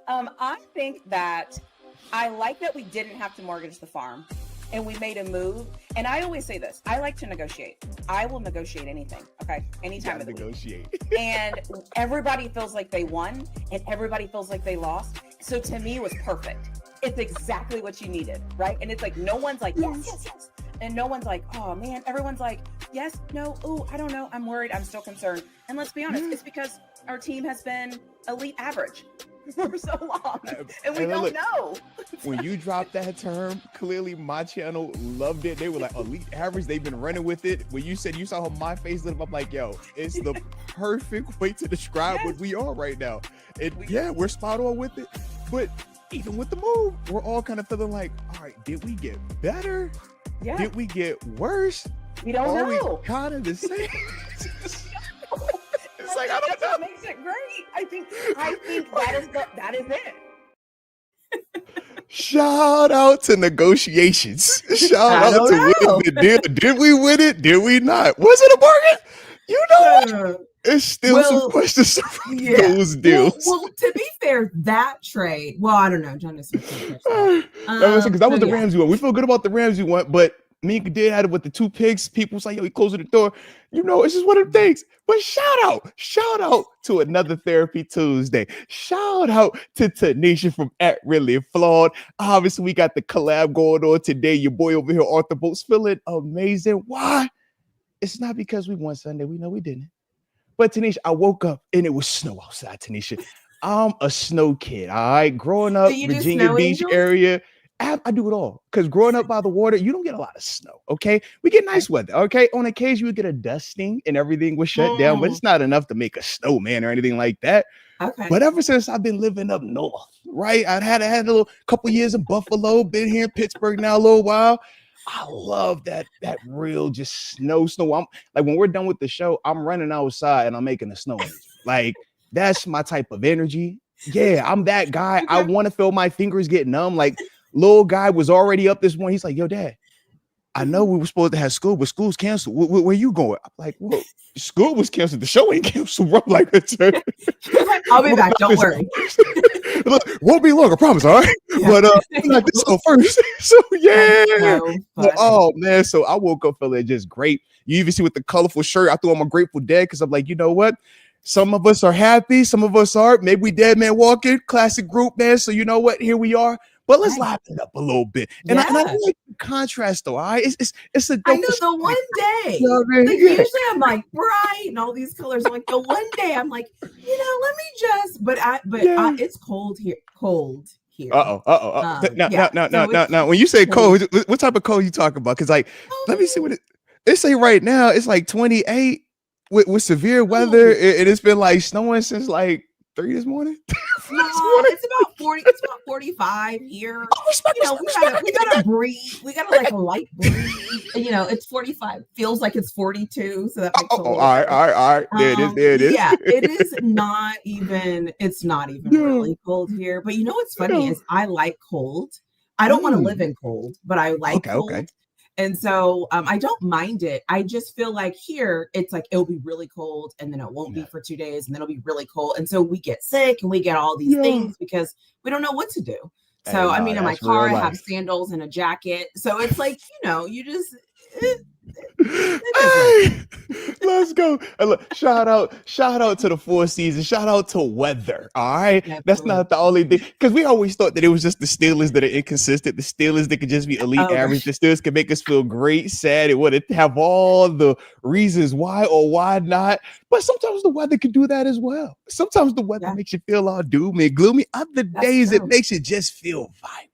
I think that I like that we didn't have to mortgage the farm and we made a move. And I always say this, I like to negotiate. I will negotiate anything. Okay. Any time of the negotiate. week. And everybody feels like they won and everybody feels like they lost. So to me, it was perfect. It's exactly what you needed. Right. And it's like, no one's like, yes. And no one's like, oh man, everyone's like, yes, no, ooh, I don't know. I'm worried. I'm still concerned. And let's be honest, it's because our team has been elite average for so long. And we don't know. When you dropped that term, clearly my channel loved it. They were like, elite average. They've been running with it. When you said you saw how my face lit up, I'm like, yo, it's the perfect way to describe what we are right now. And we're spot on with it. But even with the move, we're all kind of feeling like, all right, did we get better? Yeah. Did we get worse? We don't know. We kind of the same. It's like, I don't know. What makes it great. I think that is it. Shout out to negotiations. Shout out to winning the deal. Did we win it? Did we not? Was it a bargain? You know what? There's still some questions around those deals. Well, to be fair, that trade. Well, I don't know. John is because that was the Ramsey one. We feel good about the Ramsey one, but me and Kadir had it with the 2 picks. People was like, yo, he closed the door. You know, it's just one of the things. But shout out to another Therapy Tuesday. Shout out to TaNeisha from At Really Flawed. Obviously, we got the collab going on today. Your boy over here, Arthur Boats, feeling amazing. Why? It's not because we won Sunday. We know we didn't. But TaNeisha, I woke up and it was snow outside, TaNeisha. I'm a snow kid, all right? Growing up, Virginia Beach area, I do it all. Because growing up by the water, you don't get a lot of snow, okay? We get nice weather, okay? On occasion, we get a dusting and everything was shut down, but it's not enough to make a snowman or anything like that. Okay. But ever since I've been living up north, right? I had a little couple years in Buffalo, been here in Pittsburgh now a little while. I love that real just snow. I'm like, when we're done with the show, I'm running outside and I'm making a snow energy. Like, that's my type of energy. Yeah, I'm that guy. I want to feel my fingers get numb. Like, little guy was already up this morning. He's like, yo, Dad, I know we were supposed to have school, but school's canceled. Where you going? I'm like, well, school was canceled. The show ain't canceled. I'm like, I'll be back. Don't worry. Look, won't be long, I promise. All right. Yeah. But like this go first. So yeah. Oh man. So I woke up feeling just great. You even see with the colorful shirt, I threw on my Grateful Dead because I'm like, you know what? Some of us are happy, some of us aren't. Maybe we Dead Man Walking, classic group, man. So you know what? Here we are. But let's liven it up a little bit. And, I like the contrast, though. All right, it's a. I know the one day. You know what I mean? Like, usually I'm like bright and all these colors. I'm like the one day I'm like, let me just. But it's cold here. Now, when you say cold, what type of cold you talking about? Because let me see what it say right now. It's like 28 with severe weather, and it's been like snowing since like 3 this morning. It's about 40. It's about 45 here. We gotta breathe. We gotta like a light breeze. It's 45. Feels like it's 42. So that makes all right. There it is. Yeah, it is not even. It's not even really cold here. But what's funny is I like cold. I don't want to live in cold, but I like cold. Okay. And so I don't mind it. I just feel like here, it's like, it'll be really cold and then it won't be for 2 days and then it'll be really cold. And so we get sick and we get all these things because we don't know what to do. So, in my car, I have sandals and a jacket. So it's like, you just... Hey, let's go. Look, shout out to the 4 seasons. Shout out to weather. All right. Absolutely. That's not the only thing, because we always thought that it was just the Steelers that are inconsistent, the Steelers that could just be elite average, the Steelers can make us feel great, sad, it would have all the reasons why or why not. But sometimes the weather can do that as well. Sometimes the weather makes you feel all doom and gloomy. Other days it makes you just feel vibrant.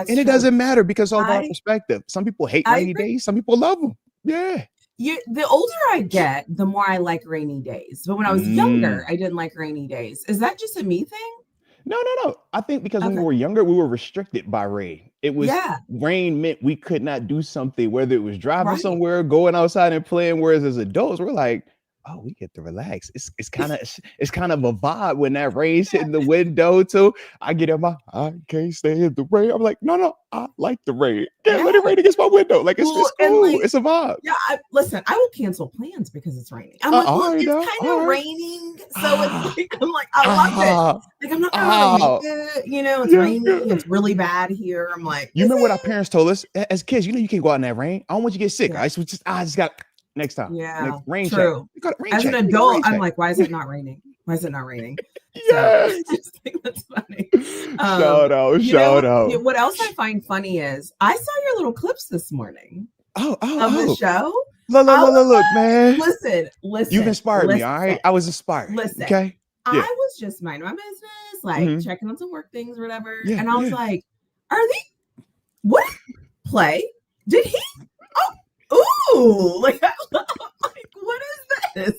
It doesn't matter because of our perspective. Some people hate rainy days. Some people love them. Yeah. The older I get, the more I like rainy days. But when I was younger, I didn't like rainy days. Is that just a me thing? No. I think because when we were younger, we were restricted by rain. It was rain meant we could not do something, whether it was driving somewhere, going outside and playing. Whereas as adults, we're like, oh, we get to relax. It's kind of a vibe when that rain's hitting the window too. I get in my I can't stay in the rain. I'm like, no, I like the rain. Can't let it rain against my window. Like it's cool. Like, it's a vibe. Yeah, listen, I will cancel plans because it's raining. I'm like, well, it's kind of raining, so it's like, I'm like, I love it. Like I'm not gonna make it. You know, it's raining. It's really bad here. I'm like, you remember what our parents told us as kids? You know, you can't go out in that rain. I don't want you to get sick. I just got. Next time. Yeah. Rain true. As an adult, I'm like, why is it not raining? Why is it not raining? Yeah. So, I just think that's funny. Shout out. What else I find funny is I saw your little clips this morning of the show. Look, man. Listen. You've inspired me, all right? I was inspired. Listen. Okay. I was just minding my business, like checking on some work things or whatever. Yeah, and I was like, what play did he? Ooh, like what is this?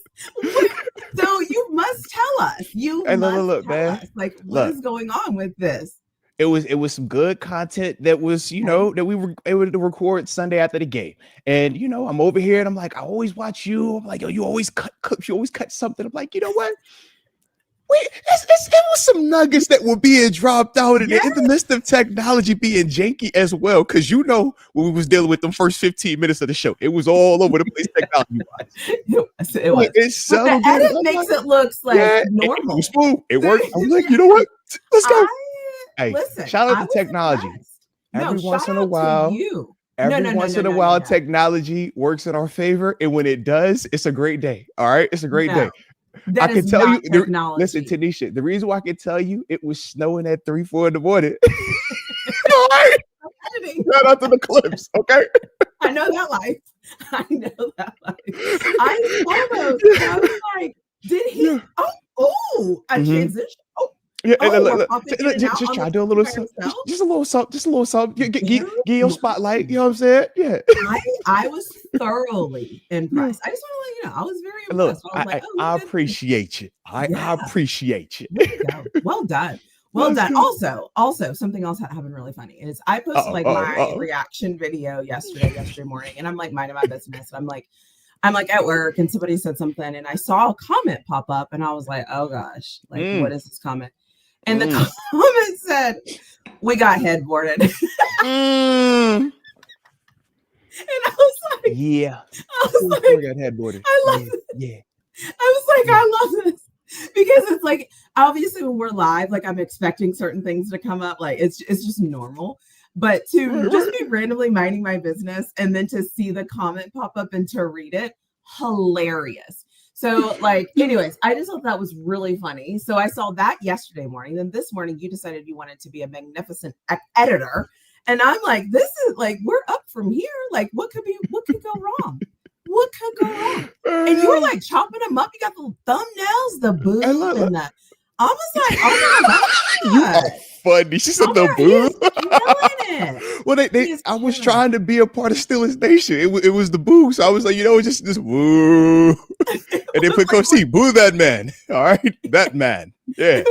So you must tell us. Look, man. Us, like what is going on with this? It was some good content that was, that we were able to record Sunday after the game. And I'm over here and I'm like, I always watch you. I'm like, yo, you always cut something. I'm like, you know what? It was some nuggets that were being dropped out in the midst of technology being janky as well. Because when we was dealing with them first 15 minutes of the show, it was all over the place technology-wise. It was. It's so the edit makes it look like normal. It was smooth. It worked. I was like, you know what? Let's go. Listen, shout out to technology. Every once in a while, technology works in our favor. And when it does, it's a great day. All right? It's a great day. I can tell you, listen, TaNeisha, the reason why I can tell you it was snowing at 3-4 in the morning. All right. Shout out to the clips, okay? I know that life. I was like, did he? Yeah. A transition. Yeah, just try to do a little something. Just a little something. Get your spotlight. You know what I'm saying? Yeah. I was thoroughly impressed. I just want to let you know, I was very impressed. I appreciate you. I appreciate you. Well done. Well done. Also, something else that happened really funny is I posted my reaction video yesterday morning, and I'm like minding my business. I'm like at work, and somebody said something, and I saw a comment pop up, and I was like, oh gosh, like what is this comment? And the comment said, "We got headboarded." And I was like, "Yeah, we got headboarded." I love it. Yeah. I was like, I love this because it's like obviously when we're live, like I'm expecting certain things to come up, like it's just normal. But to just be randomly minding my business and then to see the comment pop up and to read it, hilarious. So anyways, I just thought that was really funny. So I saw that yesterday morning. Then this morning you decided you wanted to be a magnificent editor. And I'm like, this is like, we're up from here. Like what could go wrong? What could go wrong? And you were like chopping them up. You got the thumbnails, the boob, and the. I was like, oh my god, you are funny. She said the boob. Well, I was trying to be a part of Steelers Nation. It was the boo. So I was like, just woo. And they put Coach C, boo that man. All right, that man. Yeah.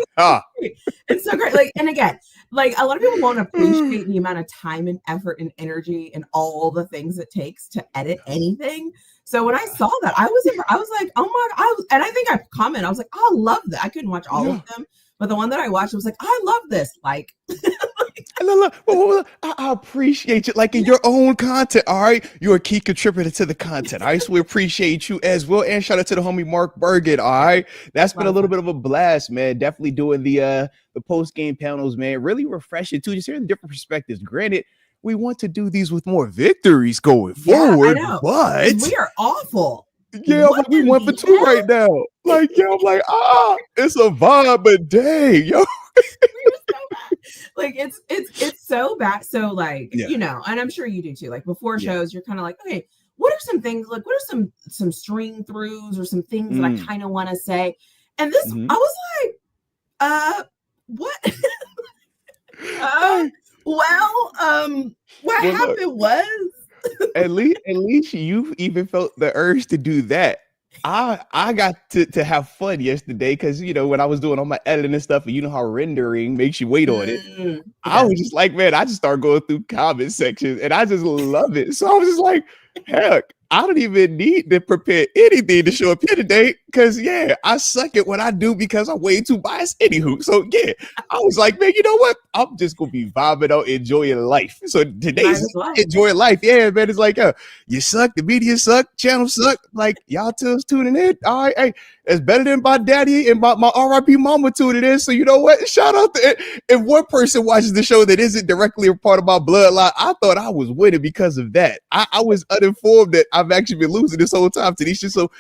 It's so great. Like, and again, like a lot of people won't appreciate the amount of time and effort and energy and all the things it takes to edit anything. So when I saw that, I was like, oh my god! And I think I commented. I was like, I love that. I couldn't watch all of them, but the one that I watched, I was like, I love this. Like, I appreciate you. Like in your own content, all right. You're a key contributor to the content. All right, so we appreciate you as well. And shout out to the homie Mark Bergen. All right, that's been a little bit of a blast, man. Definitely doing the post game panels, man. Really refreshing too. Just hearing different perspectives. Granted, we want to do these with more victories going forward, but we are awful. Yeah, like we 1 for 2 right now. Like, I'm like, it's a vibe, but dang, yo. Like it's so bad. So like, and I'm sure you do too. Like before shows, you're kind of like, okay, what are some things? Like, what are some string throughs or some things that I kind of want to say? And this, I was like, what? What happened was at least you even felt the urge to do that. I got to have fun yesterday because when I was doing all my editing and stuff, and how rendering makes you wait on it. I was just like, man, I just started going through comment sections and I just love it. So I was just like, heck, I don't even need to prepare anything to show up here today because, yeah, I suck at what I do because I'm way too biased anywho. So, yeah, I was like, man, you know what? I'm just going to be vibing out, enjoying life. So today's enjoy life. Yeah, man, it's like, you suck, the media suck, channels suck. Like, y'all just tuning in. All right, hey, it's better than my daddy and my RIP mama tuning in. So, you know what? Shout out to if one person watches the show that isn't directly a part of my bloodline, I thought I was winning because of that. I was uninformed that I've actually been losing this whole time, TaNeisha. So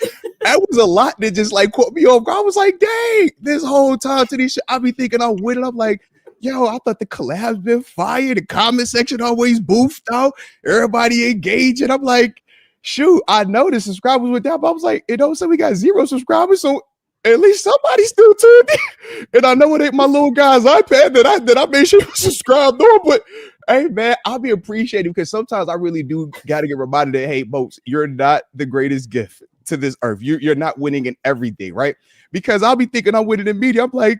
that was a lot that just like caught me off guard. I was like, dang, this whole time, TaNeisha, I be thinking I'm winning. I'm like, yo, I thought the collab's been fire. The comment section always boofed out. Everybody engaging. I'm like, shoot, I know the subscribers went down, but I was like, it don't say we got 0 subscribers. So at least somebody still tuned in. And I know it ain't my little guy's iPad that I made sure you subscribed on, but hey, man, I'll be appreciated because sometimes I really do got to get reminded that, hey, Moats, you're not the greatest gift to this earth. You're not winning in everything, right? Because I'll be thinking I'm winning in media. I'm like,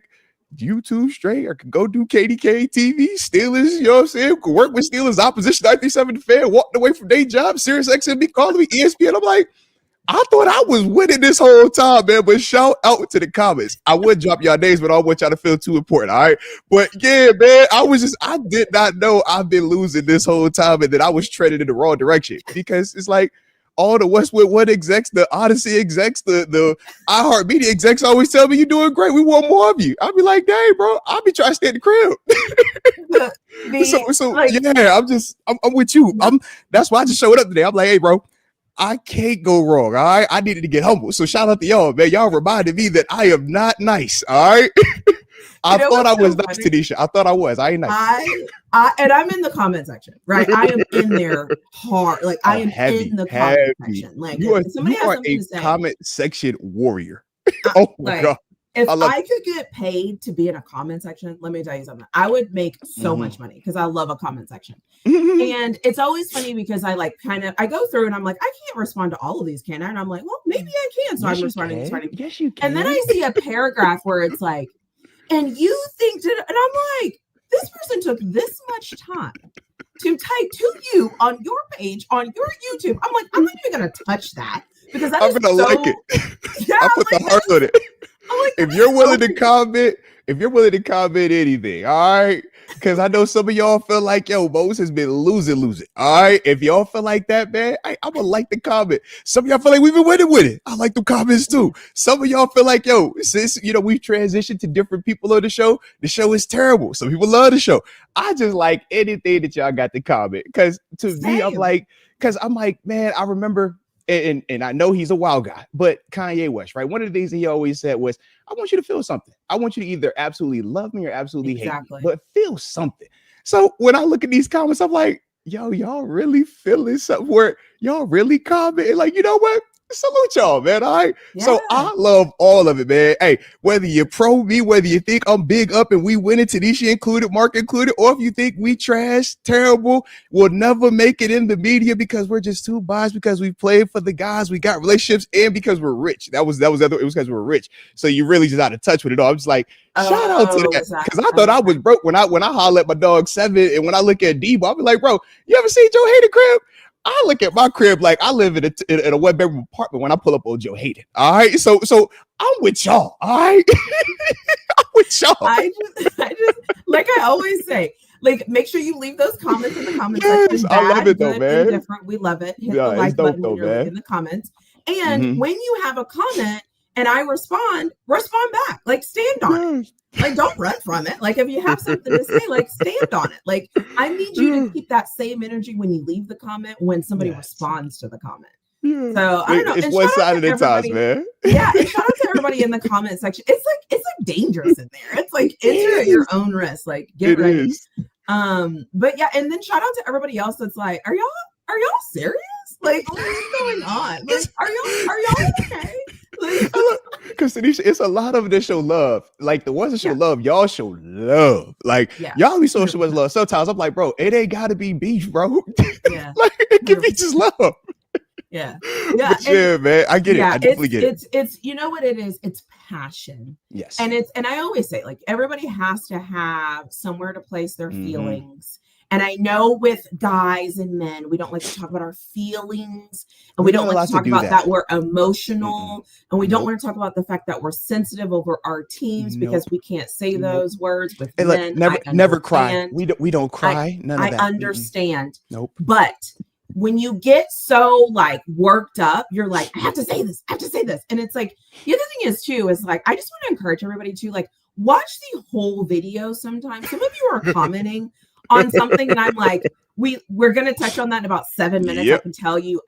YouTube straight. I could go do KDK TV, Steelers, you know what I'm saying? Could work with Steelers opposition 97 fan, walked away from day job, Sirius XM calling me ESPN. I'm like, I thought I was winning this whole time, man. But shout out to the comments. I would drop y'all names, but I don't want y'all to feel too important. All right. But yeah, man, I did not know I've been losing this whole time and that I was treading in the wrong direction because it's like all the Westwood One execs, the Odyssey execs, the iHeartMedia execs always tell me you're doing great. We want more of you. I'll be like, dang, bro, I'll be trying to stay in the crib. Yeah, I'm with you. That's why I just showed up today. I'm like, hey, bro, I can't go wrong. All right. I needed to get humble. So shout out to y'all, man. Y'all reminded me that I am not nice. All right. I thought I was nice, TaNeisha. I thought I was. I ain't nice. And I'm in the comment section, right? I am in there hard. Like I am in the comment section. Like you are a comment section warrior. Oh my God. If I could get paid to be in a comment section, let me tell you something. I would make so much money because I love a comment section. And it's always funny because I go through and I'm like, I can't respond to all of these, can I? And I'm like, well, maybe I can. So I'm responding. Yes, you can. And then I see a paragraph where it's like, and you think that, and I'm like, this person took this much time to type to you on your page, on your YouTube. I'm like, I'm not even going to touch that because that I'm going to like it. Yeah, I put the heart on it. Like, if you're willing to comment, anything, all right? Because I know some of y'all feel like, yo, Moats has been losing. All right. If y'all feel like that, man, I'm gonna like the comment. Some of y'all feel like we've been winning with it. I like the comments too. Some of y'all feel like, yo, since we've transitioned to different people on the show is terrible. Some people love the show. I just like anything that y'all got to comment. Because to me, I'm like, man, I remember. And I know he's a wild guy, but Kanye West, right? One of the things that he always said was, I want you to feel something. I want you to either absolutely love me or absolutely hate me, but feel something. So when I look at these comments, I'm like, yo, y'all really feeling something where y'all really commenting? Like, you know what? Salute y'all, man. All right. Yeah. So I love all of it, man. Hey, whether you're pro me, whether you think I'm big up and we winning, TaNeisha included, Mark included, or if you think we trash, terrible, we'll never make it in the media because we're just too biased because we played for the guys, we got relationships, and because we're rich. It was because we're rich. So you really just out of touch with it all. I'm just like, shout out to that. Because I thought I was broke when I holler at my dog 7, and when I look at Debo, I'll be like, bro, you ever seen Joe Hayden crib? I look at my crib like I live in a one-bedroom apartment when I pull up on Joe Hayden. All right. So I'm with y'all. All right. I'm with y'all. I just like I always say, like, make sure you leave those comments in the comment section. Bad, I love it though, man. Different. We love it. Hit the like button when you're in the comments. And when you have a comment and I respond back. Like, stand on it. Like, don't run from it. Like, if you have something to say, like, stand on it. Like, I need you to keep that same energy when you leave the comment when somebody responds to the comment. So I don't know. It's one side of the times, man. Yeah, and shout out to everybody in the comment section. It's like dangerous in there. It's like enter at your own risk. Like, get ready. But yeah, and then shout out to everybody else that's like, are y'all serious? Like, what's going on? Like, are y'all okay? Because TaNeisha, it's a lot of them that show love. Like the ones that show love, y'all show love. Like y'all be so much love. Sometimes I'm like, bro, it ain't gotta be beef, bro. Yeah, like it can be just love. Yeah, yeah, man. I get it. I definitely get it. It's you know what it is. It's passion. Yes, and I always say, like, everybody has to have somewhere to place their feelings. And I know with guys and men, we don't like to talk about our feelings, and we don't like to talk about that we're emotional, and we don't want to talk about the fact that we're sensitive over our teams because we can't say those words with men. Never cry. We don't cry. None of that. I understand. Nope. But when you get so like worked up, you're like, I have to say this. And it's like, the other thing is too, is like, I just want to encourage everybody to like watch the whole video sometimes. Some of you are commenting on something and I'm like, we're going to touch on that in about 7 minutes. Yep. I can tell you,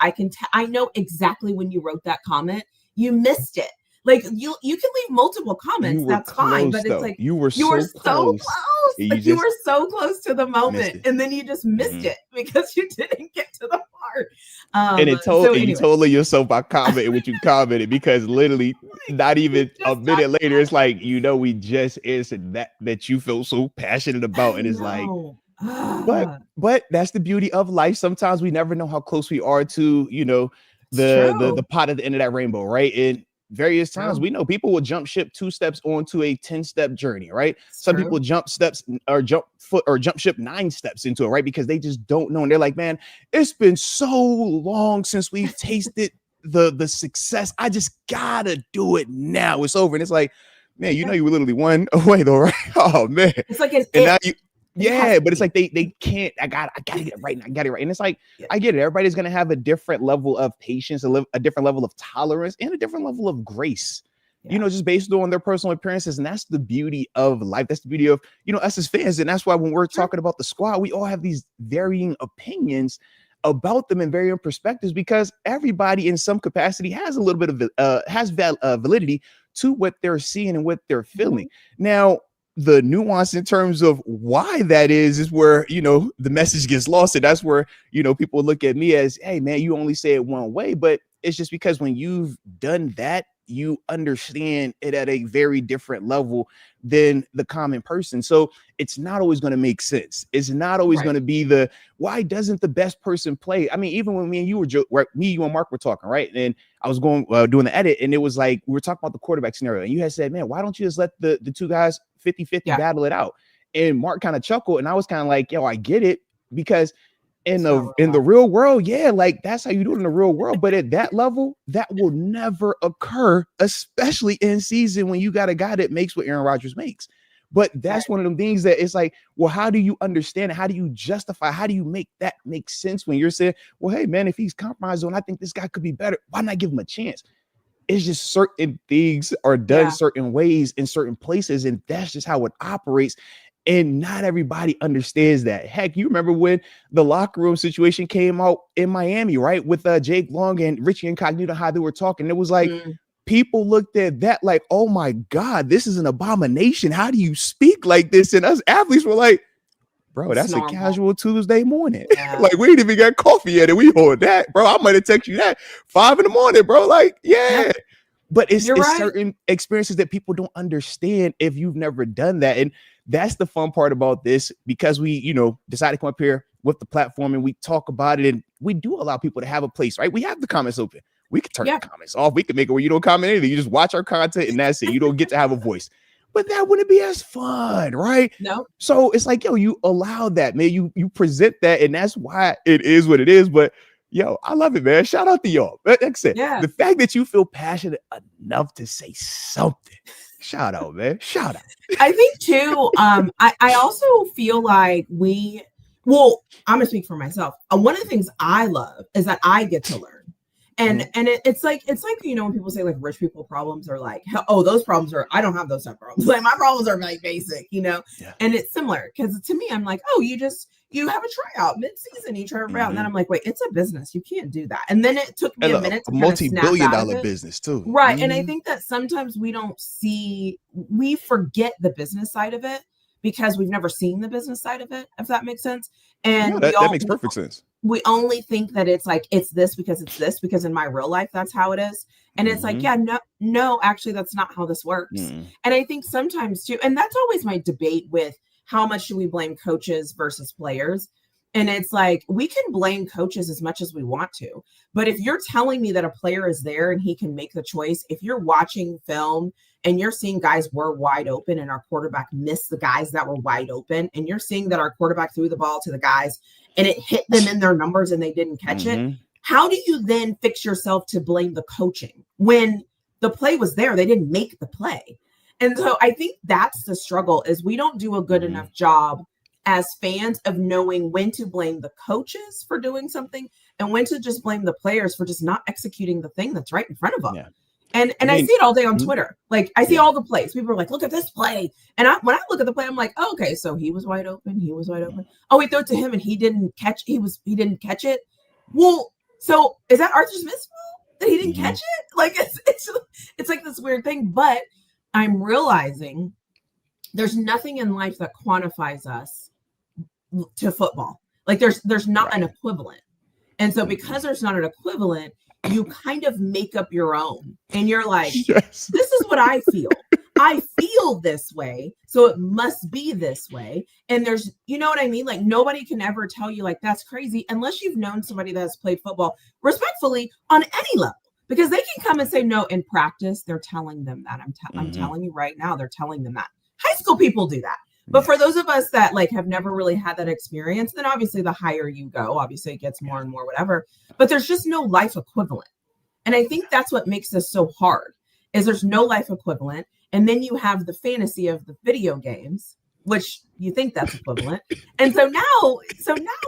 I know exactly when you wrote that comment, you missed it. Like you can leave multiple comments. That's fine. But it's like, you were so close. You were so close to the moment. And then you just missed it because you didn't get to the part. And you told yourself by commenting what you commented, because literally not even a minute later, it's like, we just answered that you feel so passionate about. And it's like, but that's the beauty of life. Sometimes we never know how close we are to, the pot at the end of that rainbow, right? And various times we know people will jump ship 2 steps onto a 10-step journey, right? Some people jump ship 9 steps into it, right? Because they just don't know. And they're like, man, it's been so long since we've tasted the success. I just gotta do it now. It's over. And it's like, man, you were literally one away though, right? Oh man. It's like but it's like they can't. I gotta get it right now. I got it right. And it's like, I get it. Everybody's gonna have a different level of patience, a different level of tolerance, and a different level of grace. Just based on their personal appearances. And that's the beauty of life. That's the beauty of us as fans. And that's why when we're talking about the squad, we all have these varying opinions about them and varying perspectives, because everybody in some capacity has a little bit of validity to what they're seeing and what they're feeling. Now, the nuance in terms of why that is where, the message gets lost. And that's where, people look at me as, hey man, you only say it one way. But it's just because when you've done that, you understand it at a very different level than the common person. So it's not always going to make sense. It's not always going to be why doesn't the best person play? I mean, even when you and Mark were talking, right? And I was doing the edit, and it was like, we were talking about the quarterback scenario, and you had said, man, why don't you just let the 2 guys 50-50 battle it out? And Mark kind of chuckled, and I was kind of like, yo, I get it, because in the real world, like that's how you do it in the real world. But at that level, that will never occur, especially in season when you got a guy that makes what Aaron Rodgers makes. But that's one of them things that it's like, well, how do you understand it? How do you justify? How do you make that make sense when you're saying, well, hey man, if he's compromised on, I think this guy could be better, why not give him a chance? It's just certain things are done certain ways in certain places, and that's just how it operates. And not everybody understands that. Heck, you remember when the locker room situation came out in Miami, right? With Jake Long and Richie Incognito, how they were talking. It was like, people looked at that like, oh my God, this is an abomination. How do you speak like this? And us athletes were like, bro, that's a casual Tuesday morning. Like, we ain't even got coffee yet, and we hold that, bro. I might have texted you that 5 a.m, bro. Like, But it's certain experiences that people don't understand if you've never done that. And that's the fun part about this, because we, decided to come up here with the platform and we talk about it, and we do allow people to have a place, right? We have the comments open. We can turn the comments off. We can make it where you don't comment anything. You just watch our content and that's it. You don't get to have a voice. But that wouldn't be as fun, right? No. So it's like, yo, you allow that, man. You present that, and that's why it is what it is. But yo, I love it, man. Shout out to y'all. Like I said, the fact that you feel passionate enough to say something. Shout out, man. Shout out. I think too, I also feel like I'm gonna speak for myself. One of the things I love is that I get to learn. And it's like when people say like rich people problems are like, oh, those problems are, I don't have those type of problems. Like my problems are like basic, and it's similar, because to me, I'm like, oh, you have a tryout mid-season, you try it out, and then I'm like, wait, it's a business, you can't do that. And then it took me a minute to multi-billion-dollar business too, right? And I think that sometimes we forget the business side of it because we've never seen the business side of it, if that makes sense. And that makes perfect sense. We only think that it's like, it's this because in my real life, that's how it is. And it's like, no, actually, that's not how this works. And I think sometimes too, and that's always my debate with how much do we blame coaches versus players, And it's like, we can blame coaches as much as we want to. But if you're telling me that a player is there and he can make the choice, if you're watching film and you're seeing guys were wide open and our quarterback missed the guys that were wide open, and you're seeing that our quarterback threw the ball to the guys and it hit them in their numbers and they didn't catch it, how do you then fix yourself to blame the coaching when the play was there? They didn't make the play. And so I think that's the struggle, is we don't do a good enough job as fans of knowing when to blame the coaches for doing something and when to just blame the players for just not executing the thing that's right in front of them. Yeah. And I see it all day on Twitter. Like, I see all the plays. People are like, look at this play. And when I look at the play, I'm like, oh, okay, so he was wide open. He was wide open. Oh, we threw it to him and he didn't catch. He didn't catch it. Well, so is that Arthur Smith's fault that he didn't catch it? Like, it's like this weird thing. But I'm realizing there's nothing in life that quantifies us to football. Like, there's not an equivalent. And so because there's not an equivalent, you kind of make up your own. And you're like, this is what I feel. I feel this way, so it must be this way. And there's, you know what I mean? Like, nobody can ever tell you, like, that's crazy, unless you've known somebody that has played football respectfully on any level. Because they can come and say, no, in practice, they're telling them that. I'm telling you right now, they're telling them that. High school people do that. But for those of us that like have never really had that experience, then obviously the higher you go, obviously it gets more and more whatever. But there's just no life equivalent. And I think that's what makes this so hard, is there's no life equivalent. And then you have the fantasy of the video games, which you think that's equivalent. And so now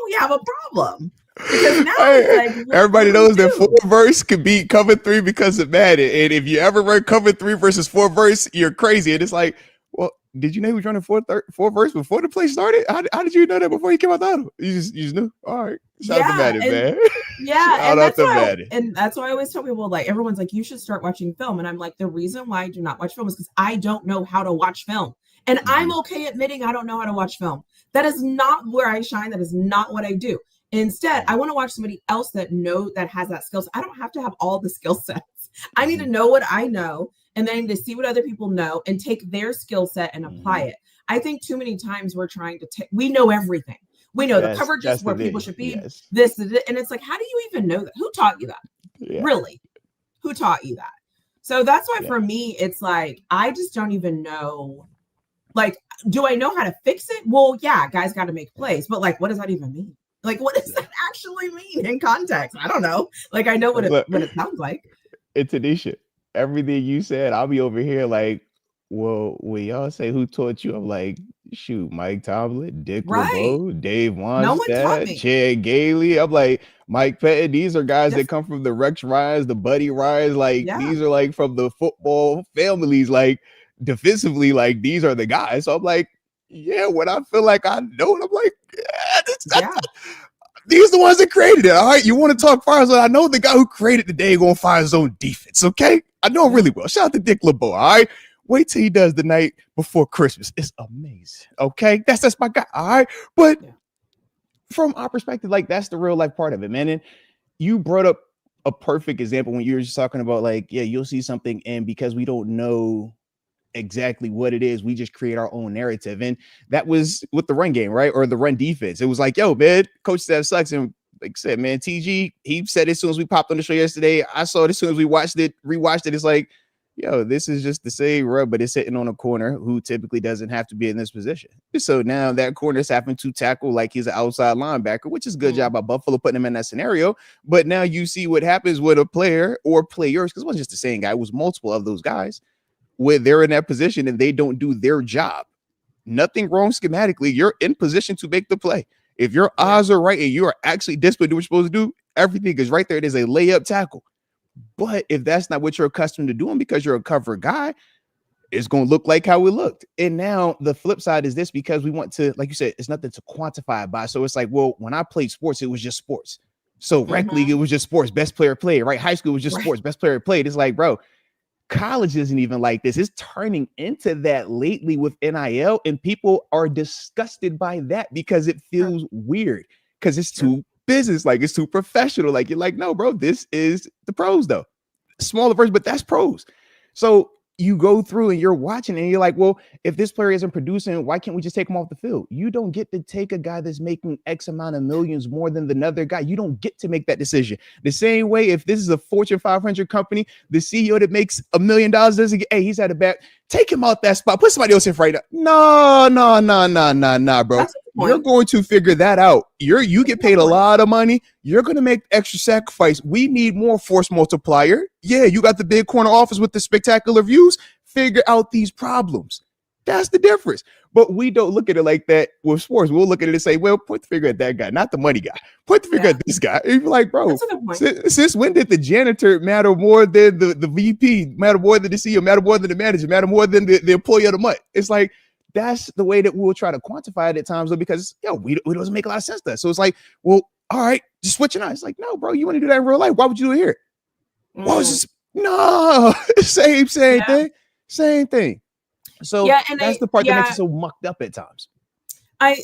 we have a problem. Because now it's like, everybody knows that 4-verse can beat cover 3 because of Madden. And if you ever run cover 3 versus 4-verse, you're crazy. And it's like, well, did you know he was running 4-verse before the play started? How did you know that before he came out the huddle? You just knew. All right. Shout out to Madden, man. Yeah. Shout out to Madden. And that's why I always tell people, like, everyone's like, you should start watching film. And I'm like, the reason why I do not watch film is because I don't know how to watch film. And I'm okay admitting I don't know how to watch film. That is not where I shine. That is not what I do. Instead, I want to watch somebody else that has that skill set. I don't have to have all the skill sets. I need to know what I know, and then to see what other people know and take their skill set and apply it. I think too many times we're trying to we know everything. We know the coverages where people should be, this, and it's like, how do you even know that? Who taught you that? Yeah. Really? Who taught you that? So that's why for me, it's like, I just don't even know. Like, do I know how to fix it? Well, yeah, guys got to make plays, but like, what does that even mean? Like, what does that actually mean in context? I don't know. Like, I know what it sounds like. It's TaNeisha. Everything you said, I'll be over here like, well, when y'all say who taught you, I'm like, shoot, Mike Tomlin, Dick LeBeau, Dave Wannstedt, Chad Gailey. I'm like, Mike Pettin. These are guys that come from the Rex Ryans, the Buddy Ryans. Like, these are like from the football families. Like, defensively, like, these are the guys. So I'm like, yeah, when I feel like I know it, I'm like, these are the ones that created it. All right, you want to talk fire zone? I know the guy who created the daggone fire zone defense. Okay, I know him really well. Shout out to Dick LeBeau. All right, wait till he does the night before Christmas. It's amazing. Okay, that's my guy. All right, but from our perspective, like, that's the real life part of it, man. And you brought up a perfect example when you were just talking about, like, yeah, you'll see something, and because we don't know exactly what it is, we just create our own narrative. And that was with the run game, right? Or the run defense. It was like, yo, man, coach staff sucks. And like I said, man, TG, he said it as soon as we popped on the show yesterday. I saw it as soon as we rewatched it. It's like, yo, this is just the same rub, but it's sitting on a corner who typically doesn't have to be in this position. So now that corner is having to tackle like he's an outside linebacker, which is a good job by Buffalo putting him in that scenario. But now you see what happens with a player or players, because it wasn't just the same guy, it was multiple of those guys, where they're in that position and they don't do their job. Nothing wrong schematically. You're in position to make the play. If your eyes are right and you are actually disciplined, do what you're supposed to do, everything is right there. It is a layup tackle. But if that's not what you're accustomed to doing because you're a cover guy, it's going to look like how it looked. And now the flip side is this, because we want to, like you said, it's nothing to quantify it by. So it's like, well, when I played sports, it was just sports. So rec league, it was just sports, best player played, right? High school was just sports, best player played. It's like, bro, college isn't even like this. It's turning into that lately with NIL, and people are disgusted by that because it feels weird, because it's too business, like it's too professional. Like, you're like, no, bro, this is the pros though. Smaller version, but that's pros. So you go through and you're watching and you're like, well, if this player isn't producing, why can't we just take him off the field? You don't get to take a guy that's making X amount of millions more than another guy. You don't get to make that decision. The same way, if this is a Fortune 500 company, the CEO that makes $1 million doesn't get, hey, he's at a bad, take him out that spot, put somebody else in right now. No, bro. You're going to figure that out. You get paid a lot of money. You're going to make extra sacrifice. We need more force multiplier. Yeah, you got the big corner office with the spectacular views. Figure out these problems. That's the difference. But we don't look at it like that with sports. We'll look at it and say, well, point the finger at that guy, not the money guy. Point the finger at this guy. And you're like, bro, since when did the janitor matter more than the VP, matter more than the CEO, matter more than the manager, matter more than the employee of the month? It's like, that's the way that we'll try to quantify it at times, though, because it doesn't make a lot of sense to us. So it's like, well, all right, just switching on. It's like, no, bro, you want to do that in real life? Why would you do it here? Why was this? No, same thing. So that's the part that makes it so mucked up at times. I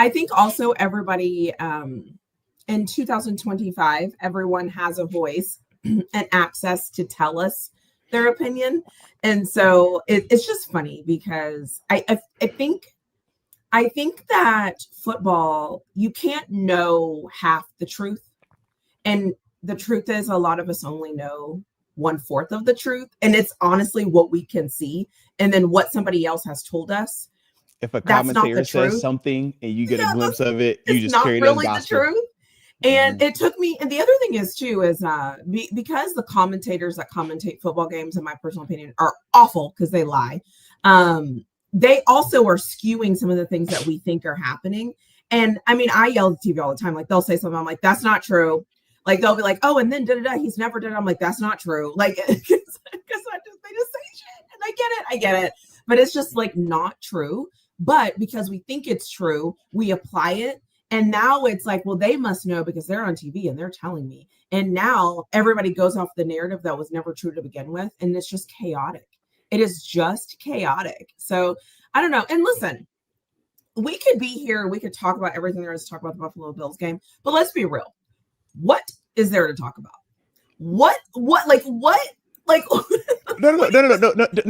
think also everybody in 2025, everyone has a voice and access to tell us their opinion. And so it's just funny because I think that football, you can't know half the truth. And the truth is a lot of us only know 1/4 of the truth. And it's honestly what we can see. And then what somebody else has told us. If a commentator says something and you get a glimpse of it, you just carry really the truth. And it took me, and the other thing is too, is because the commentators that commentate football games, in my personal opinion, are awful because they lie. They also are skewing some of the things that we think are happening. And I mean, I yell at TV all the time. Like they'll say something, I'm like, that's not true. Like they'll be like, oh, and then he's never done it. I'm like, that's not true. Like, because they just say shit, and I get it. But it's just like not true. But because we think it's true, we apply it. And now it's like, well, they must know because they're on TV and they're telling me. And now everybody goes off the narrative that was never true to begin with. And it's just chaotic. It is just chaotic. So I don't know. And listen, we could be here. We could talk about everything there is to talk about the Buffalo Bills game. But let's be real. What is there to talk about? What? Like, No,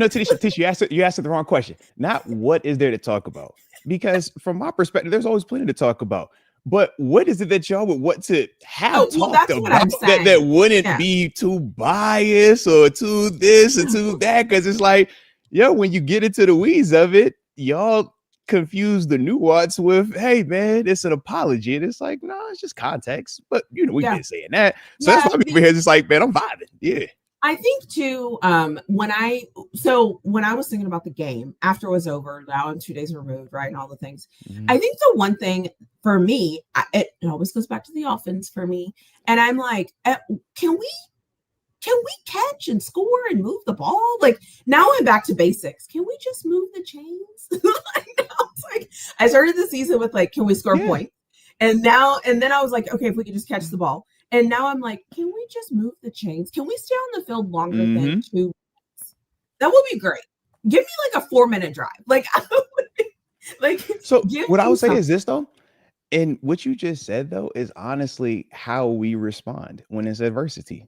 TaNeisha, you asked the wrong question. Not what is there to talk about? Because from my perspective, there's always plenty to talk about. But what is it that y'all would want to have talked about that wouldn't be too biased or too this or too that? Because it's like, when you get into the weeds of it, y'all confuse the nuance with, hey, man, it's an apology. And it's like, no, it's just context. But, we've been saying that. So that's why people here just like, man, I'm vibing. Yeah. I think too, when I was thinking about the game after it was over, now I'm 2 days removed, right? And all the things. Mm-hmm. I think the one thing for me, it always goes back to the offense for me. And I'm like, can we catch and score and move the ball? Like now I'm back to basics. Can we just move the chains? It's like I started the season with like, can we score points? And then I was like, okay, if we could just catch the ball. And now I'm like, can we just move the chains? Can we stay on the field longer than 2 minutes? That would be great. Give me like a 4-minute drive. So what I would say is this though, and what you just said though is honestly how we respond when it's adversity.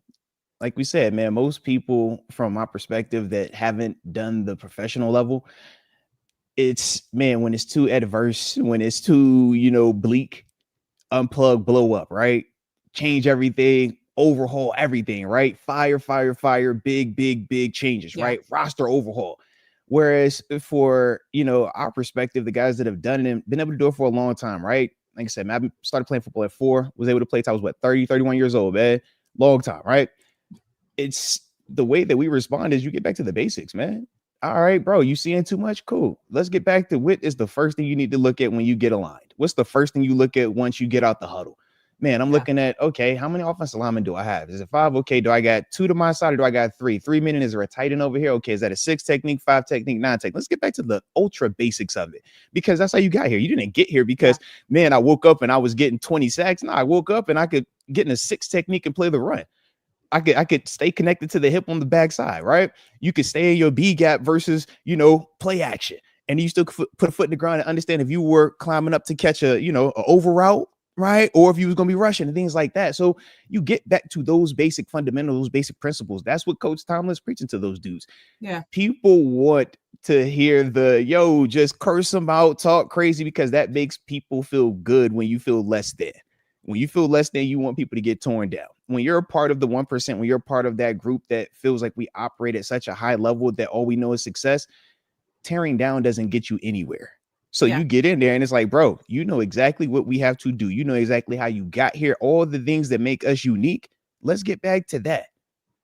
Like we said, man, most people from my perspective that haven't done the professional level, it's when it's too adverse, when it's too, bleak, unplug, blow up, right? Change everything, overhaul everything, right? Fire, big changes, right? Roster overhaul. Whereas for, our perspective, the guys that have done it and been able to do it for a long time, right? Like I said, man, I started playing football at 4, was able to play till I was 30, 31 years old, man. Long time, right? It's the way that we respond is you get back to the basics, man. All right, bro, you seeing too much? Cool. Let's get back to what is the first thing you need to look at when you get aligned. What's the first thing you look at once you get out the huddle? Man, I'm looking at, okay, how many offensive linemen do I have? Is it 5? Okay, do I got 2 to my side or do I got 3? 3 minutes, is there a tight end over here? Okay, is that a 6 technique, 5 technique, 9 technique? Let's get back to the ultra basics of it because that's how you got here. You didn't get here because, man, I woke up and I was getting 20 sacks. No, I woke up and I could get in a 6 technique and play the run. I could stay connected to the hip on the backside, right? You could stay in your B gap versus, play action. And you still put a foot in the ground and understand if you were climbing up to catch a, a over route, right? Or if you was going to be rushing and things like that. So you get back to those basic fundamentals, those basic principles. That's what Coach Tomlin's preaching to those dudes. Yeah. People want to hear just curse them out, talk crazy, because that makes people feel good when you feel less than. When you feel less than, you want people to get torn down. When you're a part of the 1%, when you're a part of that group that feels like we operate at such a high level that all we know is success, tearing down doesn't get you anywhere. So you get in there and it's like, bro, you know exactly what we have to do. You know exactly how you got here, all the things that make us unique. Let's get back to that.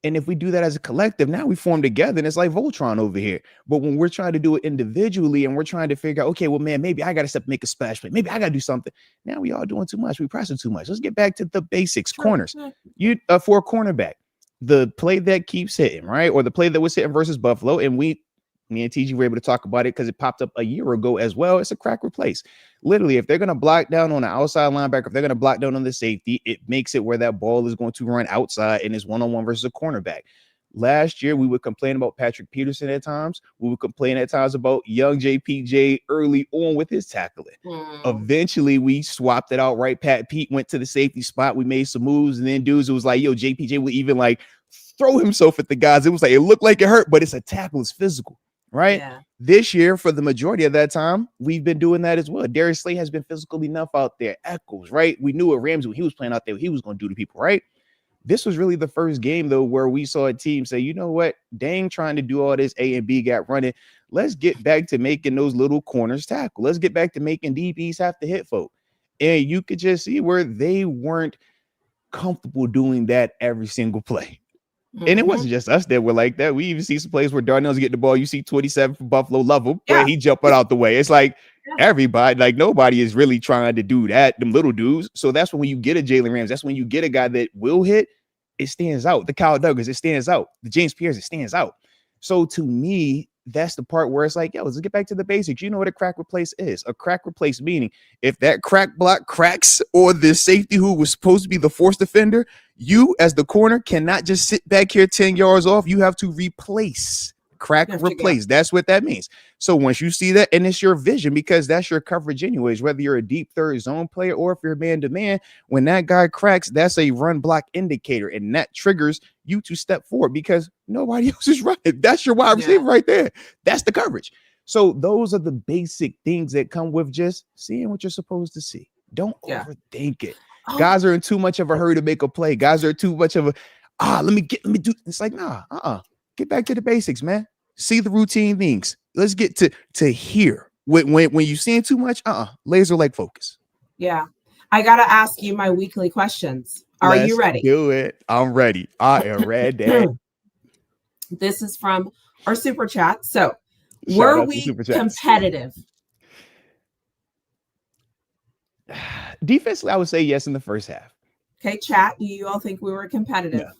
And if we do that as a collective, now we form together and it's like Voltron over here. But when we're trying to do it individually and we're trying to figure out, okay, well, man, maybe I got to make a splash play. Maybe I got to do something. Now we all doing too much. We pressing too much. Let's get back to the basics. Corners. You for a cornerback, the play that keeps hitting, right? Or the play that was hitting versus Buffalo. And me and TG were able to talk about it because it popped up a year ago as well. It's a crack replace. Literally, if they're going to block down on the outside linebacker, if they're going to block down on the safety, it makes it where that ball is going to run outside and it's one-on-one versus a cornerback. Last year, we would complain about Patrick Peterson at times. We would complain at times about young JPJ early on with his tackling. Eventually, we swapped it out, right? Pat Pete went to the safety spot. We made some moves, and then dudes, it was like, yo, JPJ would even like throw himself at the guys. It was like, it looked like it hurt, but it's a tackle. It's physical. Right. Yeah. This year, for the majority of that time, we've been doing that as well. Darius Slay has been physical enough out there. Echols, right? We knew what Ramsey, when he was playing out there, what he was going to do to people, right? This was really the first game, though, where we saw a team say, you know what? Dang, trying to do all this A and B gap running. Let's get back to making those little corners tackle. Let's get back to making DBs have to hit folk. And you could just see where they weren't comfortable doing that every single play. And it wasn't just us that were like that. We even see some plays where Darnell's getting the ball. You see 27 from Buffalo level, where he jumping out the way. It's like everybody, like nobody is really trying to do that, them little dudes. So that's when you get a Jalen Ramsey, that's when you get a guy that will hit, it stands out. The Kyle Douglas, it stands out. The James Pierce, it stands out. So to me, that's the part where it's like, yo, let's get back to the basics. You know what a crack replace is. A crack replace meaning if that crack block cracks or the safety who was supposed to be the force defender, you as the corner cannot just sit back here 10 yards off. You have to replace. Crack replace. That's what that means. So once you see that, and it's your vision, because that's your coverage anyways, whether you're a deep third zone player or if you're man to man, when that guy cracks, that's a run block indicator, and that triggers you to step forward because nobody else is running. That's your wide receiver right there. That's the coverage. So those are the basic things that come with just seeing what you're supposed to see. Don't overthink it. Guys are in too much of a hurry to make a play. Guys are too much of a let me do. It's like get back to the basics, man. See the routine things. Let's get to here. When you're seeing too much, laser like focus. Yeah. I gotta ask you my weekly questions. Are you ready? Do it. I'm ready. I am ready. This is from our super chat. So were we competitive? Defensively, I would say yes in the first half. Okay, chat. Do you all think we were competitive? No.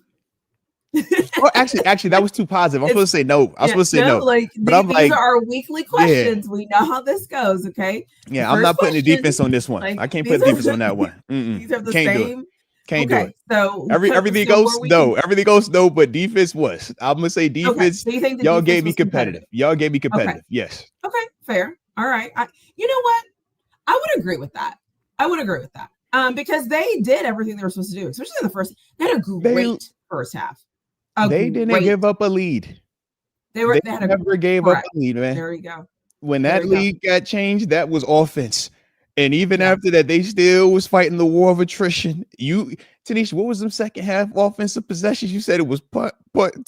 Well, actually, that was too positive. I'm supposed to say no. I was supposed to say no. But these are our weekly questions. Yeah. We know how this goes. Okay. Yeah, I'm not putting the defense on this one. I can't put the defense on that one. These are the can't same. Do it. Can't do it. So everything goes no. Everything goes no. But defense was. I'm gonna say defense. So you think y'all gave me competitive. Y'all gave me competitive. Yes. Okay. Fair. All right. You know what? I would agree with that. Because they did everything they were supposed to do, especially in the first. They had a great first half. They didn't give up a lead. They never gave up a lead, man. There you go. When that lead got changed, that was offense. And even after that, they still was fighting the war of attrition. TaNeisha, what was them second half offensive possessions? You said it was punt,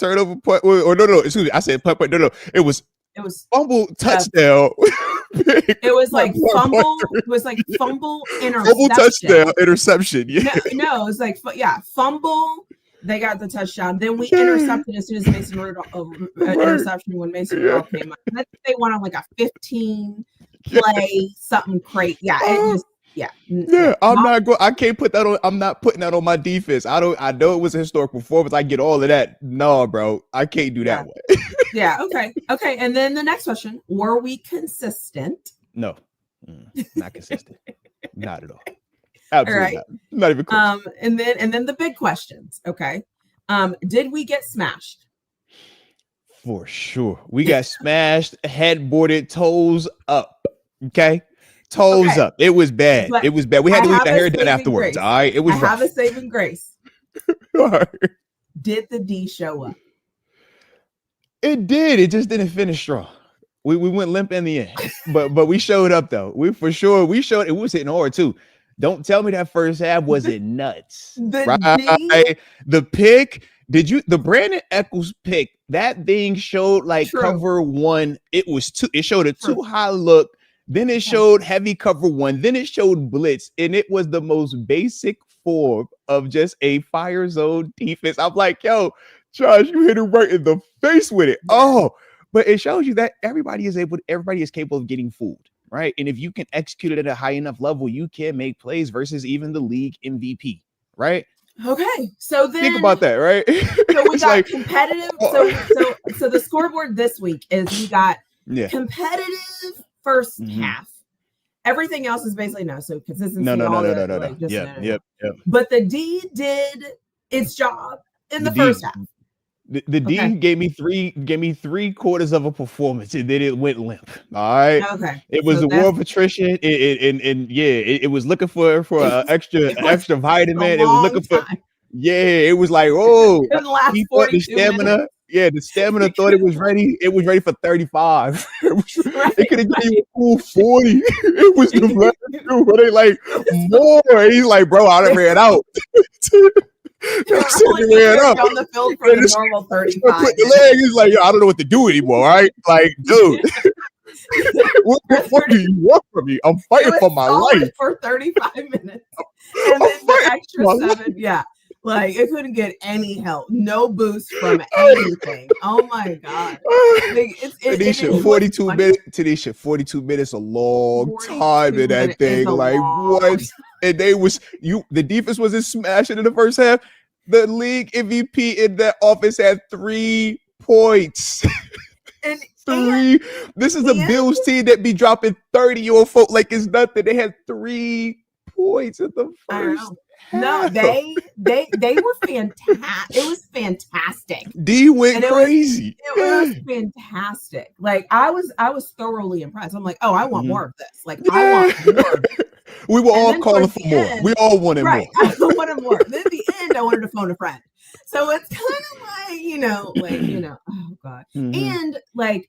turnover, punt, or no, excuse me. I said punt, no. It was fumble, touchdown. It was like fumble. It was like fumble, interception. Fumble, touchdown, interception. Yeah. No, it was like fumble. They got the touchdown. Then we intercepted as soon as Mason Rudolph interception when Mason Rudolph came up. I think they went on like a 15 play something crazy. I can't put that on. I'm not putting that on my defense. I know it was a historic performance. I get all of that. No, bro, I can't do that way. Okay. And then the next question: were we consistent? No, not consistent. Not at all. Absolutely not even close. And then the big questions. Okay. Did we get smashed? For sure. We got smashed, headboarded, toes up. Okay. Toes up. It was bad. It was bad. We had to leave the hair done afterwards. All right. It was rough. I have a saving grace. Right. Did the D show up? It did. It just didn't finish strong. We went limp in the end. But we showed up though. We showed it was hitting hard too. Don't tell me that first half wasn't nuts. The pick. The Brandon Eccles pick? That thing showed like cover one. It showed a too high look. Then it showed heavy cover one. Then it showed blitz, and it was the most basic form of just a fire zone defense. I'm like, yo, Josh, you hit him right in the face with it. Oh, but it shows you that everybody is capable of getting fooled, right? And if you can execute it at a high enough level, you can make plays versus even the league MVP, right? Okay, so then think about that, right? So we got competitive. So the scoreboard this week is we got competitive first half. Everything else is basically no. So consistency. No. Yep. But the D did its job in the first half. The D gave me three quarters of a performance, and then it went limp. All right. Okay. It was the war of attrition. It was looking for an extra vitamin. It was looking for. Yeah, it was like, oh, he thought the stamina. Minutes. Yeah, the stamina thought it was ready. It was ready for 35. It could have given you a cool 40. It was the last but they like more. And he's like, bro, I done ran out. Ran up on the field for the normal 35. The leg, he's like, yo, I don't know what to do anymore. Right? Like, dude. what do you want from me? I'm fighting for my life for 35 minutes. And then the extra 7, like it couldn't get any help, no boost from anything. Oh my god! Like, TaNeisha, 42 minutes. TaNeisha, 42 minutes, a long time in that thing. Like what? And the defense wasn't smashing in the first half. The league MVP in that offense had 3 points. And 3. This is a Bills team that be dropping 30 on folk like it's nothing. They had 3 points in the first. No, they were fantastic. It was fantastic. D went crazy. It was fantastic. Like I was thoroughly impressed. I'm like, oh, I want more of this. Like I want more of it. We were all calling for more. We all wanted more. I wanted more. Then at the end, I wanted to phone a friend. So it's kind of like, oh God. And like,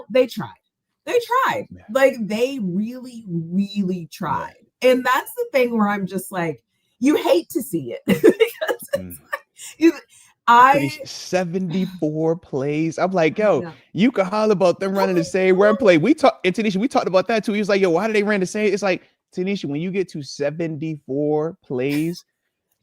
they tried. Like they really, really tried. And that's the thing where I'm just like, you hate to see it because it's like, 74 plays. I'm like, yo, you can holler about them running the same run play. We talked about that too. He was like, yo, why do they run the same? It's like, TaNeisha, when you get to 74 plays,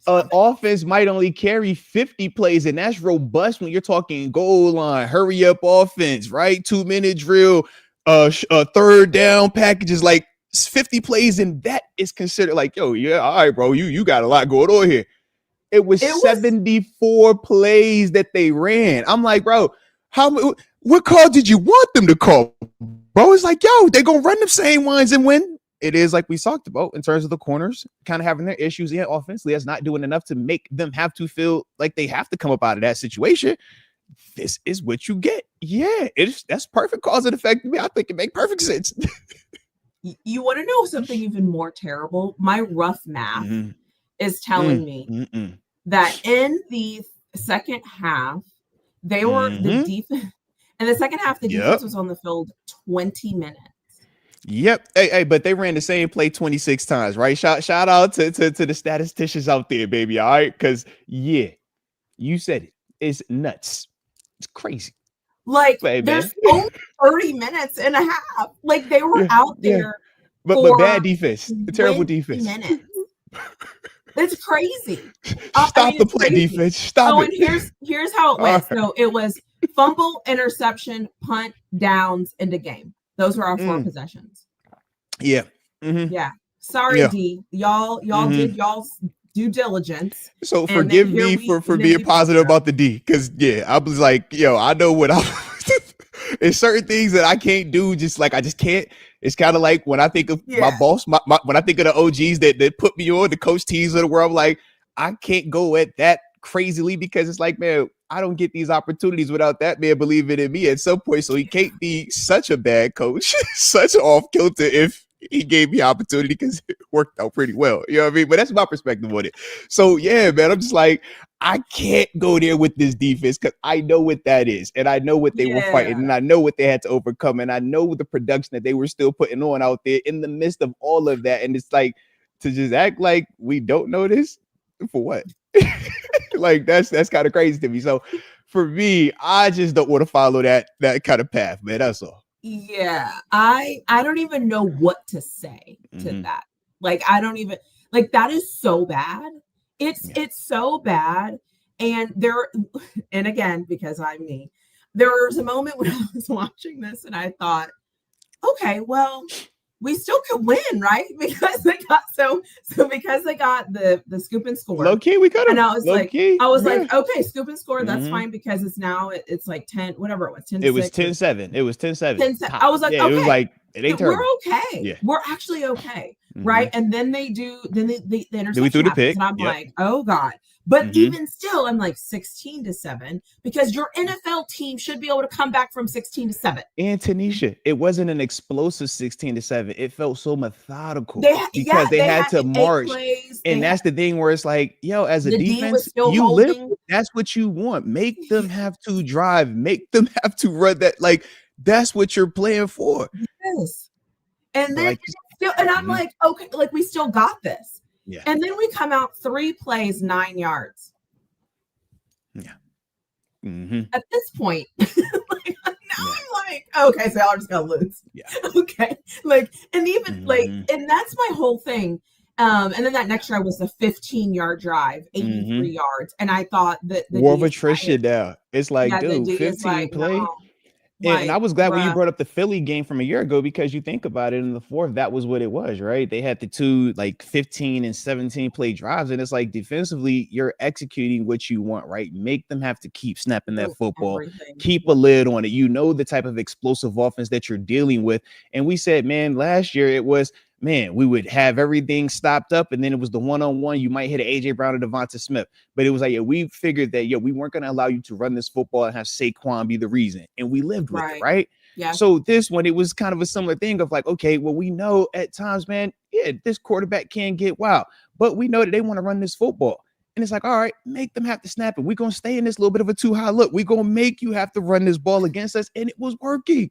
an offense might only carry 50 plays, and that's robust when you're talking goal line, hurry up offense, right? 2-minute drill, third down packages, like 50 plays, and that is considered like, yo, yeah, all right, bro, you got a lot going on here. It was 74 plays that they ran. I'm like, bro, what call did you want them to call? Bro, it's like, yo, they're gonna run the same ones and win. It is like we talked about in terms of the corners kind of having their issues. Yeah, offensively, that's not doing enough to make them have to feel like they have to come up out of that situation. This is what you get. Yeah, that's perfect cause and effect to me. I think it makes perfect sense. You want to know something even more terrible? My rough math is telling me that in the second half, they were the defense. In the second half, the defense was on the field 20 minutes. Yep. Hey, but they ran the same play 26 times, right? Shout out to the statisticians out there, baby. All right. Because you said it. It's nuts. It's crazy. Like there's only 30 minutes and a half. Like they were out there. But bad defense. Terrible defense. Minutes. It's crazy. Stop the play defense. Stop it. And here's how it went. So it was fumble, interception, punt, downs, into game. Those were our 4 possessions. Yeah. Yeah. Sorry, D. Y'all did y'all's due diligence. So forgive me for being positive about the D. Because I was like, yo, I know what it's certain things that I can't do. Just like I just can't. It's kind of like when I think of my boss, when I think of the OGs that put me on, the coach teams of the world, I'm like, I can't go at that crazily because it's like, man, I don't get these opportunities without that man believing in me at some point. So he can't be such a bad coach, such off kilter if he gave me opportunity because it worked out pretty well. You know what I mean? But that's my perspective on it. So yeah, man, I'm just like, I can't go there with this defense because I know what that is, and I know what they were fighting, and I know what they had to overcome, and I know the production that they were still putting on out there in the midst of all of that. And it's like, to just act like we don't know this for what? Like that's kind of crazy to me. So for me, I just don't want to follow that kind of path, man. That's all. Yeah, I don't even know what to say to that. Like, I don't even, like, that is so bad. It's so bad. And again, because I'm me, there was a moment when I was watching this and I thought, okay, well, we still could win, right? Because they got because they got the scoop and score. Low key, we could have. And I was like, okay, scoop and score, that's fine, because it's like 10, whatever it was, 10. It was 10-7. It was 10-7. I was like, okay, it was like it ain't we're terrible. okay. Yeah. We're actually okay, right? And then the interception we threw the pick, and I'm like, oh God. But even still, I'm like 16-7, because your NFL team should be able to come back from 16-7. And TaNeisha, it wasn't an explosive 16-7. It felt so methodical because they had to march. And that's the thing where it's like, yo, as a defense, you live. That's what you want. Make them have to drive. Make them have to run that. Like, that's what you're playing for. Yes. And then I'm like, okay, like, we still got this. Yeah. And then we come out 3 plays, 9 yards. Yeah. At this point, I'm like, okay, so I'm just gonna lose. Yeah. Okay. Like, and even and that's my whole thing. And then that next drive was a 15-yard drive, 83 yards. And I thought that the war of attrition now. It's like, dude, 15 play. No. And I was glad when you brought up the Philly game from a year ago, because you think about it, in the fourth, that was what it was, right? They had the 2 like 15 and 17 play drives, and it's like, defensively, you're executing what you want, right? Make them have to keep snapping that football, keep a lid on it. You know the type of explosive offense that you're dealing with. And we said, man, last year it was, man, we would have everything stopped up, and then it was the one-on-one. You might hit an AJ Brown or Devonta Smith, but it was like, we figured that, we weren't going to allow you to run this football and have Saquon be the reason, and we lived with it, right? Yeah. So this one, it was kind of a similar thing of like, okay, well, we know at times, man, this quarterback can get wild, but we know that they want to run this football. And it's like, all right, make them have to snap it. We're going to stay in this little bit of a too high look. We're going to make you have to run this ball against us, and it was working.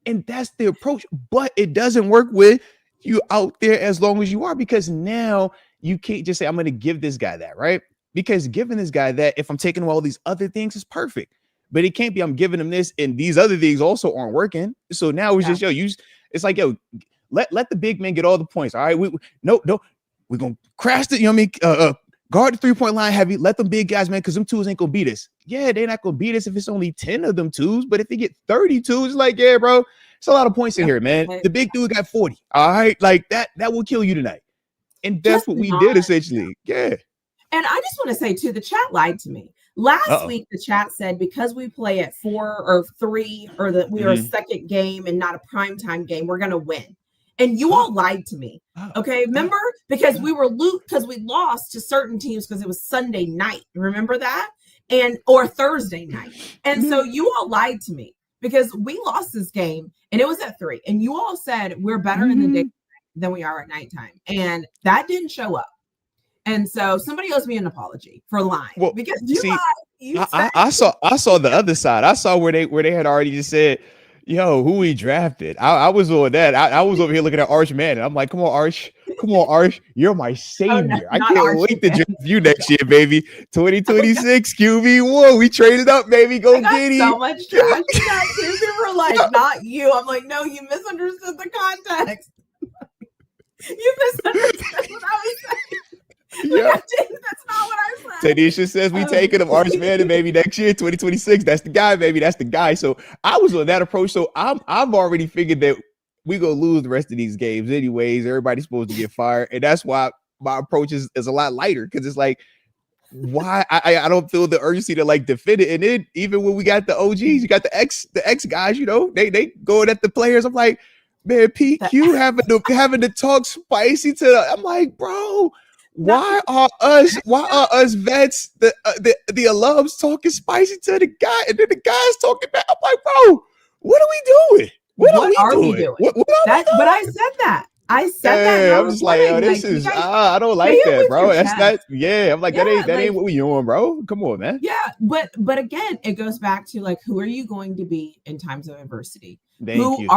And that's the approach, but it doesn't work with you out there as long as you are, because now you can't just say, I'm going to give this guy that, right? Because giving this guy that, if I'm taking away all these other things, is perfect, but it can't be I'm giving him this and these other things also aren't working. So now it's just, it's like, let the big men get all the points. All right, we're going to crash it. You know what I mean? Guard the 3-point line heavy. Let them big guys, man, because them twos ain't going to beat us. Yeah, they're not going to beat us if it's only 10 of them twos, but if they get 32, it's like, yeah, bro, it's a lot of points in here, man. The big dude got 40. All right, like that will kill you tonight. And that's what we did, essentially. Yeah. And I just want to say, too, the chat lied to me. Last week, the chat said, because we play at 4 or 3, or that we are a second game and not a primetime game, we're going to win. And you all lied to me. Okay, remember? Because we lost to certain teams because it was Sunday night. Remember that? Or Thursday night. And so you all lied to me, because we lost this game and it was at 3. And you all said we're better in the day than we are at nighttime. And that didn't show up. And so somebody owes me an apology for lying. Well, because you lied. I saw the other side. I saw where they had already just said, yo, who we drafted. I was on that. I was over here looking at Arch Manning. I'm like, come on, Arch. You're my savior. I can't wait to draft you next year, baby. 2026 QB1. We traded up, baby. Go get it. So much trash. People were like, not you. I'm like, no, you misunderstood the context. You misunderstood what I was saying. That's not what I said. TaNeisha says we taking him, Arch Manning, baby, next year, 2026. That's the guy, baby. That's the guy. So I was on that approach. So I've already figured that we gonna lose the rest of these games anyways. Everybody's supposed to get fired, and that's why my approach is a lot lighter, because it's like, why I don't feel the urgency to like defend it. And then even when we got the OGs, you got the ex guys, they going at the players. I'm like, man, PQ having to talk spicy to them. I'm like, bro. Why are us vets, the alums, talking spicy to the guy, and then the guy's talking back? I'm like, bro, what are we doing? What are we doing? But I said that. I said that and I I'm was just like, yo, wondering, this like, you is guys I don't say like it that, with bro. your That's not. chest. Yeah, I'm like Yeah, that like, ain't what we on, bro. Come on, man. yeah, but again, it goes back to like, who are you going to be in times of adversity? Thank you.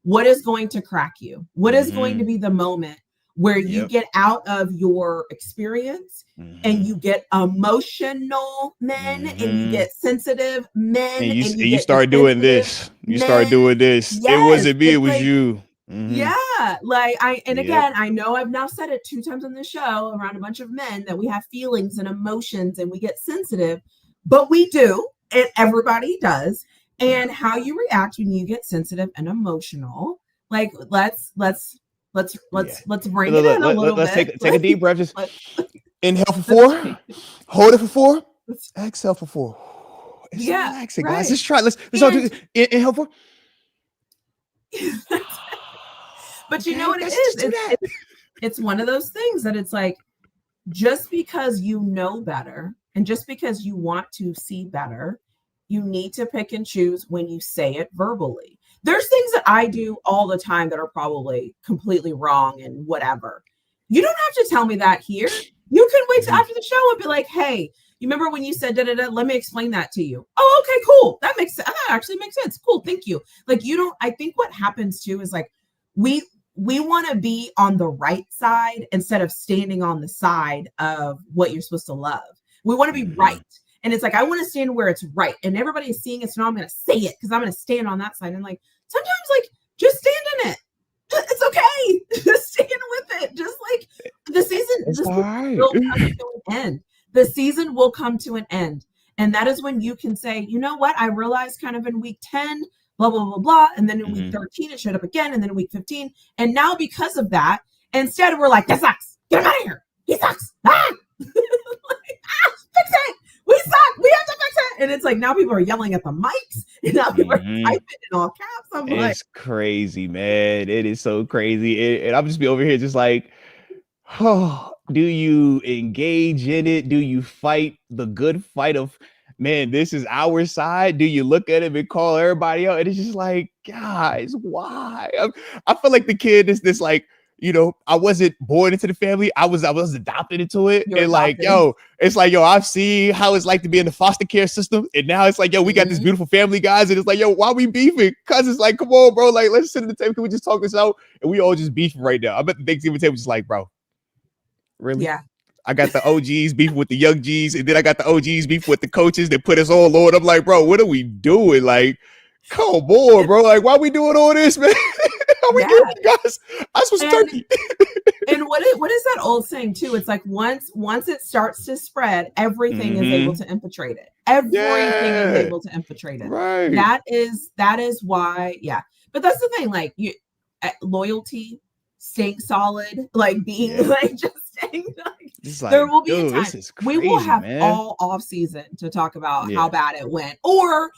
What is going to crack you? What is going to be the moment where you get out of your experience and you get emotional men and you get sensitive men and and you you get start doing defensive this. You start men? doing this. It Yes, wasn't me, it it's was like, you. yeah, like and Yep. again, I know I've now said it 2 times on the show around a bunch of men that we have feelings and emotions and we get sensitive, but we do, and everybody does. And how you react when you get sensitive and emotional, like let's bring it in a little Let's bit. take a deep breath. Just Let's, inhale for let's 4, hold it for 4, exhale for 4. It's yeah, relaxing, right. guys. Let's try. Let's all do this. Inhale for. But you know what it is? It's one of those things that it's like, just because you know better and just because you want to see better, you need to pick and choose when you say it verbally. There's things that I do all the time that are probably completely wrong and whatever. You don't have to tell me that here. You can wait till after the show and be like, hey, you remember when you said da-da-da? Let me explain that to you. Oh, okay, cool. That actually makes sense. Cool, thank you. Like, you don't, I think what happens too is like, we want to be on the right side instead of standing on the side of what you're supposed to love. We want to be right. And it's like, I want to stand where it's right. And everybody is seeing it. So now I'm going to say it because I'm going to stand on that side. And like, sometimes like, just stand in it. It's okay. Just stand with it. Just like the season will come to an end. The season will come to an end. And that is when you can say, you know what? I realized kind of in week 10, blah, blah, blah, blah. And then in week 13, it showed up again. And then in week 15. And now because of that, instead we're like, that sucks. Get him out of here. He sucks. Fix it. We suck. We have to fix it. And it's like, now people are yelling at the mics. And now people are typing in all caps. It's crazy, man. It is so crazy. And I'm just be over here just like, oh, do you engage in it? Do you fight the good fight of, man, this is our side? Do you look at it and call everybody out? And it's just like, guys, why? I feel like the kid is this like, you know, I wasn't born into the family. I was adopted into it. You're and like, yo, it's like, yo, I've seen how it's like to be in the foster care system. And now it's like, yo, we got this beautiful family, guys. And it's like, yo, why we beefing? Cause it's like, come on, bro. Like, let's sit at the table. Can we just talk this out? And we all just beefing right now. I bet the Thanksgiving table just like, bro, really? Yeah. I got the OGs beefing with the young G's. And then I got the OGs beefing with the coaches that put us all on. I'm like, bro, what are we doing? Like, come on, bro. Like, why we doing all this, man? How we doing, guys? I was turkey. And what is that old saying too? It's like once it starts to spread, everything is able to infiltrate it. Everything is able to infiltrate it. Right. That is why, yeah. But that's the thing, like loyalty, staying solid, like being like just staying like, there will be a time we will have all off season to talk about how bad it went or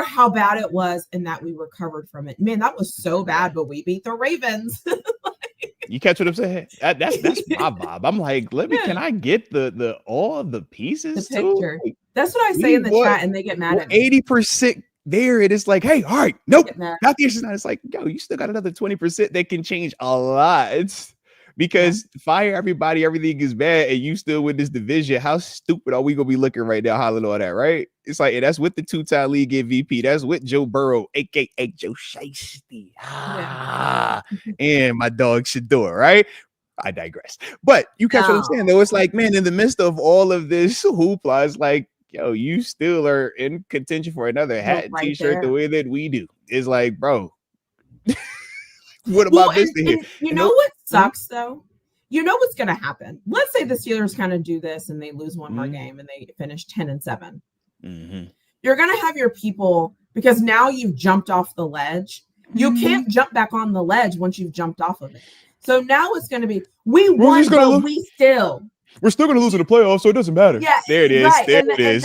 how bad it was and that we recovered from it. Man, that was so bad, but we beat the Ravens. You catch what I'm saying? That's my vibe. I'm like, can I get the all of the pieces? The picture. Like, that's what I say in the chat, and they get mad at me. 80% there. It is like, hey, all right, nope. Not the issue. It's like, yo, you still got another 20% that can change a lot. It's because fire everybody, everything is bad, and you still with this division. How stupid are we gonna be looking right now, hollering all that, right? It's like, and that's with the 2-time league MVP. That's with Joe Burrow, aka Joe Shiesty. And my dog Shador, right? I digress. But you catch what I'm saying, though. It's like, man, in the midst of all of this hoopla, it's like, yo, you still are in contention for another hat and t-shirt the way that we do. It's like, bro. What am I missing here? You know what sucks though? You know what's gonna happen. Let's say the Steelers kind of do this and they lose one more game and they finish 10-7. You're gonna have your people, because now you've jumped off the ledge. You can't jump back on the ledge once you've jumped off of it. So now it's gonna be we won, but we're still going to lose in the playoffs, so it doesn't matter. Yeah, there it is. Right. There it is.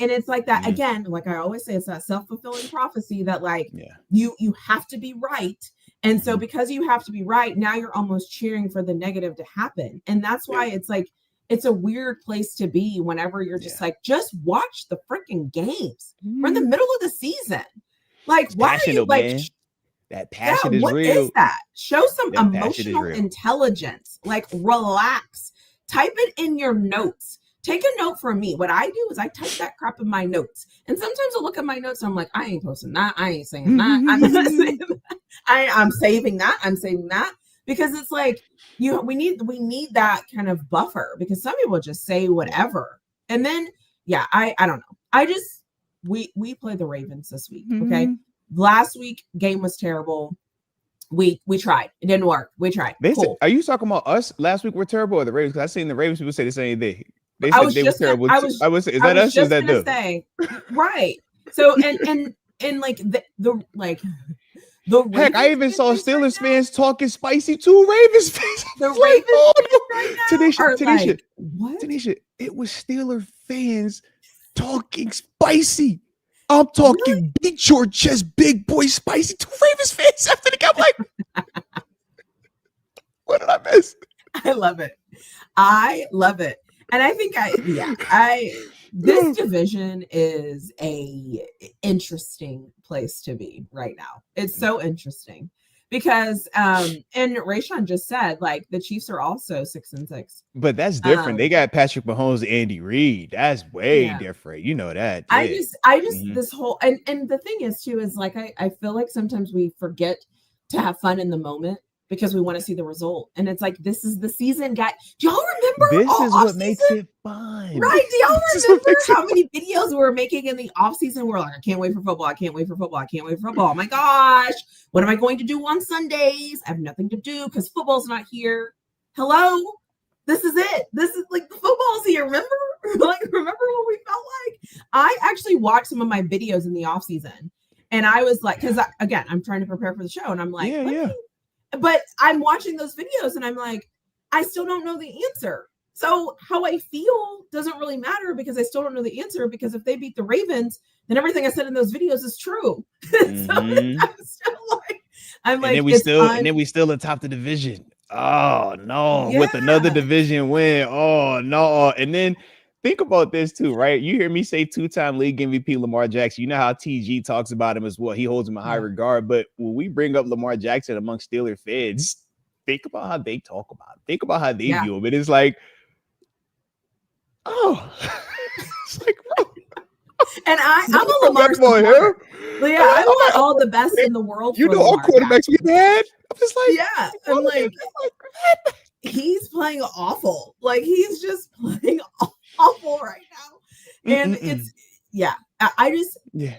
And it's like that again. Like I always say, it's that self-fulfilling prophecy that like you have to be right. And so because you have to be right, now you're almost cheering for the negative to happen. And that's why it's like, it's a weird place to be whenever you're just like, just watch the freaking games. We're in the middle of the season. Like, why are you like, That passion is what real. Is that? Show some That emotional intelligence. Like, relax. Type it in your notes. Take a note from me. What I do is I type that crap in my notes. And sometimes I'll look at my notes and I'm like, I ain't posting that. I ain't saying that. I'm not saying that. I'm saving that. I'm saving that. Because it's like, we need that kind of buffer, because some people just say whatever. And then, I don't know. We play the Ravens this week. Okay. Last week game was terrible. We tried. It didn't work. We tried. Cool. Are you talking about us last week? We're terrible, or the Ravens? Because I seen the Ravens people say the same thing. They said they were terrible. I would say, is that us? Or is that them? Right. So and like the heck, I even saw Steelers fans talking spicy to Ravens fans. The Ravens fans right now TaNeisha, what? TaNeisha, it was Steelers fans talking spicy. I'm talking beat your chest, big boy, spicy to Ravens fans after the game. Like, what did I miss? I love it. And I think this division is a interesting place to be right now. It's so interesting because and Rayshawn just said, like, the Chiefs are also 6-6. But that's different. They got Patrick Mahomes and Andy Reid. That's way different. You know that. I just this whole and the thing is too is like I feel like sometimes we forget to have fun in the moment, because we want to see the result. And it's like, this is the season, guys. Do y'all remember? This is what makes it fun. Right. Do y'all remember how many videos we were making in the off season? We're like, I can't wait for football. I can't wait for football. I can't wait for football. Oh my gosh. What am I going to do on Sundays? I have nothing to do because football's not here. Hello. This is it. This is like, the football's here. Remember? Like, remember what we felt like? I actually watched some of my videos in the off season, and I was like, because again, I'm trying to prepare for the show, and I'm like, but I'm watching those videos and I'm like, I still don't know the answer. So how I feel doesn't really matter, because I still don't know the answer, because if they beat the Ravens, then everything I said in those videos is true. So I'm like, and then we still atop the division. Oh no, with another division win. Oh no. And then think about this too, right? You hear me say 2-time league MVP Lamar Jackson. You know how TG talks about him as well. He holds him in high regard. But when we bring up Lamar Jackson among Steelers fans, think about how they talk about him. Think about how they view him. It is like, it's like, bro. And I'm a Lamar supporter. I want all the best in the world. You know, our quarterbacks we've had. I'm just like, I'm like, he's playing awful. Like, he's just playing awful right now. And it's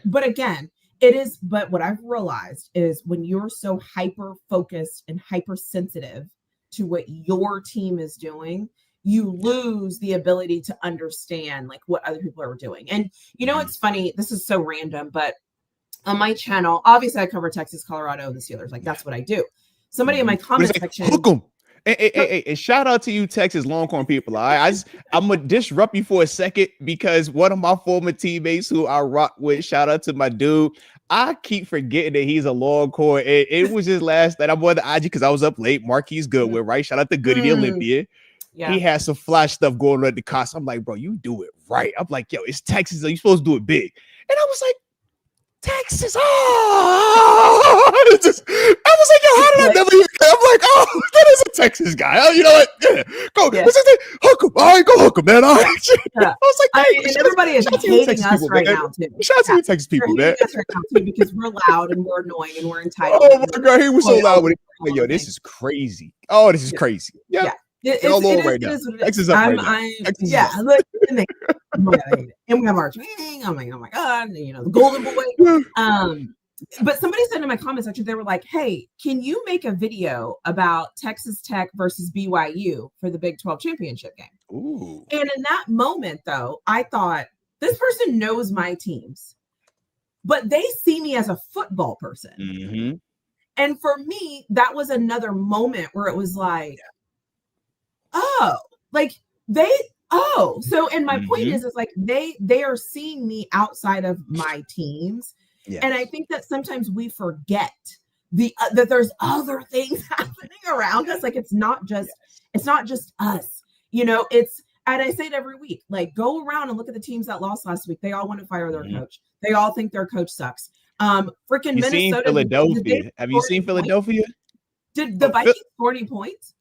but again, it is, but what I've realized is when you're so hyper focused and hypersensitive to what your team is doing, you lose the ability to understand like what other people are doing. And you know, it's funny, this is so random, but on my channel, obviously I cover Texas, Colorado, and the Steelers. Like, that's what I do. Somebody in my comment section, hook 'em. Hey, shout out to you, Texas Longhorn people. I'm gonna disrupt you for a second, because one of my former teammates who I rock with, shout out to my dude. I keep forgetting that he's a Longhorn. It was just last night. I'm on the IG because I was up late. Marquise Goodwin, right? Shout out to Goody the Olympian. Yeah. He had some flash stuff going on at the cost. I'm like, bro, you do it right. I'm like, yo, it's Texas. You're supposed to do it big. And I was like, Texas. I was like, yo, how did I never even? I'm like, oh, that is a Texas guy. Oh, you know what? Yeah. Go. Yeah. Hook him. All right, go hook him, man. All right. I was like, hey, and everybody is hating us people, right now, too. Shout out to you, Texas people, man. Us right now, too, because we're loud and we're annoying and we're entitled. Oh, my God. He was so loud with it. Like, yo, this is crazy. Oh, this is crazy. Yeah. It's all over right now. Texas up right now. Look, and we have our oh my God, you know, the golden boy. But somebody said in my comment section, they were like, hey, can you make a video about Texas Tech versus BYU for the Big 12 championship game? Ooh. And in that moment, though, I thought, this person knows my teams, but they see me as a football person. Mm-hmm. And for me, that was another moment where it was like, so, and my point is like, they are seeing me outside of my teams. Yes. And I think that sometimes we forget that there's other things happening around us. Like, it's not just us, you know, and I say it every week, like, go around and look at the teams that lost last week. They all want to fire their coach. They all think their coach sucks. Freaking You seen Minnesota. Philadelphia? Have you seen Philadelphia? Did the Vikings score any points?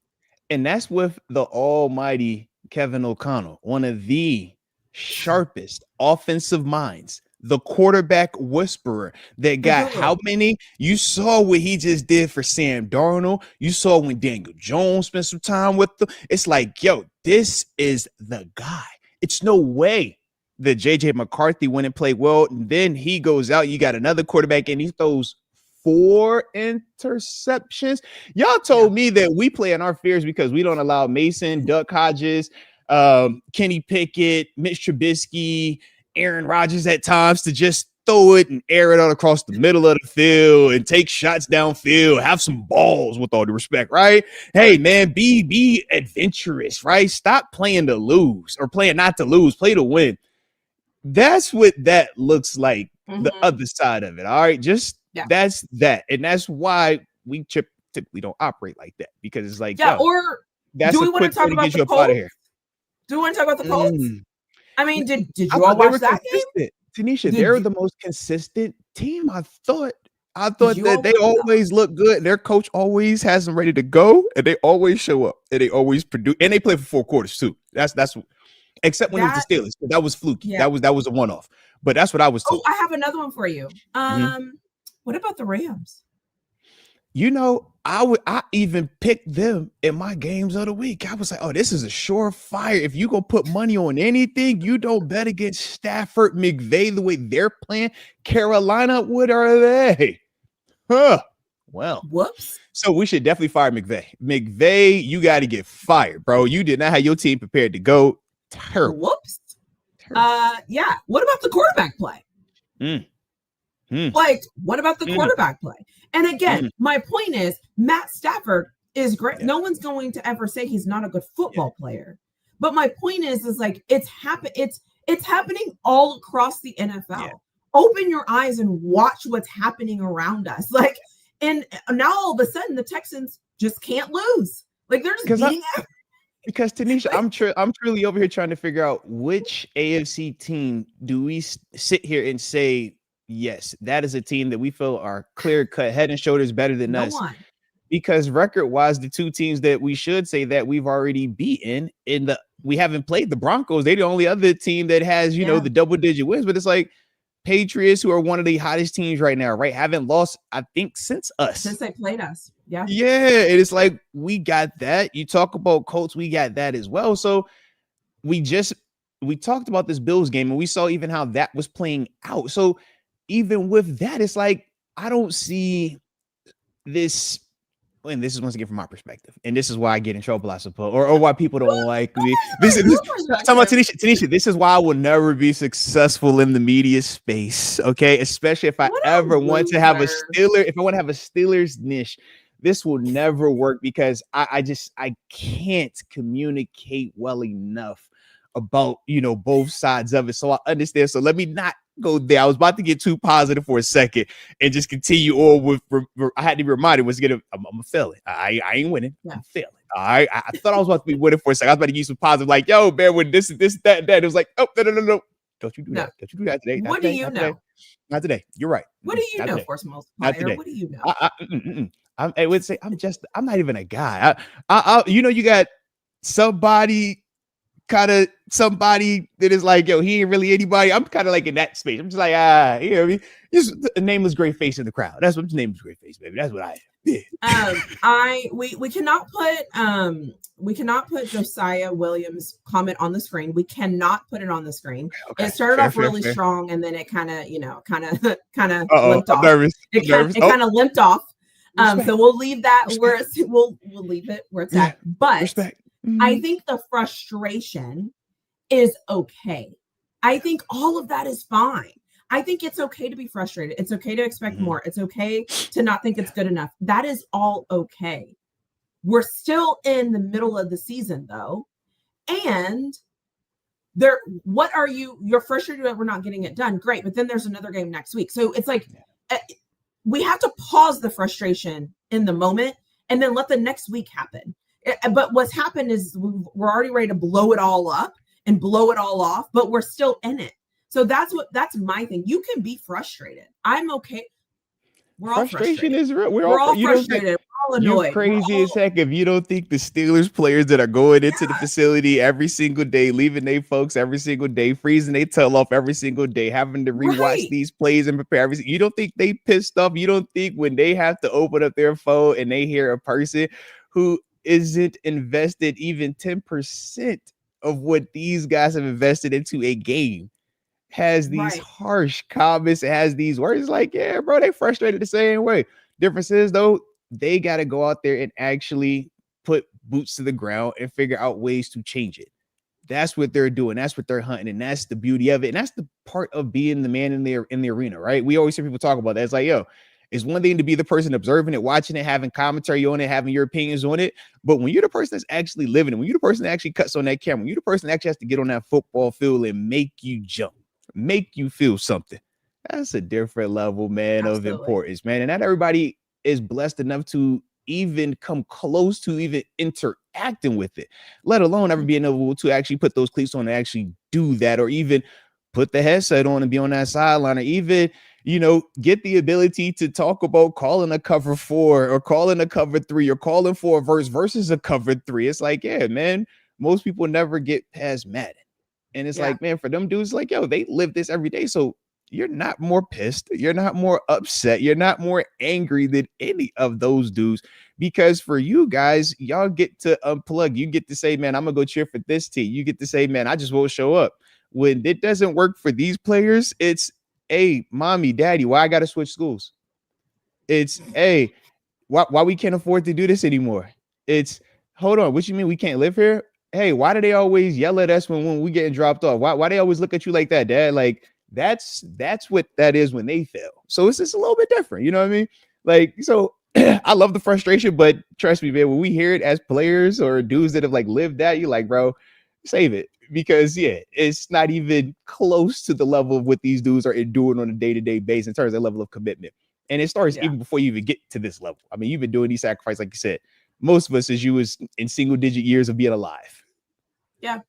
And that's with the almighty Kevin O'Connell, one of the sharpest offensive minds, the quarterback whisperer that got how many? You saw what he just did for Sam Darnold. You saw when Daniel Jones spent some time with them. It's like, yo, this is the guy. It's no way that JJ McCarthy went and played well. And then he goes out. You got another quarterback and he throws 4 interceptions. Y'all told me that we play in our fears because we don't allow Mason, Duck Hodges, Kenny Pickett, Mitch Trubisky, Aaron Rodgers at times to just throw it and air it out across the middle of the field and take shots downfield, have some balls with all due respect, right? Hey, man, be adventurous, right? Stop playing to lose or playing not to lose, play to win. That's what that looks like, the other side of it, all right? Just that's that. And that's why we typically don't operate like that because it's like, or that's do we want to talk about the Colts? Do we want to talk about the Colts? I mean, did you all watch that game? TaNeisha, they're the most consistent team. I thought that they always look good. Their coach always has them ready to go, and they always show up, and they always produce, and they play for 4 quarters too. That's except when it was the Steelers. That was fluky. Yeah. That was a one-off. But that's what I was told. Oh, I have another one for you. What about the Rams? You know, I even picked them in my games of the week. I was like, oh, this is a surefire. If you go put money on anything, you don't bet against Stafford, McVay, the way they're playing. Carolina, what are they? Huh. Well, whoops. So we should definitely fire McVay. McVay, you got to get fired, bro. You did not have your team prepared to go. Terrible. Whoops. Yeah. What about the quarterback play? Like, what about the quarterback play? And again, my point is Matt Stafford is great. No one's going to ever say he's not a good football player. But my point is like it's happening all across the NFL. Yeah. Open your eyes and watch what's happening around us. Like, and now all of a sudden the Texans just can't lose. Like they're just beating everything. Because TaNeisha, I'm truly over here trying to figure out which AFC team do we sit here and say, yes, that is a team that we feel are clear cut, head and shoulders better than us. Because record wise, the 2 teams that we should say that we've already beaten we haven't played the Broncos. They're the only other team that has, you know, the double-digit wins. But it's like Patriots, who are one of the hottest teams right now, right? Haven't lost, I think, since they played us. Yeah. Yeah. And it's like we got that. You talk about Colts, we got that as well. So we talked about this Bills game and we saw even how that was playing out. So even with that, it's like I don't see this. And this is once again from my perspective, and this is why I get in trouble, I suppose, or why people don't like me. This talking about TaNeisha. This is why I will never be successful in the media space. Okay, especially if I ever want to have a Steelers niche, this will never work because I can't communicate well enough about both sides of it. So I understand. So let me not go there. I was about to get too positive for a second and just continue on with. I had to be reminded I'm a failing. I ain't winning. Yeah. I'm failing. All right. I thought I was about to be winning for a second. I was about to use some positive, like, yo, man, when this, that. It was like, oh, no. Don't you do that. Don't you do that today. What do you know? Not today. You're right. What do you know, Force Multiplier? What do you know? I would say I'm not even a guy. You got somebody that is like, yo, he ain't really anybody. I'm kind of like in that space. I'm just like, you know what I mean? Just a nameless great face in the crowd. That's what nameless great face, baby. That's what I am. Yeah. We cannot put Josiah Williams' comment on the screen. We cannot put it on the screen. Okay. It started off really strong and then it kind of limped off. It kind of limped off. So we'll leave that where we'll leave it where it's at. But respect. I think the frustration is okay. I think all of that is fine. I think it's okay to be frustrated. It's okay to expect more. It's okay to not think it's good enough. That is all okay. We're still in the middle of the season though. And you're frustrated that we're not getting it done. Great. But then there's another game next week. So it's like, we have to pause the frustration in the moment and then let the next week happen. But what's happened is we're already ready to blow it all up and blow it all off, but we're still in it. So that's my thing. You can be frustrated. I'm okay. We're all Frustration frustrated. is real. We're all frustrated. We're all You're annoyed. crazy as heck if you don't think the Steelers players that are going into the facility every single day, leaving their folks every single day, freezing their tail off every single day, having to rewatch these plays and prepare everything. You don't think they pissed off? You don't think when they have to open up their phone and they hear a person who isn't invested even 10% of what these guys have invested into a game has these harsh comments, has these words like, yeah, bro, they frustrated the same way. Difference is, though, they got to go out there and actually put boots to the ground and figure out ways to change it. That's what they're doing. That's what they're hunting. And that's the beauty of it. And that's the part of being the man in the arena, right? We always hear people talk about that. It's like, yo, it's one thing to be the person observing it, watching it, having commentary on it, having your opinions on it. But when you're the person that's actually living it, when you're the person that actually cuts on that camera, when you're the person that actually has to get on that football field and make you jump, make you feel something, that's a different level, man, of importance, man. And not everybody is blessed enough to even come close to even interacting with it, let alone ever being able to actually put those cleats on and actually do that, or even put the headset on and be on that sideline, or even, you know, get the ability to talk about calling a cover 4 or calling a cover 3 or calling for a verse versus a cover 3. It's like, yeah, man, most people never get past Madden. And it's like, man, for them dudes, like, yo, they live this every day. So you're not more pissed. You're not more upset. You're not more angry than any of those dudes. Because for you guys, y'all get to unplug. You get to say, man, I'm going to go cheer for this team. You get to say, man, I just won't show up. When it doesn't work for these players, it's, hey, mommy, daddy, why I got to switch schools? It's, hey, why we can't afford to do this anymore? It's, hold on, what you mean we can't live here? Hey, why do they always yell at us when we getting dropped off? Why they always look at you like that, Dad? Like, that's what that is when they fail. So it's just a little bit different. You know what I mean? Like, so I love the frustration, but trust me, man, when we hear it as players or dudes that have like lived that, you're like, bro, save it. Because yeah, it's not even close to the level of what these dudes are enduring on a day-to-day basis in terms of their level of commitment. And it starts even before you even get to this level. I mean, you've been doing these sacrifices, like you said, most of us as you was in single digit years of being alive. Yeah.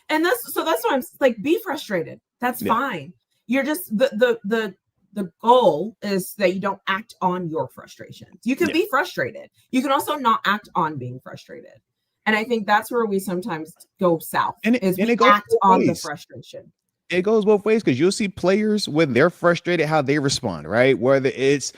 And that's why I'm like, be frustrated. That's fine. You're just the goal is that you don't act on your frustrations. You can be frustrated. You can also not act on being frustrated. And I think that's where we sometimes go south, we act on the frustration. It goes both ways, because you'll see players when they're frustrated, how they respond, right? Whether it's,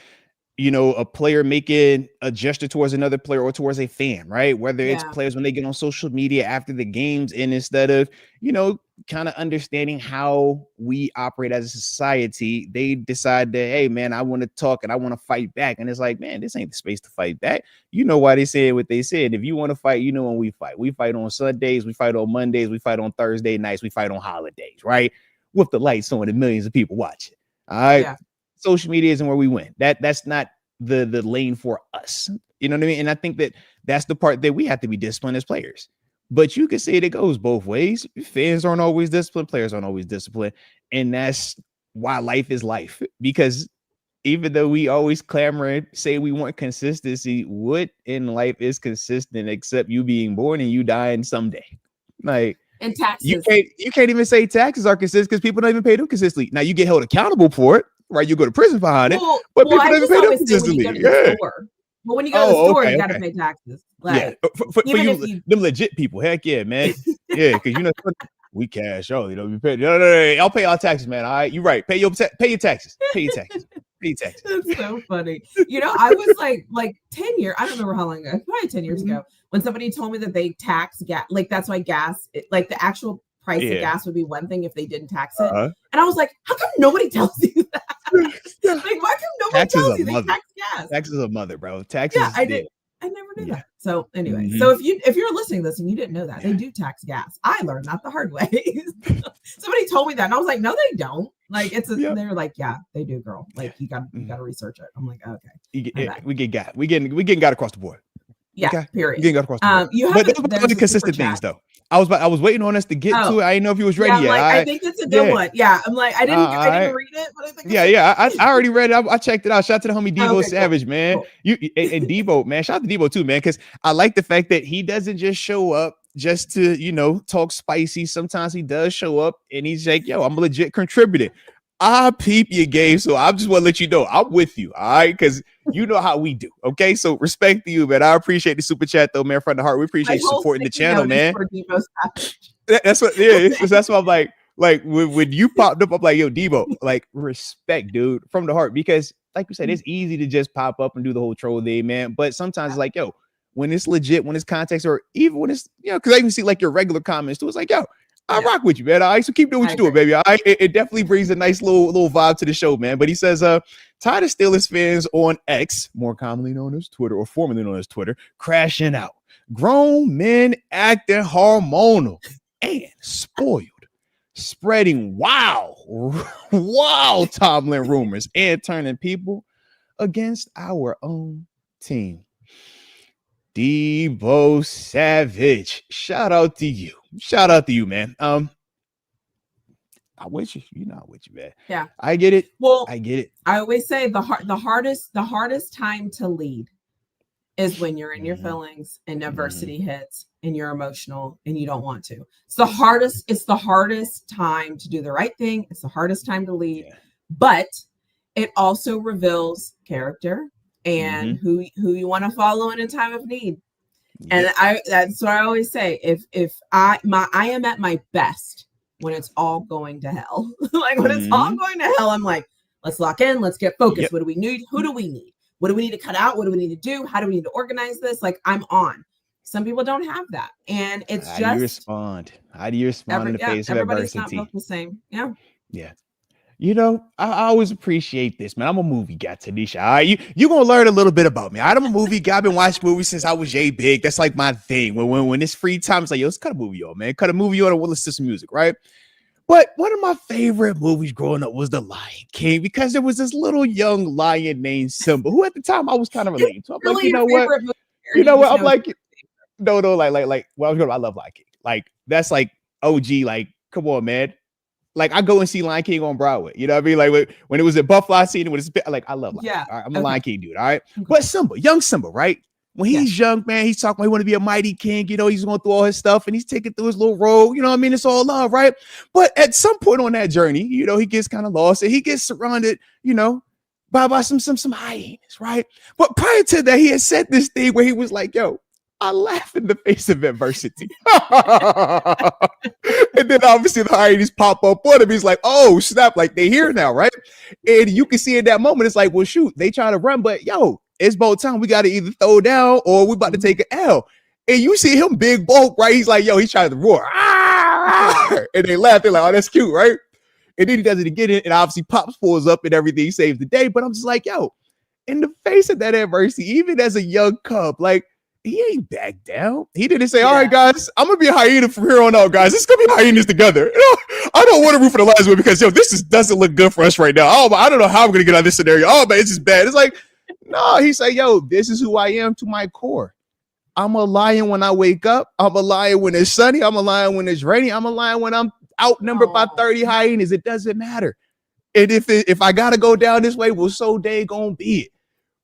you know, a player making a gesture towards another player or towards a fan, right? Whether it's players when they get on social media after the games, and instead of, you know, kind of understanding how we operate as a society, they decide that, hey, man, I want to talk and I want to fight back. And it's like, man, this ain't the space to fight back. You know why they said what they said. If you want to fight, you know when we fight. We fight on Sundays, we fight on Mondays, we fight on Thursday nights, we fight on holidays, right? With the lights on and millions of people watching. All right. Yeah. Social media isn't where we win. That's not the lane for us. You know what I mean? And I think that's the part that we have to be disciplined as players. But you can say it goes both ways. Fans aren't always disciplined. Players aren't always disciplined. And that's why life is life. Because even though we always clamor and say we want consistency, what in life is consistent except you being born and you dying someday? Like, and taxes. You can't even say taxes are consistent because people don't even pay them consistently. Now you get held accountable for it, right? You go to prison behind it, but people don't even pay them consistently. But when you go to the store, you got to pay taxes. Like, for you, them legit people, heck yeah, man. Yeah, because you know we cash out. You know, we pay. No, I'll pay our taxes, man. All right, you're right. Pay your taxes. Pay your taxes. Pay your taxes. That's so funny. You know, I was like 10 years. I don't remember how long ago. Probably 10 years ago, when somebody told me that they tax gas. Like that's why gas, like the actual price of gas would be one thing if they didn't tax it. And I was like, how come nobody tells you that? Like, why come nobody tells you they tax gas? Taxes a mother, bro. Taxes. Yeah, I did. I never knew that. So anyway, so if you're listening to this and you didn't know that, they do tax gas. I learned that the hard way. Somebody told me that, and I was like, no, they don't. Like they're like, yeah, they do, girl. Like you got to research it. I'm like, okay. We getting got across the board. Yeah, okay. Period. We getting got across the board. But those are the consistent things, though. I was waiting on us to get to it. I didn't know if you was ready yet. Like, I think it's a good one. Yeah, I'm like, I didn't read it, but I think I already read it. I checked it out. Shout out to the homie Devo Savage, man. Cool. You and Devo, man. Shout out to Devo too, man, because I like the fact that he doesn't just show up just to, you know, talk spicy. Sometimes he does show up and he's like, yo, I'm a legit contributor. I peep your game, so I just want to let you know I'm with you, all right? Because you know how we do, okay? So respect to you, man. I appreciate the super chat, though, man. From the heart, we appreciate you supporting the channel, man. That's what, yeah. That's why I'm like when you popped up, I'm like, yo, Debo, like respect, dude, from the heart, because like you said, it's easy to just pop up and do the whole troll thing, man. But sometimes it's like, yo, when it's legit, when it's context, or even when it's, because I even see like your regular comments too. It's like, yo, I rock with you, man. All right, so keep doing what you're doing, baby. All right, it definitely brings a nice little vibe to the show, man. But he says, tired of Steelers fans on X, more commonly known as Twitter, or formerly known as Twitter, crashing out. Grown men acting hormonal and spoiled, spreading wild Tomlin rumors and turning people against our own team. Debo Savage, shout out to you, man. I'm with you. You know, I'm with you, man. Yeah, I get it. Well, I get it. I always say the hardest time to lead is when you're in your feelings and adversity hits and you're emotional and you don't want to. It's the hardest time to do the right thing. It's the hardest time to lead, but it also reveals character and who you want to follow in a time of need. And that's what I always say. If I am at my best when it's all going to hell. Like when it's all going to hell, I'm like, let's lock in, let's get focused. What do we need? Who do we need? What do we need to cut out? What do we need to do? How do we need to organize this? Like, I'm on. Some people don't have that. And it's How do you respond? How do you respond in the face of everybody's adversity? Not both the same. Yeah. Yeah. You know, I always appreciate this, man. I'm a movie guy, TaNeisha. All right, you're gonna learn a little bit about me. I'm a movie guy. I've been watching movies since I was big. That's like my thing. When it's free time, it's like, yo, let's cut a movie on, man. Cut a movie on and we'll listen to some music, right? But one of my favorite movies growing up was The Lion King, because there was this little young lion named Simba, who at the time I was kind of relating to. I'm like, you know what? I'm like, no, like, well, I love Lion King. Like, that's like OG. Like, come on, man. Like, I go and see Lion King on Broadway. You know what I mean? Like when it was at Buffalo scene, when it's like, I love Lion King. All right, I'm a Lion King dude. All right, but Simba, young Simba, right? When he's young, man, he's talking about he want to be a mighty king. You know, he's going through all his stuff and he's taking through his little road. You know what I mean? It's all love, right? But at some point on that journey, you know, he gets kind of lost and he gets surrounded, you know, by some hyenas, right? But prior to that, he had said this thing where he was like, yo, I laugh in the face of adversity. And then obviously the hyenas pop up on him. He's like, oh, snap, like they here now, right? And you can see in that moment, it's like, well, shoot, they trying to run, but yo, it's about time we got to either throw down or we about to take an L. And you see him big bulk, right? He's like, yo, he's trying to roar. And they laugh. They're like, oh, that's cute, right? And then he does it again. And obviously Pops pulls up and everything saves the day. But I'm just like, yo, in the face of that adversity, even as a young cub, like, he ain't back down. He didn't say, all right, guys, I'm going to be a hyena from here on out, guys. It's going to be hyenas together. You know, I don't want to root for the Lions win because, yo, this doesn't look good for us right now. Oh, I don't know how I'm going to get out of this scenario. Oh, man, it's just bad. It's like, no, he said, yo, this is who I am to my core. I'm a lion when I wake up. I'm a lion when it's sunny. I'm a lion when it's rainy. I'm a lion when I'm outnumbered by 30 hyenas. It doesn't matter. And if I got to go down this way, well, so they gonna be it.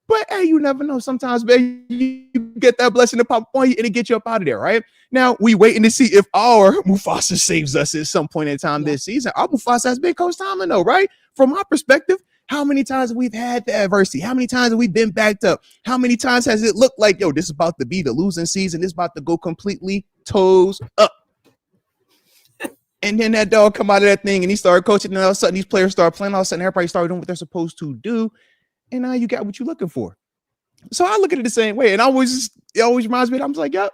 But hey, you never know. Sometimes, man, you get that blessing to pop on you and it get you up out of there, right? Now, we waiting to see if our Mufasa saves us at some point in time this season. Our Mufasa has been Coach Tomlin, though, right? From my perspective, how many times have we had the adversity? How many times have we been backed up? How many times has it looked like, yo, this is about to be the losing season. This is about to go completely toes up. And then that dog come out of that thing and he started coaching. And all of a sudden, these players start playing. All of a sudden, everybody started doing what they're supposed to do. And now you got what you're looking for. So I look at it the same way. And it always reminds me that I'm just like, yep,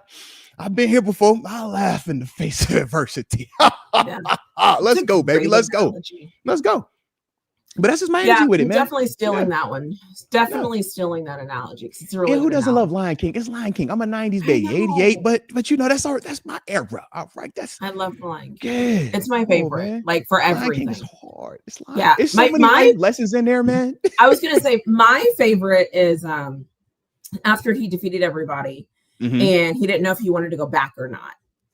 I've been here before. I laugh in the face of adversity. Let's go, baby. Let's go. Let's go. But that's just my energy with it, man. Definitely stealing that one. Definitely stealing that analogy. It's really and who doesn't love Lion King? It's Lion King. I'm a 90s baby, 88, but you know, that's my era. All right. I love Lion King. Yeah. It's my favorite, like for everything. Lion King is hard. It's Lion. Yeah. It's so many lessons in there, man. I was gonna say my favorite is after he defeated everybody and he didn't know if he wanted to go back or not.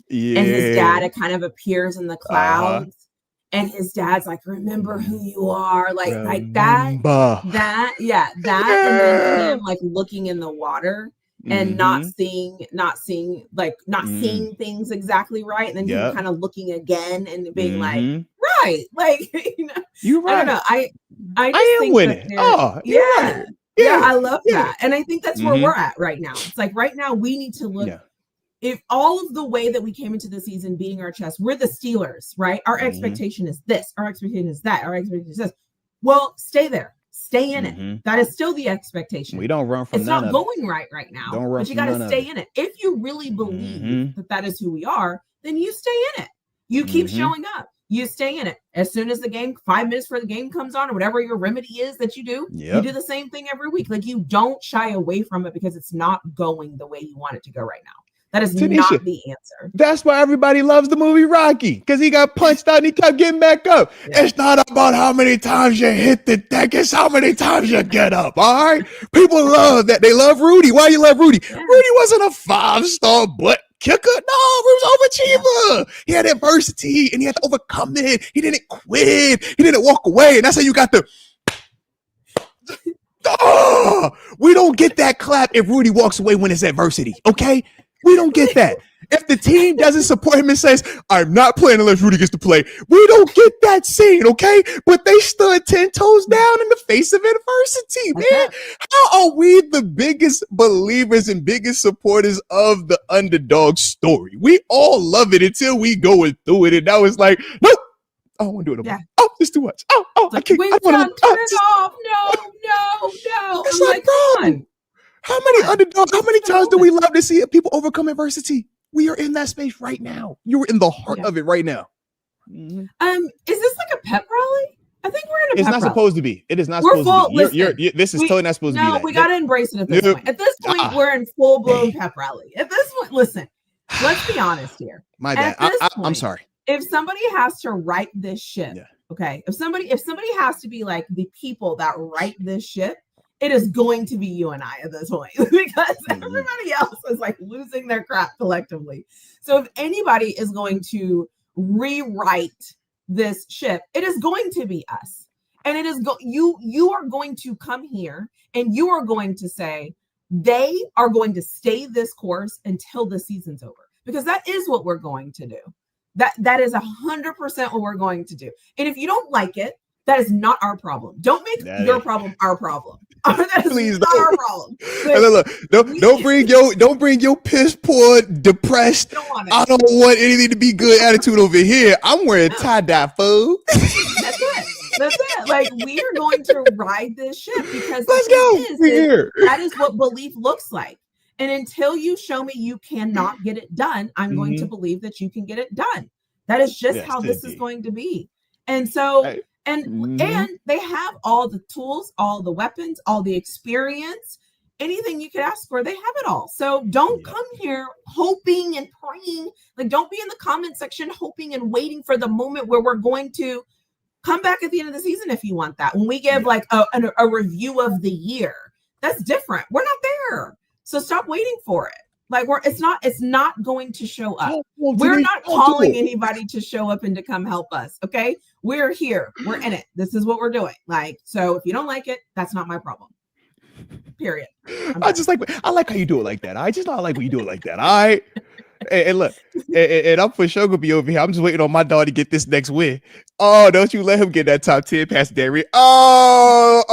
Yeah. And his dad kind of appears in the clouds. And his dad's like, remember who you are, like that, and then him like looking in the water and not seeing things exactly right, and then him kind of looking again and being like, right, like, you know, you're right. I don't know. I just think winning. Oh, yeah, right. yeah, I love that, and I think that's where we're at right now. It's like right now we need to look. If all of the way that we came into the season beating our chest, we're the Steelers, right? Our expectation is this, our expectation is that, our expectation is this. Well, stay there, stay in it. That is still the expectation. We don't run from it's not going right now, but you got to stay in it. If you really believe that is who we are, then you stay in it. You keep showing up. You stay in it. As soon as the game, 5 minutes before the game comes on, or whatever your remedy is that you do, you do the same thing every week. Like, you don't shy away from it because it's not going the way you want it to go right now. That is TaNeisha, not the answer. That's why everybody loves the movie Rocky, because he got punched out and he kept getting back up. It's not about how many times you hit the deck, it's how many times you get up, all right? People love that. They love Rudy. Why you love Rudy? Rudy wasn't a 5-star butt kicker. No, Rudy was overachiever. He had adversity and he had to overcome it. He didn't quit. He didn't walk away. And that's how you got the... we don't get that clap if Rudy walks away when it's adversity, okay? We don't get that. If the team doesn't support him and says, I'm not playing unless Rudy gets to play, we don't get that scene, okay? But they stood 10 toes down in the face of adversity, man. How are we the biggest believers and biggest supporters of the underdog story? We all love it until we going through it. And now it's like, nope, I don't want to do it anymore. Oh, it's too much. Oh, I can't. Wait, turn it off. No. It's like, come on. How many times do we love to see people overcome adversity? We are in that space right now. You're in the heart of it right now. Is this like a pep rally? I think we're in a pep rally. It's not supposed to be. It is not supposed to be. This is totally not supposed to be that. No, we got to embrace it at this point. At this point, we're in full-blown pep rally. At this point, listen, let's be honest here. My bad. I'm sorry. If somebody has to right this ship, okay, if somebody has to be like the people that right this ship, it is going to be you and I at this point, because everybody else is like losing their crap collectively. So if anybody is going to rewrite this ship, it is going to be us. And it is you are going to come here and you are going to say they are going to stay this course until the season's over, because that is what we're going to do. That is 100% what we're going to do. And if you don't like it, that is not our problem. Don't make your problem our problem. That is Please not don't. our problem. Look, don't bring your piss poor, depressed, I don't want anything to be good attitude over here. I'm wearing tie-dye, fool. That's it. Like, we are going to ride this ship, because let's go. That is what belief looks like. And until you show me you cannot get it done, I'm going to believe that you can get it done. That is just how this is going to be. And so, and they have all the tools, all the weapons, all the experience, anything you could ask for, they have it all. So don't come here hoping and praying. Like, don't be in the comment section hoping and waiting for the moment where we're going to come back at the end of the season if you want that. When we give like a review of the year, that's different. We're not there. So stop waiting for it. Like, it's not going to show up. We're not calling anybody to show up and to come help us. Okay. We're here. We're in it. This is what we're doing. Like, so if you don't like it, that's not my problem. Period. I like how you do it like that. I like when you do it like that. All right. And look, and I'm for sure gonna be over here. I'm just waiting on my dog to get this next win. Oh, don't you let him get that top 10 past Derry. Oh,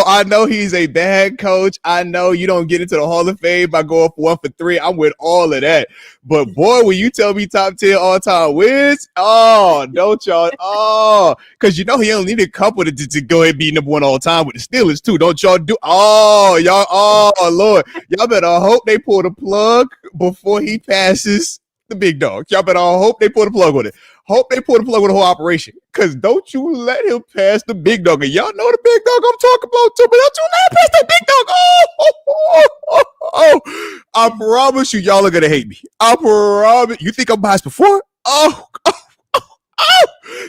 I know he's a bad coach. I know you don't get into the Hall of Fame by going for 1 for 3. I'm with all of that. But boy, when you tell me top 10 all-time wins, don't y'all. Because you know he only needed a couple to go ahead and be number 1 all time with the Steelers too. Don't y'all do? Lord, y'all better hope they pull the plug before he passes the big dog. Y'all better hope they pull the plug on it. Hope they pull the plug on the whole operation. Because don't you let him pass the big dog. And y'all know the big dog I'm talking about too, but don't you let him pass the big dog. I promise you, y'all are going to hate me. I promise. You think I'm biased before?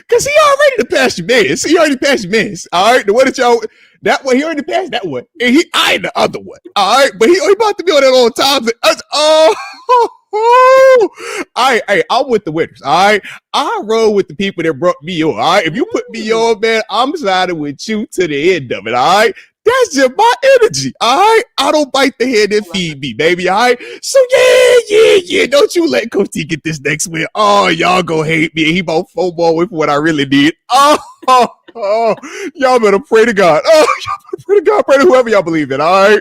Because he already passed your man. He already passed your man. All right. The one that y'all, that one, he already passed that one. And I the other one. All right. But he about to be on that all time. I'm with the winners. All right. I roll with the people that brought me on. All right. If you put me on, man, I'm siding with you to the end of it. All right. That's just my energy. All right. I don't bite the hand that feed me, baby. All right. So yeah. Don't you let Coach T get this next win. Oh, y'all gonna hate me. He about 4 more with what I really need. Oh, y'all better pray to God. Oh, y'all better pray to God. Pray to whoever y'all believe in. All right.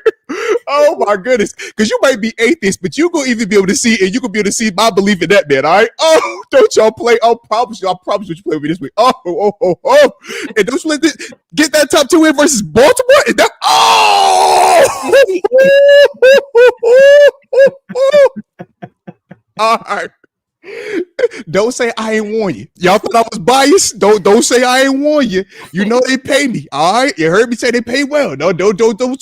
Oh my goodness. Because you might be atheist, but you gonna even be able to see, and you gonna be able to see my belief in that, man. All right. Oh, don't y'all play. I promise you you play with me this week. Oh. And don't you let this get that top 2 win versus Baltimore. And that all right. Don't say I ain't warn you. Y'all thought I was biased. Don't say I ain't warn you. You know they pay me. All right. You heard me say they pay well. No, don't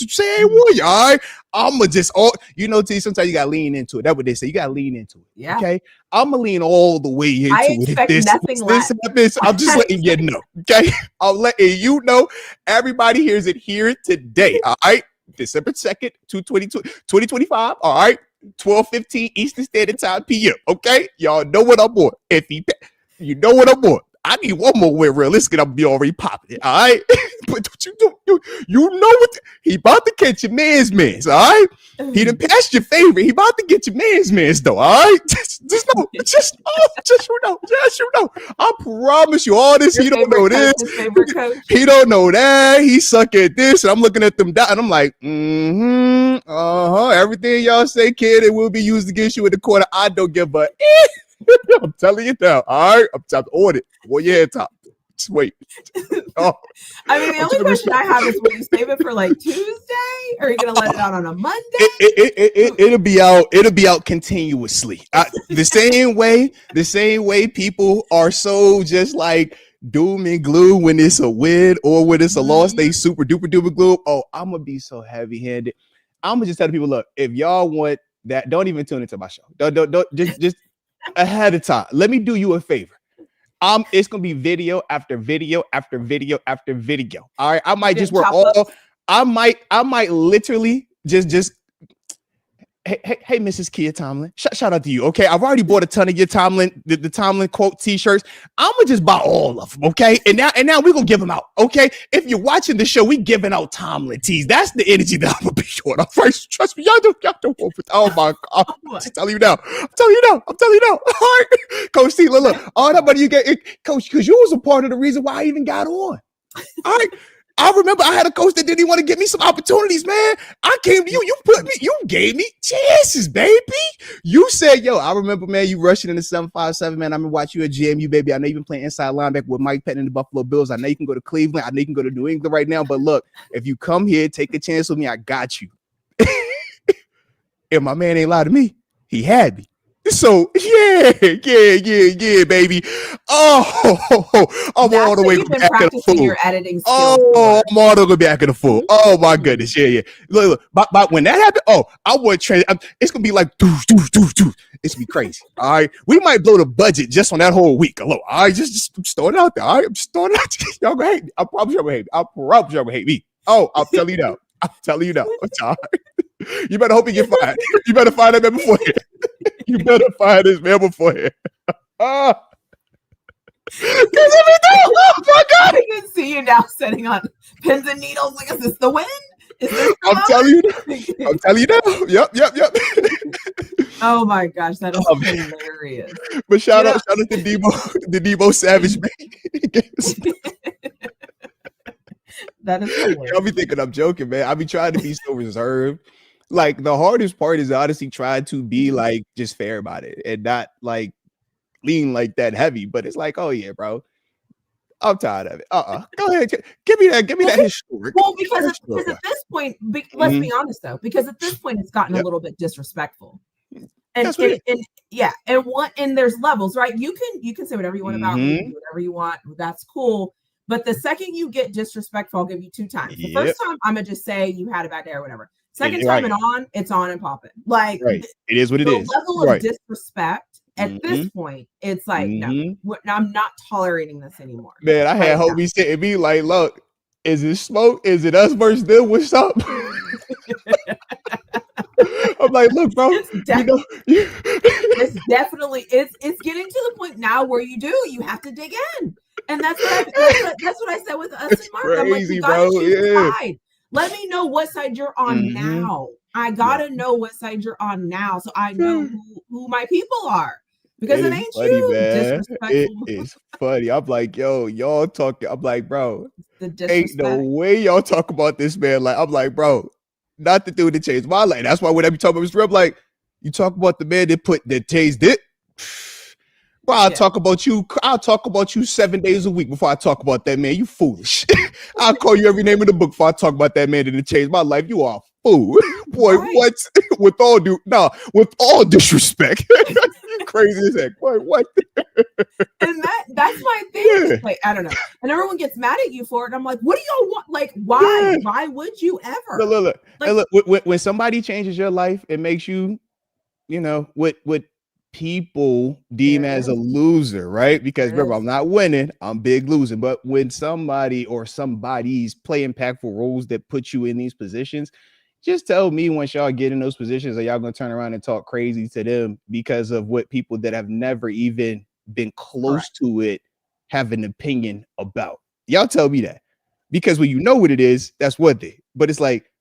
say I ain't warn you. All right. I'ma just T, sometimes you gotta lean into it. That's what they say. You gotta lean into it. Yeah. Okay. I'ma lean all the way into it. This, I'm just letting you know. Okay. I'm letting you know. Everybody hears it here today. All right. December 2nd, 2025. All right. 12:15 Eastern Standard Time PM. Okay, y'all know what I'm on. You know what I'm on. I need one more win. Realistic, I'm be already popping it. All right, but what you do? You know what? He about to catch your man's. All right, he done passed your favorite. He about to get your man's though. All right, just you know. I promise you all this. He don't know this. He don't know that. He suck at this. And I'm looking at them down, and I'm like, everything y'all say, kid, it will be used against you in the corner. I don't give a. I'm telling you now. All right, I'm top on it. Well, yeah, top. Just wait. Oh. I mean, the only question I have is, will you save it for like Tuesday, or are you gonna let it out on a Monday? It'll be out continuously. The same way people are so just like doom and gloom when it's a win or when it's a loss. They super duper gloom. Oh, I'm gonna be so heavy handed. I'm gonna just tell people, look, if y'all want that, don't even tune into my show. Don't just ahead of time. Let me do you a favor. It's gonna be video after video after video after video. All right. I might just work all. I might literally just. Hey, Mrs. Kia Tomlin. Shout out to you. Okay, I've already bought a ton of your Tomlin, the Tomlin quote T-shirts. I'm gonna just buy all of them. Okay, and now we're gonna give them out. Okay, if you're watching the show, we giving out Tomlin tees. That's the energy that I'm gonna be short of. First, trust me, y'all don't want it. Oh my God, I'm telling you now. I'm telling you now. All right, Coach T, look, all that money you get, Coach, because you was a part of the reason why I even got on. All right. I remember I had a coach that didn't even want to give me some opportunities, man. I came to you. You gave me chances, baby. You said, yo, I remember, man, you rushing in the 757, man. I'm going to watch you at GMU, baby. I know you've been playing inside linebacker with Mike Pettin and the Buffalo Bills. I know you can go to Cleveland. I know you can go to New England right now. But look, if you come here, take a chance with me, I got you. And my man ain't lied to me. He had me. So yeah, baby. I'm all the way back in the full. Your editing skills. Oh, I'm all the way back in the full. Oh my goodness, yeah. Look. But when that happened, I want to. It's gonna be like, it's gonna be crazy. All right, we might blow the budget just on that whole week alone. All right, just start out there. All right, I'm starting out. Y'all gonna hate me. I promise y'all gonna hate me. I promise y'all gonna hate me. Oh, I'll tell you now. It's all right. You better hope he get fired. You better find that man beforehand. You better fire this man beforehand. Oh my God! I can see you now sitting on pins and needles. Like, is this the win? I'm telling you now. Yep. Oh my gosh, that is hilarious. But shout out to Debo Savage, man. That is hilarious. I'll be thinking I'm joking, man. I be trying to be so reserved. Like, the hardest part is honestly trying to be like just fair about it and not like lean like that heavy. But it's like, oh yeah, bro, I'm tired of it. Go ahead, give me that historic. Well, because at this point, let's be honest though, because at this point it's gotten a little bit disrespectful. And there's levels, right? You can say whatever you want about me, whatever you want. That's cool. But the second you get disrespectful, I'll give you 2 times. The first time, I'm gonna just say you had a bad day or whatever. Second time it's on and popping. Like, it is what it is. The level of disrespect at this point, it's like, no, I'm not tolerating this anymore. Man, I had hope he said it be like, look, is it smoke? Is it us versus them? What's up? I'm like, look, bro. It's definitely it's getting to the point now where you have to dig in. And that's what I said with us and Mark. Crazy, I'm like, you gotta choose a side. Let me know what side you're on now. I gotta know what side you're on now, so I know who my people are. Because it It is ain't funny, you, man. It disrespectful. is funny. I'm like, yo, y'all talking. I'm like, bro, The ain't no disrespect. way y'all talk about this man. Like, I'm like, bro, not the dude that changed my life. That's why whenever you talk about Mr. I'm like, you talk about the man that changed it. Bro, I'll talk about you. I'll talk about you 7 days a week before I talk about that man. You foolish. I'll call you every name in the book before I talk about that man that changed my life. You are a fool. Boy, what? with all disrespect. You crazy as heck. Boy, what? And that's my thing. Like, I don't know. And everyone gets mad at you for it. And I'm like, what do y'all want? Like, why? Why would you ever? Look. Like, Look, when somebody changes your life, it makes you, what people deem as a loser, right? Because remember, I'm not winning, I'm big losing. But when somebody or somebody's play impactful roles that put you in these positions, just tell me once y'all get in those positions, are y'all gonna turn around and talk crazy to them because of what people that have never even been close to it have an opinion about? Y'all tell me that. Because when you know what it is, that's one thing. But it's like,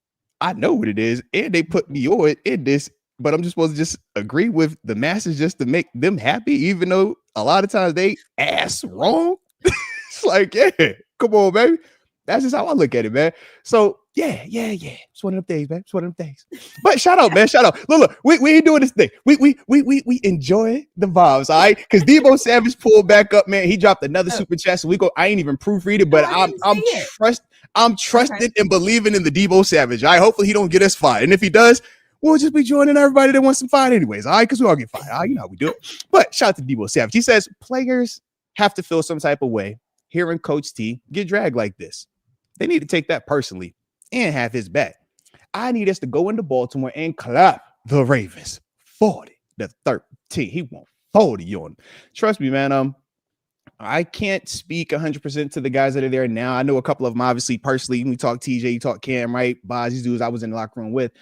I know what it is, and they put me on in this, but I'm just supposed to just agree with the masses just to make them happy, even though a lot of times they ass wrong. It's like, yeah, come on, baby. That's just how I look at it, man. So yeah. It's one of them things, man. It's one of them things. But shout out, man. Shout out. Look, we ain't doing this thing. We enjoy the vibes, all right? Because Debo Savage pulled back up, man. He dropped another super chat. So I ain't even proofread it, but I'm trusting and believing in the Debo Savage. All right. Hopefully he don't get us fired. And if he does, we'll just be joining everybody that wants some fired anyways. All right, because we all get fired. All right, you know how we do it. But shout out to Debo Savage. He says players have to feel some type of way hearing Coach T get dragged like this. They need to take that personally and have his back. I need us to go into Baltimore and clap the Ravens 40-13. He won't 40 on them. Trust me, man. I can't speak 100% to the guys that are there now. I know a couple of them, obviously, personally. We talk TJ, you talk Cam, right? Boz, these dudes I was in the locker room with.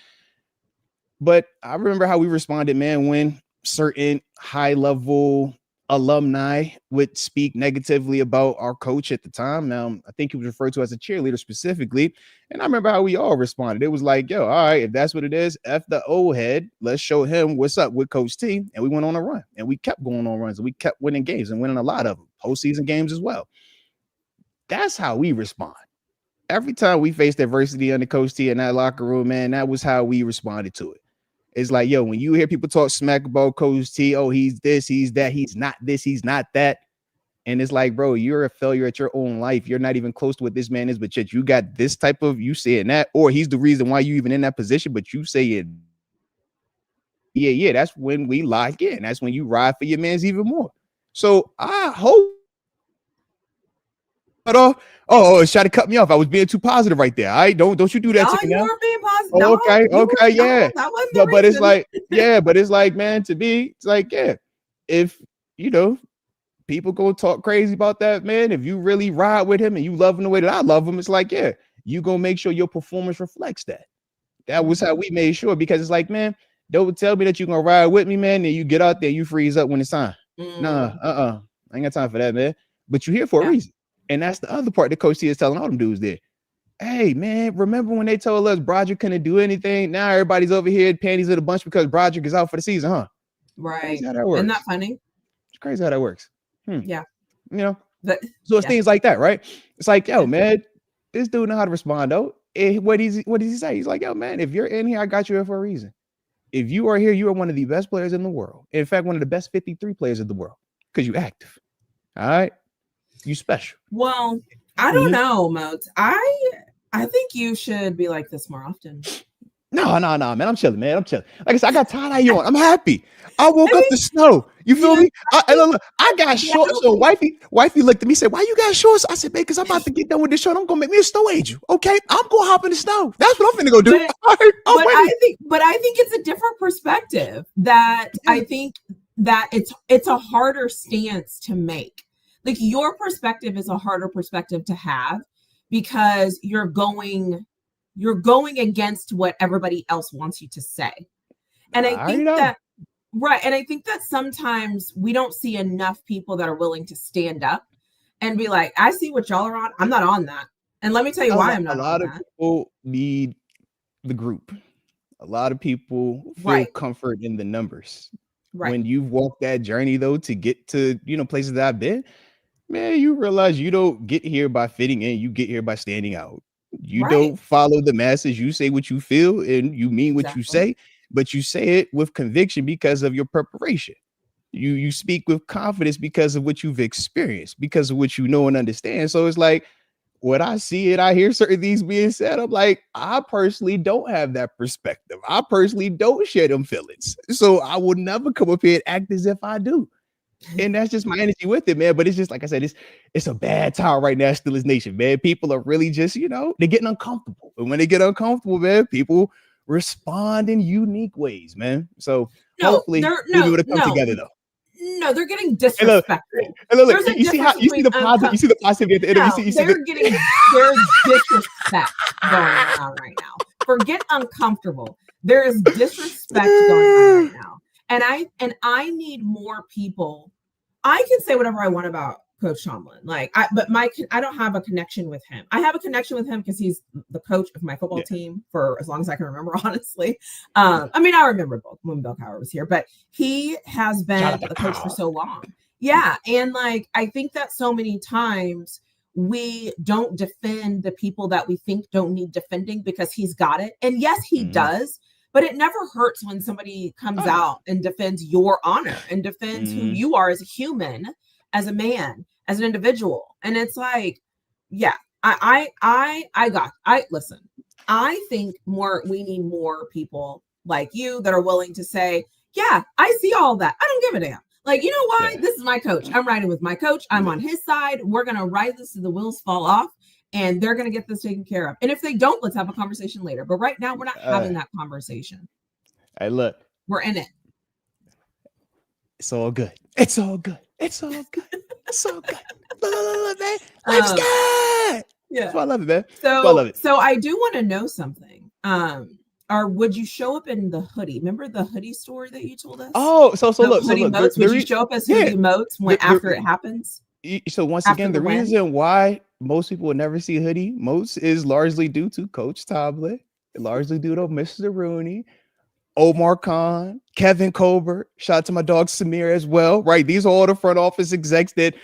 But I remember how we responded, man, when certain high-level alumni would speak negatively about our coach at the time. I think he was referred to as a cheerleader specifically. And I remember how we all responded. It was like, yo, all right, if that's what it is, F the old head, let's show him what's up with Coach T. And we went on a run. And we kept going on runs. And we kept winning games and winning a lot of them, postseason games as well. That's how we respond. Every time we faced adversity under Coach T in that locker room, man, that was how we responded to it. It's like, yo, when you hear people talk smack about Coach T, oh, he's this, he's that, he's not this, he's not that. And it's like, bro, you're a failure at your own life. You're not even close to what this man is, but yet you got this type of, you saying that, or he's the reason why you even in that position, but you say it. Yeah, that's when we lie again. That's when you ride for your mans even more. So I hope. It's trying to cut me off. I was being too positive right there. Don't you do that to me now. You were being positive. Okay, yeah. That wasn't the but it's like, yeah, but it's like, man, to me, it's like, yeah, if people go talk crazy about that, man, if you really ride with him and you love him the way that I love him, it's like, yeah, you gonna make sure your performance reflects that. That was how we made sure, because it's like, man, don't tell me that you're gonna ride with me, man, and you get out there, you freeze up when it's time. Nah, I ain't got time for that, man. But you're here for a reason. And that's the other part that Coach T is telling all them dudes there. Hey, man, remember when they told us Broderick couldn't do anything? Now everybody's over here panties in a bunch because Broderick is out for the season, huh? Right. How that works. Isn't that funny? It's crazy how that works. Yeah. So it's things like that, right? It's like, yo, man, this dude know how to respond, though. What does he say? He's like, yo, man, if you're in here, I got you here for a reason. If you are here, you are one of the best players in the world. In fact, one of the best 53 players in the world, because you're active. All right. You special. Well, I don't know, Moats. I think you should be like this more often. No, man. I'm chilling, man. I'm chilling. Like I said, I got tie-dye on. I'm happy. I woke up the snow. You feel me? I got shorts. So wifey looked at me and said, why you got shorts? I said, man, because I'm about to get done with this show. I'm gonna make me a snow angel. Okay. I'm gonna hop in the snow. That's what I'm finna go do. But I think it's a different perspective that I think that it's a harder stance to make. Like, your perspective is a harder perspective to have because you're going against what everybody else wants you to say. And I think I think that sometimes we don't see enough people that are willing to stand up and be like, I see what y'all are on. I'm not on that. And let me tell you why I'm not a on lot of that. people need the group. A lot of people feel comfort in the numbers. Right. When you've walked that journey, though, to get to, places that I've been, man, you realize you don't get here by fitting in. You get here by standing out. You don't follow the masses. You say what you feel and you mean what you say, but you say it with conviction because of your preparation. You speak with confidence because of what you've experienced, because of what you know and understand. So it's like, when I see it, I hear certain things being said, I'm like, I personally don't have that perspective. I personally don't share them feelings. So I will never come up here and act as if I do. And that's just my energy with it, man. But it's just like I said, it's a bad time right now, Steelers Nation, man. People are really just, they're getting uncomfortable. And when they get uncomfortable, man, people respond in unique ways, man. So hopefully we'll be able to come together though. No, they're getting disrespectful. Look, you see the positive, you see the positivity at the end. There's disrespect going on right now. Forget uncomfortable. There is disrespect going on right now. And I need more people. I can say whatever I want about Coach Tomlin. But I don't have a connection with him. I have a connection with him because he's the coach of my football team for as long as I can remember, honestly. I remember both when Bill Cowher was here, but he has been the coach for so long. Yeah. And I think that so many times we don't defend the people that we think don't need defending because he's got it. And yes, he does. But it never hurts when somebody comes out and defends your honor and defends who you are as a human, as a man, as an individual. And it's like, yeah, listen, I think we need more people like you that are willing to say, yeah, I see all that. I don't give a damn. You know why? This is my coach. I'm riding with my coach. I'm on his side. We're going to ride this till the wheels fall off. And they're going to get this taken care of. And if they don't, let's have a conversation later. But right now, we're not having that conversation. Hey, look. We're in it. It's all good. It's all good. It's all good. It's all good. Look, man. Life's good. Yeah. That's why I love it, man. So I do want to know something. Or would you show up in the hoodie? Remember the hoodie story that you told us? Oh, so look. Moats. Would you show up as hoodie Moats after it happens? So once again, the reason why most people would never see hoodie Moats is largely due to Coach Tomlin, largely due to Mr. Rooney, Omar Khan, Kevin Colbert. Shout out to my dog Samir as well. Right, these are all the front office execs that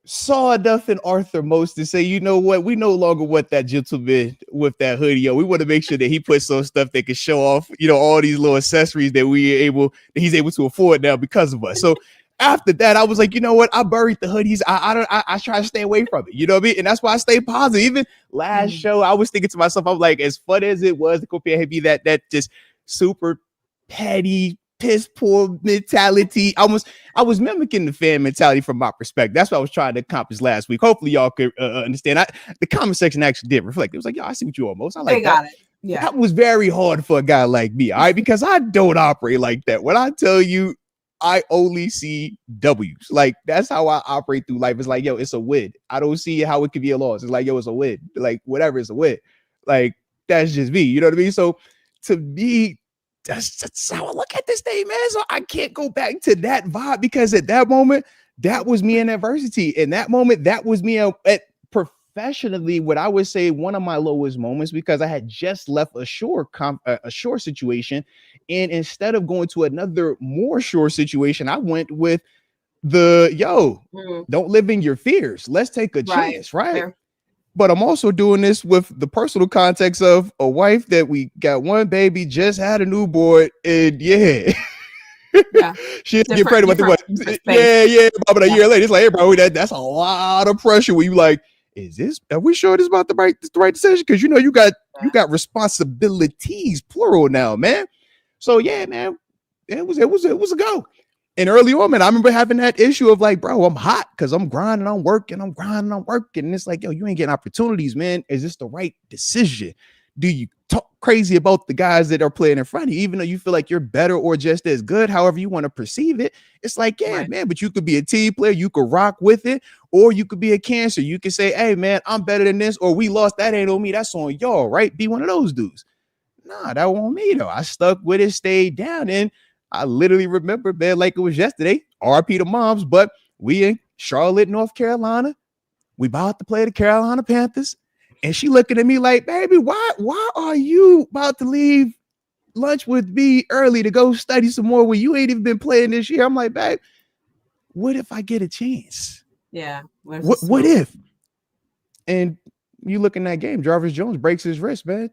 saw enough in Arthur Moats to say, you know what, we no longer want that gentleman with that hoodie. Yo, we want to make sure that he puts some stuff that can show off, all these little accessories that he's able to afford now because of us. So. After that, I was like, you know what? I buried the hoodies. I try to stay away from it. You know what I mean? And that's why I stay positive. Even last show, I was thinking to myself, I'm like, as fun as it was to compare him, that just super petty, piss poor mentality. I was mimicking the fan mentality from my perspective. That's what I was trying to accomplish last week. Hopefully, y'all could understand. The comment section actually did reflect. It was like, yo, I see what you almost. I like that. Got it. Yeah, that was very hard for a guy like me. All right, because I don't operate like that. When I tell you. I only see W's. That's how I operate through life. It's like, yo, it's a win. I don't see how it could be a loss. It's like, yo, it's a win. Whatever, it's a win. That's just me. You know what I mean? So to me, that's how I look at this thing, man. So I can't go back to that vibe because at that moment, that was me in adversity. In that moment, that was me at professionally, what I would say one of my lowest moments because I had just left a shore situation. And instead of going to another more shore situation, I went with don't live in your fears. Let's take a chance, right? Fair. But I'm also doing this with the personal context of a wife that we got one baby, just had a newborn, and she didn't get pregnant with what? But a year later, it's like, hey, bro, that's a lot of pressure. Where you like, are we sure this is about the right decision? Because you got responsibilities, plural now, man. So yeah, man, it was a go. And early on, man, I remember having that issue of like, bro, I'm hot because I'm grinding, I'm working. And it's like, yo, you ain't getting opportunities, man. Is this the right decision? Do you talk crazy about the guys that are playing in front of you, even though you feel like you're better or just as good, however you want to perceive it? It's like, man, but you could be a team player, you could rock with it, or you could be a cancer. You could say, hey, man, I'm better than this, or we lost. That ain't on me. That's on y'all, right? Be one of those dudes. Nah, that wasn't me, though. I stuck with it, stayed down, and I literally remember, man, like it was yesterday, RP to moms, but we in Charlotte, North Carolina. We about to play the Carolina Panthers. And she looking at me like, baby, why are you about to leave lunch with me early to go study some more when you ain't even been playing this year? I'm like, babe, what if I get a chance? Yeah. What if? And you look in that game, Jarvis Jones breaks his wrist, man.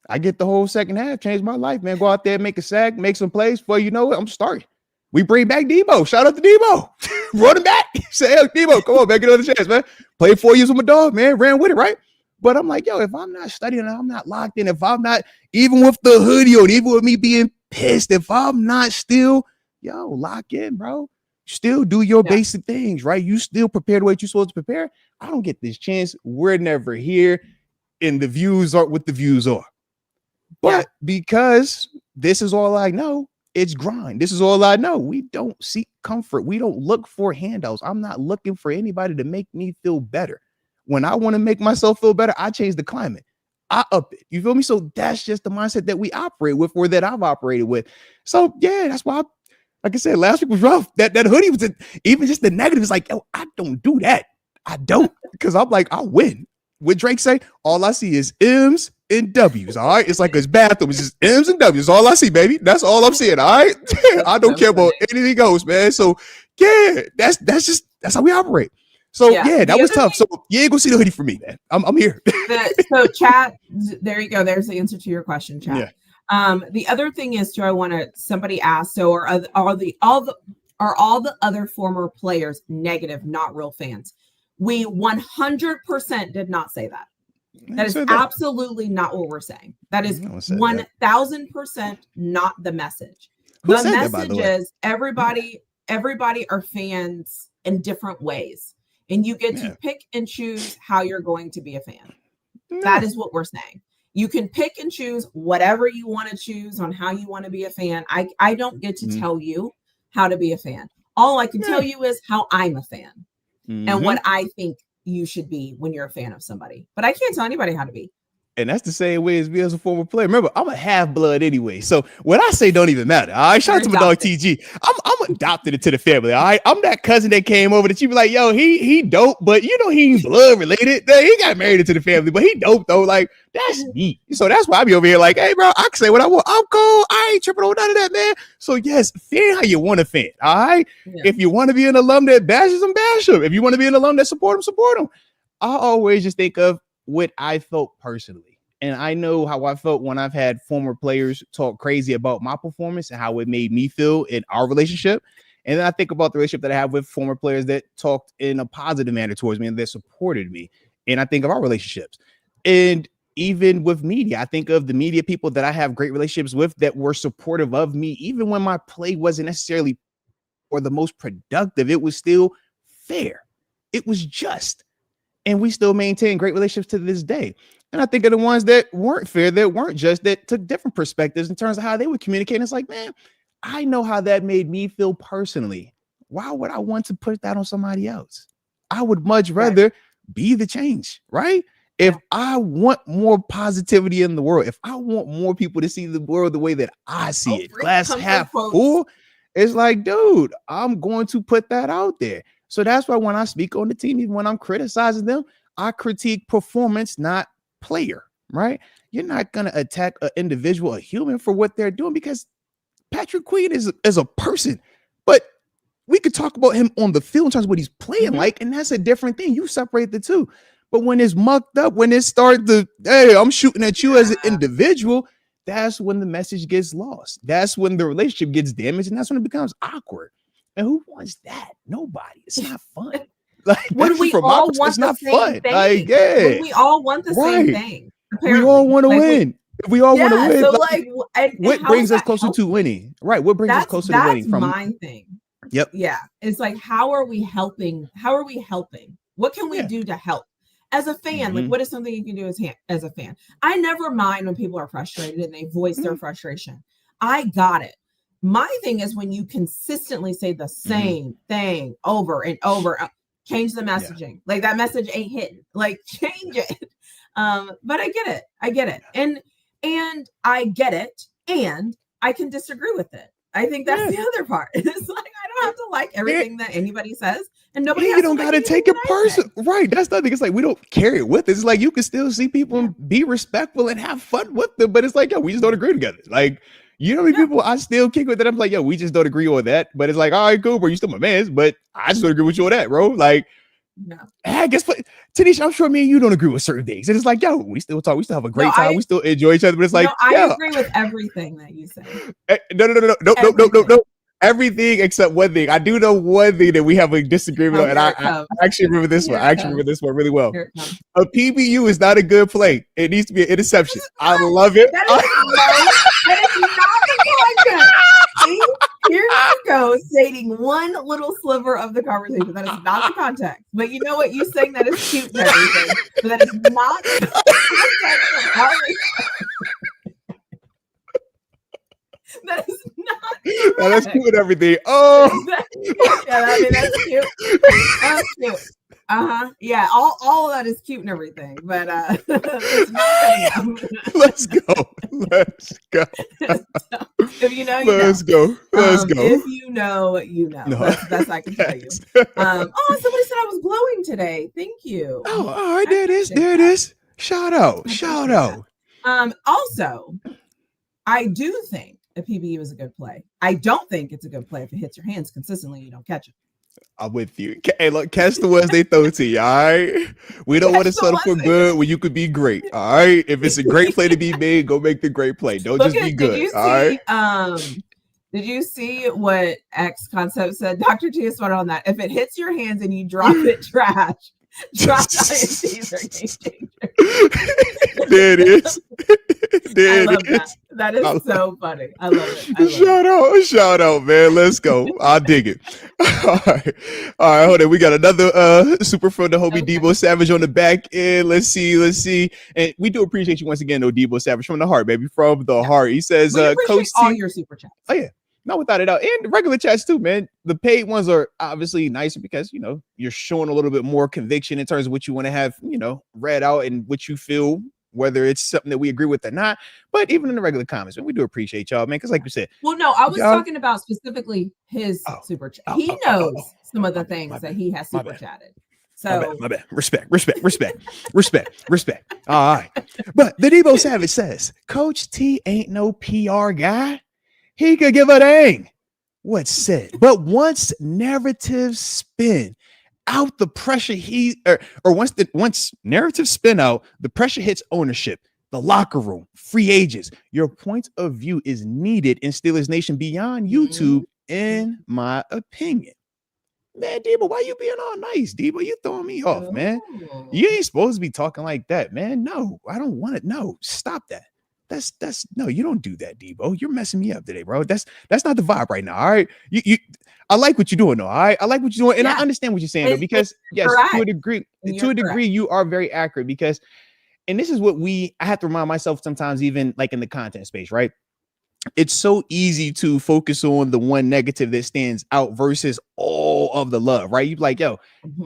I get the whole second half, change my life, man. Go out there, make a sack, make some plays. Before you know it, I'm starting. We bring back Debo. Shout out to Debo. Run him back. Say, hey, Debo, come on, man, get another chance, man. Played 4 years with my dog, man. Ran with it, right? But I'm like, yo, if I'm not studying, I'm not locked in. If I'm not, even with the hoodie on, even with me being pissed, if I'm not still, yo, lock in, bro. Still do your basic things, right? You still prepare the way you're supposed to prepare. I don't get this chance. We're never here. And the views aren't what the views are. But because this is all I know, it's grind. This is all I know. We don't seek comfort. We don't look for handouts. I'm not looking for anybody to make me feel better. When I want to make myself feel better, I change the climate. I up it. You feel me? So that's just the mindset that we operate with, or that I've operated with. So yeah, that's why, like I said, last week was rough. That hoodie was even just the negative. It's like, yo, I don't do that. I don't, because I'm like, I'll win. What Drake say? All I see is M's and W's. All right. It's like his bathroom. It's just M's and W's. All I see, baby. That's all I'm seeing. All right. I don't care about anything else, man. So yeah, that's how we operate. So yeah, that was tough. So you ain't gonna see the hoodie for me, man. I'm here. So chat, there you go. There's the answer to your question, chat. Yeah. The other thing is, somebody asked, so are all the other former players negative, not real fans? We 100% did not say that. That is absolutely not what we're saying. That is 1000% not the message. The message is everybody are fans in different ways. And you get to pick and choose how you're going to be a fan. That is what we're saying. You can pick and choose whatever you want to choose on how you want to be a fan. I don't get to tell you how to be a fan. All I can tell you is how I'm a fan. And what I think you should be when you're a fan of somebody. But I can't tell anybody how to be. And that's the same way as me as a former player. Remember, I'm a half-blood anyway. So what I say don't even matter. All right. Shout out to my dog TG. I'm adopted into the family. All right. I'm that cousin that came over that you be like, yo, he dope, but you know he ain't blood related. He got married into the family, but he dope though. Like, that's me. So that's why I be over here like, hey, bro, I can say what I want. I'm cool. I ain't tripping on none of that, man. So yes, fan how you want to fan. All right. Yeah. If you want to be an alum that bashes them, bash them. If you want to be an alum that support them, support them. I always just think of what I felt personally. And I know how I felt when I've had former players talk crazy about my performance and how it made me feel in our relationship. And then I think about the relationship that I have with former players that talked in a positive manner towards me and that supported me. And I think of our relationships. And even with media, I think of the media people that I have great relationships with that were supportive of me, even when my play wasn't necessarily or the most productive. It was still fair. It was just. And we still maintain great relationships to this day. And I think of the ones that weren't fair, that weren't just, that took different perspectives in terms of how they would communicate. It's like, man, I know how that made me feel personally. Why would I want to put that on somebody else? I would much rather be the change, right? If I want more positivity in the world, if I want more people to see the world the way that I see it, glass half full, it's like, dude, I'm going to put that out there. So that's why when I speak on the team, even when I'm criticizing them, I critique performance, not player, right? You're not going to attack an individual, a human, for what they're doing, because Patrick Queen is a person. But we could talk about him on the field in terms of what he's playing like, and that's a different thing. You separate the two. But when it's mucked up, when it starts to, hey, I'm shooting at you as an individual, that's when the message gets lost. That's when the relationship gets damaged, and that's when it becomes awkward. And who wants that? Nobody. It's not fun. Like, when we all want the same thing. Like, when we all want the same thing. Apparently. We all want to win. We all want to win. So what brings us closer to winning? Right. What brings us closer to winning? That's my thing. Yep. Yeah. It's like, how are we helping? How are we helping? What can we do to help? As a fan, like, what is something you can do as a fan? I never mind when people are frustrated and they voice their frustration. I got it. My thing is when you consistently say the same thing over and over, change the messaging. Like, that message ain't hitting. Like, change it. But I get it. And I get it. And I can disagree with it. I think that's the other part. It's like, I don't have to like everything that anybody says, and nobody you has don't to gotta like take it personal, right? That's the thing. It's like we don't carry it with us. It's like you can still see people and be respectful and have fun with them, but it's like, yo, we just don't agree together. Like, you know how many people I still kick with that? I'm like, yo, we just don't agree on that. But it's like, all right, cool, bro, you still my man, but I just don't agree with you on that, bro. Like, I guess, TaNeisha, I'm sure me and you don't agree with certain things. And it's like, yo, we still talk, we still have a great time, we still enjoy each other. But it's like, I agree with everything that you say. No. Everything except one thing. I do know one thing that we have a disagreement on, and I actually remember this one. I actually remember this one really well. A PBU is not a good play. It needs to be an interception. I love it. That is not the context. See? Here you go, stating one little sliver of the conversation. That is not the context. But you know what? You saying that is cute and everything, but that is not the context of how that is not. That's cute and everything. Oh, that's cute. That's cute. Yeah, all of that is cute and everything, but it's not. Let's go. If you know, you let's know. Let's go. If you know, you know. No. That's I can tell you. Oh, somebody said I was glowing today. Thank you. Oh, all right. There it is. Shout out. Also, I do think a PBU is a good play. I don't think it's a good play if it hits your hands consistently and you don't catch it. I'm with you. Hey, look, catch the ones they throw to you, all right? We don't want to settle for good when you could be great, all right? If it's a great play to be made, go make the great play. Don't just be good, all right? Did you see what X Concept said? Dr. T is spot on that. If it hits your hands and you drop it, trash. Drop INTs are game changer. There it is. I love that. That is so funny. I love it. Shout out, man. Let's go. I'll dig it. All right. Hold on. We got another super from the homie Debo Savage on the back end. Let's see. And we do appreciate you once again, though, Debo Savage, from the heart, baby. From the heart. He says, Coach all your super chats. Oh, yeah. No, without it out. And regular chats too, man. The paid ones are obviously nicer because, you know, you're showing a little bit more conviction in terms of what you want to have, you know, read out and what you feel, whether it's something that we agree with or not. But even in the regular comments, man, we do appreciate y'all, man. Because like you said. Well, no, I was talking about specifically his super chat. He knows some of the things that he has super chatted. So my bad. Respect. All right. But the Debo Savage says, Coach T ain't no PR guy. He could give a dang what's said. But once narratives spin out, the pressure once narratives spin out, the pressure hits ownership, the locker room, free agents. Your point of view is needed in Steelers Nation beyond YouTube, in my opinion. Man, Debo, why you being all nice, Debo? You throwing me off, man. You ain't supposed to be talking like that, man. No, I don't want it. No, stop that. That's no, you don't do that, Debo. You're messing me up today, bro. That's not the vibe right now. All right. I like what you're doing, though. All right. I like what you're doing. And I understand what you're saying, though, because yes, to a degree, you are very accurate because, and this is what I have to remind myself sometimes, even like in the content space, right? It's so easy to focus on the one negative that stands out versus all of the love, right? You're like, yo,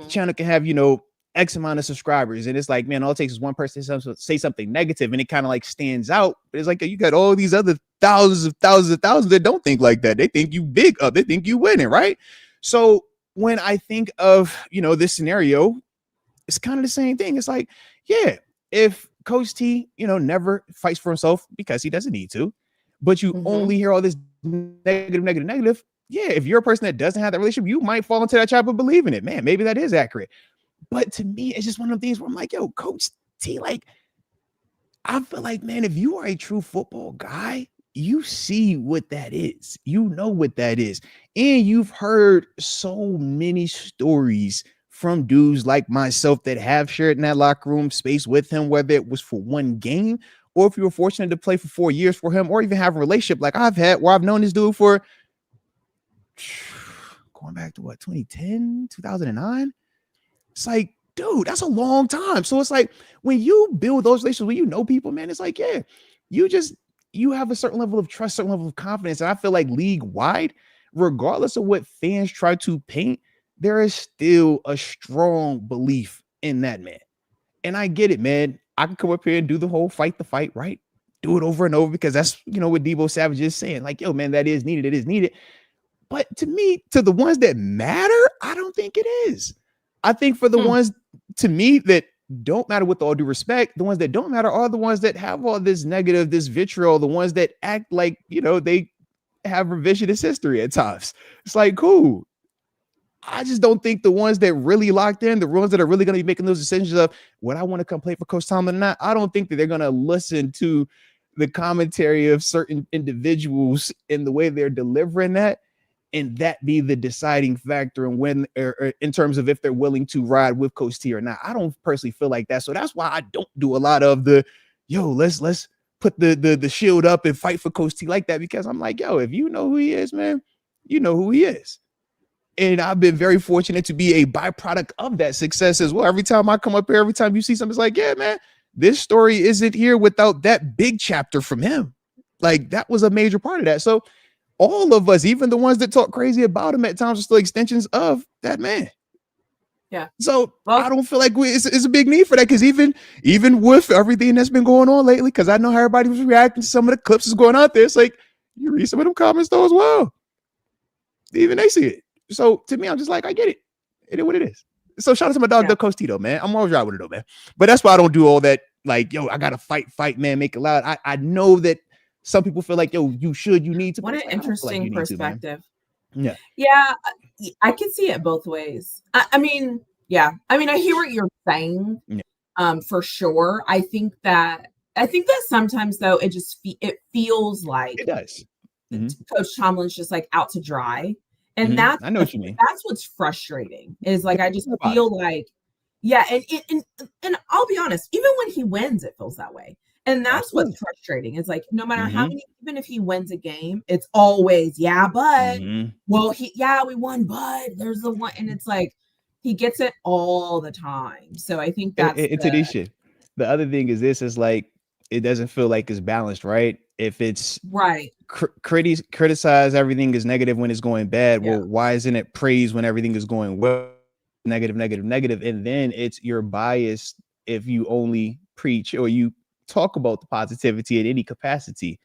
channel can have, you know, X amount of subscribers, and it's like, man, all it takes is one person to say something negative, and it kind of like stands out. But it's like you got all these other thousands that don't think like that. They think you big up. They think you winning, right? So when I think of, you know, this scenario, it's kind of the same thing. It's like, yeah, if Coach T, you know, never fights for himself because he doesn't need to, but you only hear all this negative. Yeah, if you're a person that doesn't have that relationship, you might fall into that trap of believing it. Man, maybe that is accurate. But to me, it's just one of the things where I'm like, yo, Coach T, like, I feel like, man, if you are a true football guy, you see what that is. You know what that is. And you've heard so many stories from dudes like myself that have shared in that locker room space with him, whether it was for one game or if you were fortunate to play for 4 years for him or even have a relationship like I've had where I've known this dude for going back to 2010, 2009. It's like, dude, that's a long time. So it's like when you build those relationships, when you know people, man, it's like, yeah, you have a certain level of trust, certain level of confidence. And I feel like league wide, regardless of what fans try to paint, there is still a strong belief in that man. And I get it, man. I can come up here and do the whole fight the fight, right? Do it over and over because that's, you know, what Debo Savage is saying. Like, yo, man, that is needed. It is needed. But to me, to the ones that matter, I don't think it is. I think for the ones to me that don't matter, with all due respect, the ones that don't matter are the ones that have all this negative, this vitriol, the ones that act like, they have revisionist history at times. It's like, cool. I just don't think the ones that really locked in, the ones that are really going to be making those decisions of what I want to come play for Coach Tomlin or not, I don't think that they're going to listen to the commentary of certain individuals in the way they're delivering that, and that be the deciding factor in when, or in terms of if they're willing to ride with Coach T or not. I don't personally feel like that. So that's why I don't do a lot of the, let's put the shield up and fight for Coach T like that, because I'm like, if you know who he is, man, you know who he is. And I've been very fortunate to be a byproduct of that success as well. Every time I come up here, every time you see something, it's like, yeah, man, this story isn't here without that big chapter from him. Like, that was a major part of that. So all of us, even the ones that talk crazy about him at times, are still extensions of that man. Yeah. So I don't feel like it's a big need for that, because even with everything that's been going on lately, because I know how everybody was reacting to some of the clips that's going out there, it's like, you read some of them comments though as well. Even they see it. So to me, I'm just like, I get it. It is what it is. So shout out to my dog, Coach Tito, man. I'm always right with it though, man. But that's why I don't do all that. Like, I gotta fight, man, make it loud. I know that some people feel like, you need to. What an interesting perspective. Yeah. I can see it both ways. I mean, I hear what you're saying. Yeah. For sure. I think that sometimes though, it feels like it does. Coach Tomlin's just like out to dry. And I know what you mean. That's what's frustrating, is like, I just feel like, and I'll be honest, even when he wins, it feels that way. And that's what's frustrating. It's like, no matter how many, even if he wins a game, it's always, but well, we won, but there's the one, and it's like, he gets it all the time. So I think that's TaNeisha. The other thing is this is like, it doesn't feel like it's balanced, right? If it's right, criticize everything is negative when it's going bad. Well, why isn't it praise when everything is going well? Negative, and then it's your bias if you only preach or you talk about the positivity in any capacity.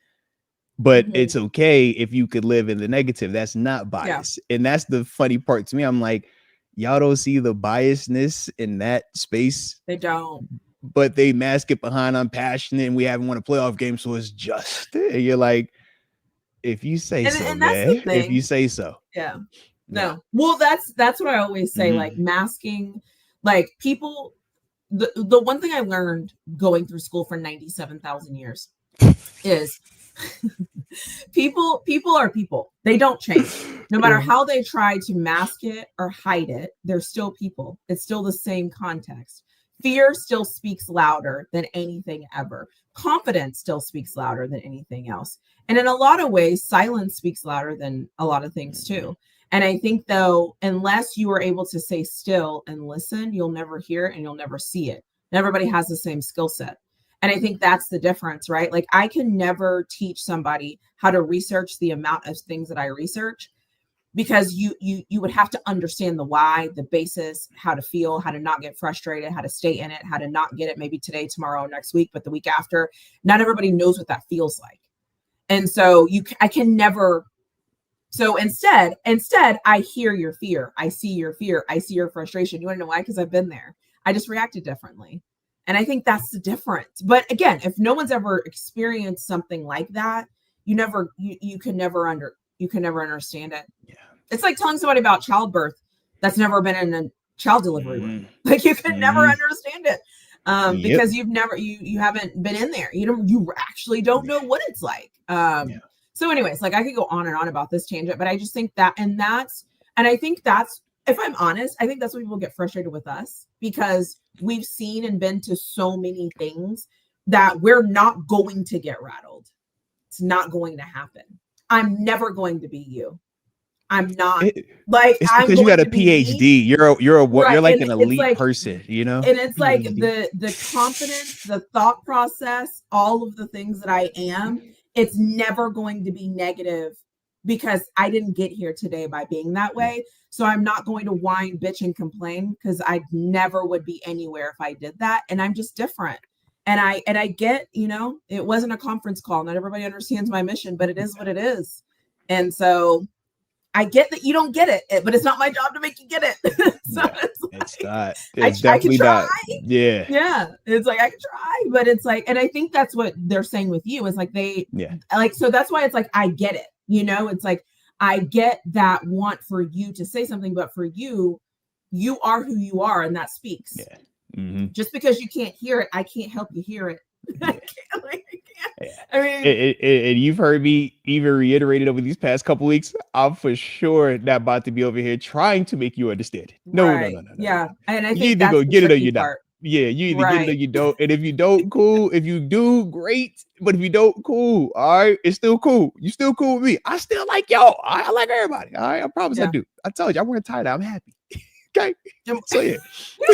But it's okay if you could live in the negative. That's not bias, and that's the funny part to me. I'm like, y'all don't see the biasness in that space. They don't. But they mask it behind I'm passionate and we haven't won a playoff game, so it's just. And you're like, if you say so, man. If you say so. Yeah. No. Well, that's what I always say. Like, masking, like, people. The one thing I learned going through school for 97,000 years is people are people. They don't change. No matter how they try to mask it or hide it, they're still people. It's still the same context. Fear still speaks louder than anything ever. Confidence still speaks louder than anything else. And in a lot of ways, silence speaks louder than a lot of things too. And I think, though, unless you are able to stay still and listen, you'll never hear it and you'll never see it. And everybody has the same skill set. And I think that's the difference, right? Like, I can never teach somebody how to research the amount of things that I research, because you would have to understand the why, the basis, how to feel, how to not get frustrated, how to stay in it, how to not get it maybe today, tomorrow, next week, but the week after. Not everybody knows what that feels like. And so I can never. So instead, I hear your fear. I see your fear. I see your frustration. You want to know why? Because I've been there. I just reacted differently. And I think that's the difference. But again, if no one's ever experienced something like that, you can never understand it. Yeah. It's like telling somebody about childbirth that's never been in a child delivery room. Like, you can never understand it. Because you haven't been in there. You actually don't know what it's like. So anyways, like, I could go on and on about this tangent, but I just think that, and I think that's, if I'm honest, I think that's why people get frustrated with us, because we've seen and been to so many things that we're not going to get rattled. It's not going to happen. I'm never going to be you. I'm not. It's because you got a PhD. You're like an elite person, you know? And it's like the confidence, the thought process, all of the things that I am, it's never going to be negative, because I didn't get here today by being that way. So I'm not going to whine, bitch, and complain, because I never would be anywhere if I did that. And I'm just different. And I get, it wasn't a conference call. Not everybody understands my mission, but it is what it is. And so I get that you don't get it, but it's not my job to make you get it. So Yeah, it's it's like, not. It's I can definitely try. not. Yeah. Yeah. It's like, I can try, but it's like, and I think that's what they're saying with you is like, Yeah. like, so that's why it's like, I get it, you know, it's like, I get that want for you to say something, but for you, you are who you are, and that speaks. Yeah. Mm-hmm. Just because you can't hear it, I can't help you hear it. Yeah. I can't. Yeah. I mean, And you've heard me even reiterated over these past couple weeks. I'm for sure not about to be over here trying to make you understand. No. Yeah. And I You think either that's go the get it or tricky you not. part. Yeah, you either get it or Right. you don't. And if you don't, cool. If you do, great. But if you don't, cool. All right, it's still cool. You still cool with me. I still like y'all. I like everybody. All right, I promise I do. I told you, I'm wearing tie dye. I'm happy. Okay. So yeah.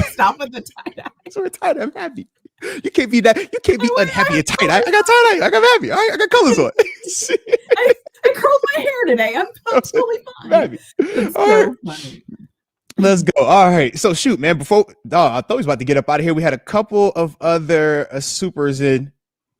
Stop with the tie dye. So we're tie dye. I'm happy. You can't be that. You can't be unhappy and tie dye. I got tie dye. I got happy. All right, I got colors on. I curled my hair today. I'm totally fine. Happy. It's All so right. funny. Let's go. All right. So shoot, man. Before I thought he was about to get up out of here. We had a couple of other supers and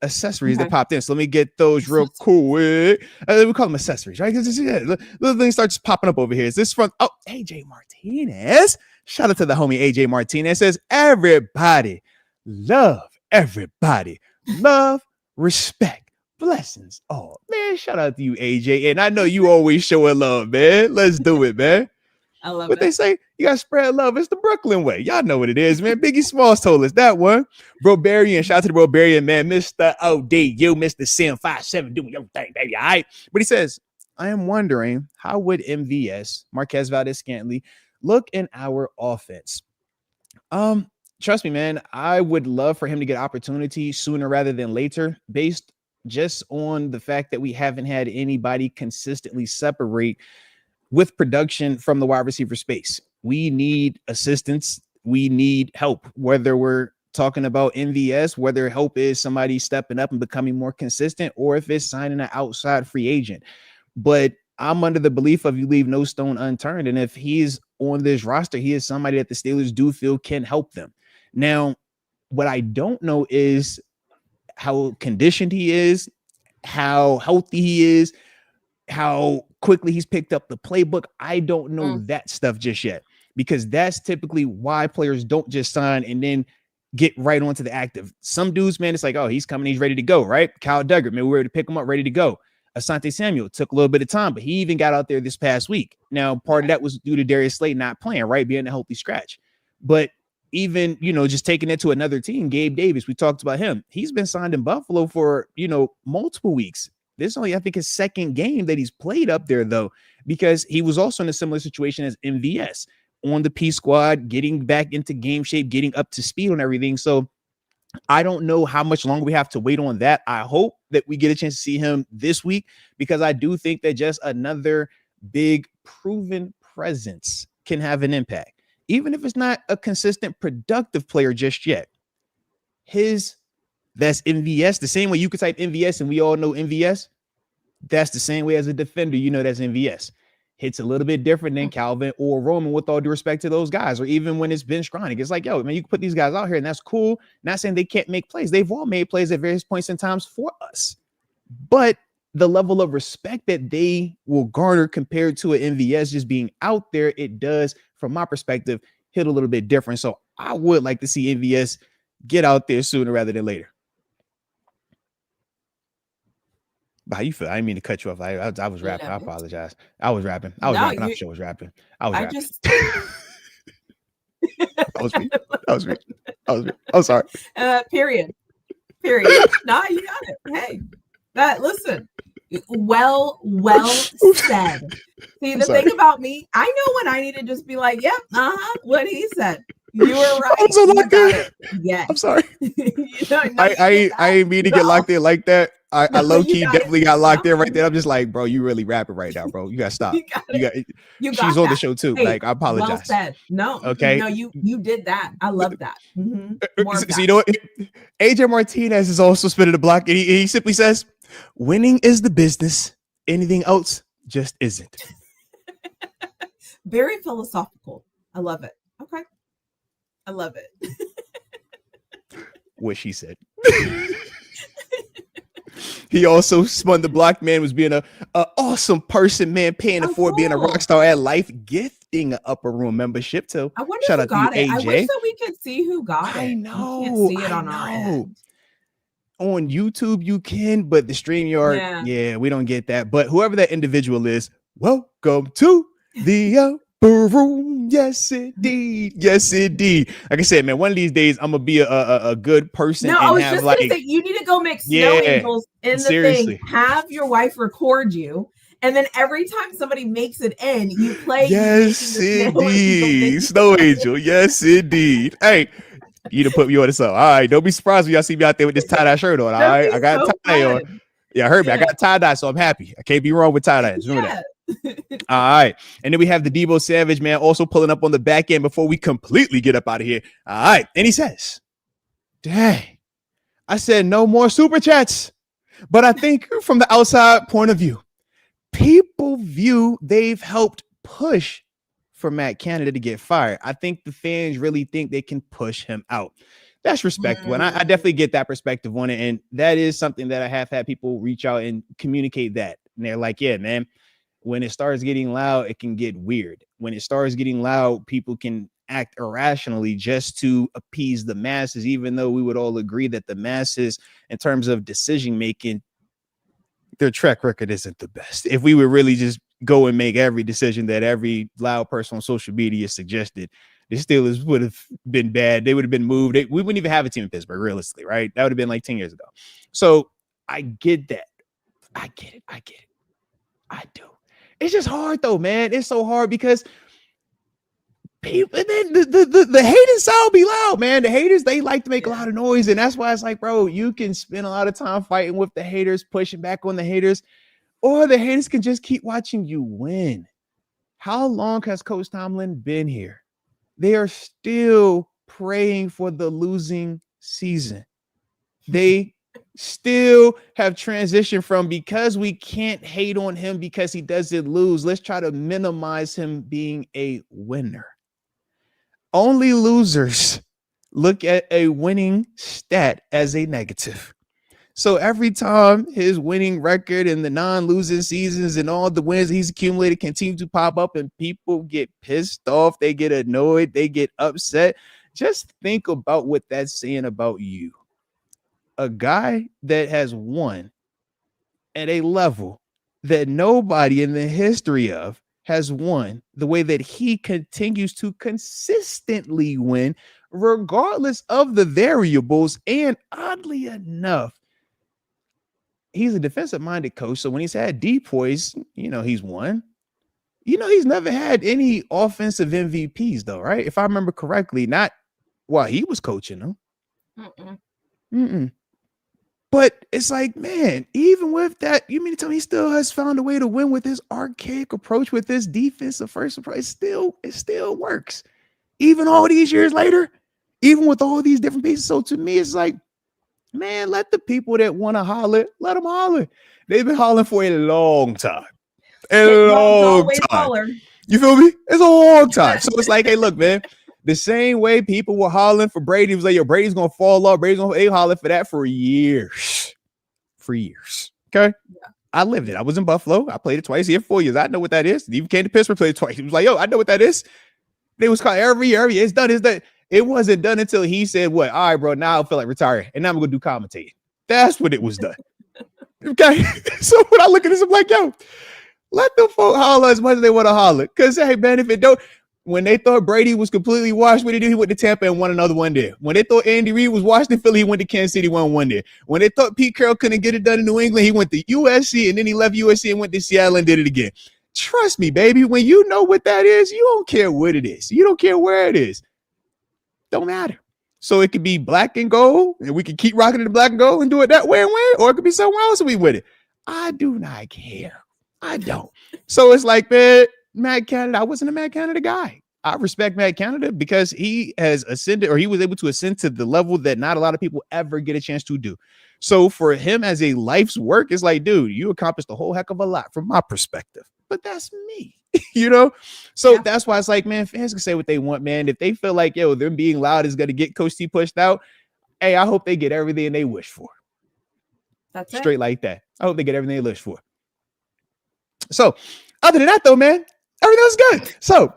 accessories that popped in. So let me get those real quick. We call them accessories, right? Because little things start just popping up over here. Is this from AJ Martinez? Shout out to the homie AJ Martinez. Says everybody love everybody. Love, respect, blessings. Oh man, shout out to you, AJ. And I know you always showing love, man. Let's do it, man. I love what it. They say, you gotta spread love. It's the Brooklyn way. Y'all know what it is, man. Biggie Smalls told us that one. Brobarian, shout out to the Brobarian, man. Mr. ODU, Mr. Sim 57 doing your thing, baby. All right. But he says, I am wondering, how would MVS, Marquez Valdez-Scantling, look in our offense? Trust me, man. I would love for him to get opportunity sooner rather than later, based just on the fact that we haven't had anybody consistently separate with production from the wide receiver space. We need assistance. We need help, whether we're talking about MVS, whether help is somebody stepping up and becoming more consistent, or if it's signing an outside free agent. But I'm under the belief of you leave no stone unturned. And if he's on this roster, he is somebody that the Steelers do feel can help them. Now, what I don't know is how conditioned he is, how healthy he is, how quickly he's picked up the playbook. I don't know that stuff just yet, because that's typically why players don't just sign and then get right onto the active. Some dudes, man, it's like, oh, he's coming, he's ready to go, right? Kyle Duggar, man, we were to pick him up, ready to go. Asante Samuel took a little bit of time, but he even got out there this past week. Now, part of that was due to Darius Slade not playing, right? Being a healthy scratch. But even, just taking it to another team, Gabe Davis, we talked about him. He's been signed in Buffalo for, multiple weeks. This is only, I think, his second game that he's played up there, though, because he was also in a similar situation as MVS on the P squad, getting back into game shape, getting up to speed on everything. So I don't know how much longer we have to wait on that. I hope that we get a chance to see him this week, because I do think that just another big proven presence can have an impact, even if it's not a consistent, productive player just yet. That's MVS. The same way you could type MVS and we all know MVS, that's the same way as a defender, that's MVS. Hits a little bit different than Calvin or Roman, with all due respect to those guys, or even when it's Ben Skronik. It's like, yo, man, you can put these guys out here and that's cool. Not saying they can't make plays. They've all made plays at various points in times for us. But the level of respect that they will garner compared to an MVS just being out there, it does, from my perspective, hit a little bit different. So I would like to see MVS get out there sooner rather than later. How you feel? I didn't mean to cut you off. I was rapping. I apologize. I was rapping. I'm sure I was rapping. I was rapping. I'm sorry. Period. Nah, you got it. Hey, listen. Well said. See, the thing about me, I know when I need to just be like, yep, what he said. You were right. I'm so locked in. Yeah. I'm sorry. I ain't mean to get locked in like that. I low key definitely got locked in right there. I'm just like, bro, you really rapping right now, bro. You gotta stop. She's on the show too. Hey, like, I apologize. Well said. No, okay. No, you did that. I love that. So you know what? AJ Martinez is also spinning the block, and he simply says, winning is the business. Anything else just isn't. Very philosophical. I love it. Okay. I love it. What she said. He also spun the block, man, was being a awesome person, man, paying it forward, being a rock star at life, gifting an upper room membership too. I wonder Shout who out to you, got it. AJ. I wish that we could see who got it. I We can't know. see it on our end. On YouTube, you can, but the StreamYard, yeah, we don't get that. But whoever that individual is, welcome to the upper room. Yes, indeed. Yes, indeed. Like I said, man, one of these days I'm gonna be a good person. No, and I was have just like, gonna say you need to go make snow angels in the thing. Have your wife record you, and then every time somebody makes it in, you play. Yes, indeed. Snow angel. Yes, indeed. Hey. You to put me on this up. All right. Don't be surprised when y'all see me out there with this tie-dye shirt on. All right. I got tie-dye on. Yeah, I heard me. I got tie-dye, so I'm happy. I can't be wrong with tie-dye. Remember that. All right. And then we have the Debo Savage, man, also pulling up on the back end before we completely get up out of here. All right. And he says, dang, I said no more super chats. But I think from the outside point of view, people view they've helped push for Matt Canada to get fired. I think the fans really think they can push him out. That's respectable. And I definitely get that perspective on it. And that is something that I have had people reach out and communicate that. And they're like, yeah, man, when it starts getting loud, it can get weird. When it starts getting loud, people can act irrationally just to appease the masses, even though we would all agree that the masses, in terms of decision making, their track record isn't the best. If we would really just go and make every decision that every loud person on social media suggested, the Steelers would have been bad. They would have been moved. We wouldn't even have a team in Pittsburgh, realistically, right? That would have been like 10 years ago. So I get that. I get it. I do. It's just hard though, man. It's so hard because people, then the hating sound be loud, man. The haters, they like to make a lot of noise. And that's why it's like, bro, you can spend a lot of time fighting with the haters, pushing back on the haters, or the haters can just keep watching you win. How long has Coach Tomlin been here? They are still praying for the losing season. They still have transitioned from, because we can't hate on him because he doesn't lose, let's try to minimize him being a winner. Only losers look at a winning stat as a negative. So every time his winning record and the non-losing seasons and all the wins he's accumulated continue to pop up and people get pissed off, they get annoyed, they get upset, just think about what that's saying about you. A guy that has won at a level that nobody in the history of has won the way that he continues to consistently win, regardless of the variables. And oddly enough, he's a defensive-minded coach. So when he's had depoys, he's won. He's never had any offensive MVPs, though, right? If I remember correctly, not while he was coaching them. But it's like, man, even with that, you mean to tell me he still has found a way to win with his archaic approach, with this defensive first approach? It still works. Even all these years later, even with all these different pieces. So to me, it's like, man, let the people that want to holler, let them holler. They've been hollering for a long time. You feel me? It's a long time. So it's like, hey, look, man, the same way people were hollering for Brady, it was like, yo, Brady's going to fall off. They hollered for that for years. Okay? Yeah. I lived it. I was in Buffalo. I played it twice here for 4 years. I know what that is. Even came to Pittsburgh, played it twice. He was like, yo, I know what that is. They was called every year. It's done. It wasn't done until he said, what? All right, bro, now I feel like retiring. And now I'm going to do commentating. That's when it was done. Okay? So when I look at this, I'm like, yo, let the folk holler as much as they want to holler. Because, hey, man, if it don't, when they thought Brady was completely washed, what did he do? He went to Tampa and won another one there. When they thought Andy Reid was washed in Philly, he went to Kansas City, won one there. When they thought Pete Carroll couldn't get it done in New England, he went to USC, and then he left USC and went to Seattle and did it again. Trust me, baby, when you know what that is, you don't care what it is. You don't care where it is. Don't matter. So it could be black and gold, and we can keep rocking it to black and gold and do it that way and win, or it could be somewhere else and we with it. I do not care. I don't. So it's like, man, Matt Canada, I wasn't a Matt Canada guy. I respect Matt Canada because he has ascended, or he was able to ascend to the level that not a lot of people ever get a chance to do. So for him as a life's work, it's like, dude, you accomplished a whole heck of a lot from my perspective, but that's me, So that's why it's like, man, fans can say what they want, man. If they feel like, yo, them being loud is going to get Coach T pushed out, hey, I hope they get everything they wish for. That's Straight it. like that. I hope they get everything they wish for. So, other than that, though, man, everything was good. So,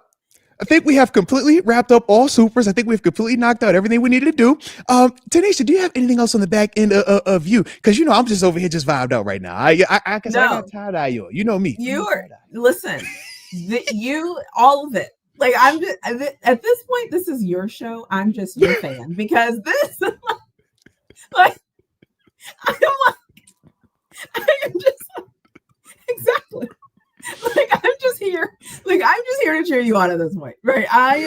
I think we have completely wrapped up all supers. I think we've completely knocked out everything we needed to do. TaNeisha, do you have anything else on the back end of you? Because I'm just over here just vibed out right now. I guess I got tired of you. You know me. Listen, all of it. Like I'm just at this point, this is your show. I'm just your fan because this, like, I am just exactly. Like I'm just here to cheer you on at this point, right? I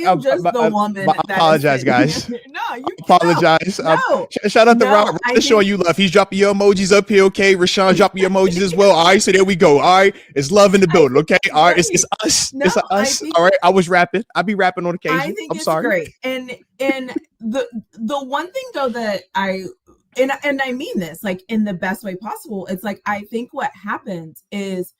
am just the woman. I apologize, guys. No, you apologize. No, shout out to Rob. Just showing you love. He's dropping your emojis up here, okay? Rashawn dropping your emojis as well. All right, so there we go. All right, it's love in the building, okay? All right, it's us. No, it's us. All right, I was rapping. I'll be rapping on occasion. I think I'm sorry. Great. And the one thing though that and I mean this like in the best way possible. It's like I think what happens is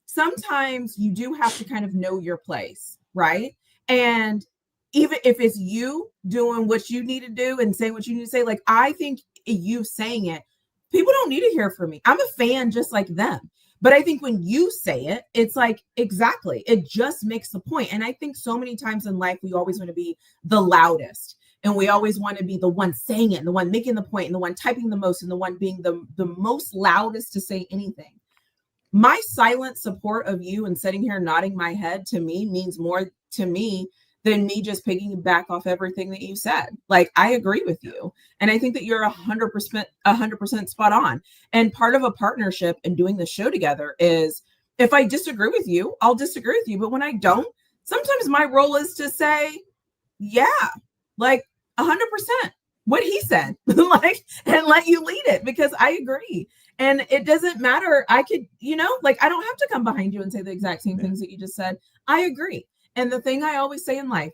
sometimes you do have to kind of know your place, right? And even if it's you doing what you need to do and saying what you need to say, like I think you saying it, people don't need to hear from me. I'm a fan just like them. But I think when you say it, it's like, exactly, it just makes the point. And I think so many times in life, we always want to be the loudest. And we always want to be the one saying it and the one making the point and the one typing the most and the one being the most loudest to say anything. My silent support of you and sitting here nodding my head to me means more to me than me just picking back off everything that you said. Like, I agree with you. And I think that you're 100% spot on. And part of a partnership and doing the show together is if I disagree with you, I'll disagree with you. But when I don't, sometimes my role is to say, yeah, like 100% what he said, like, and let you lead it because I agree. And it doesn't matter. I could, like, I don't have to come behind you and say the exact same things that you just said. I agree. And the thing I always say in life,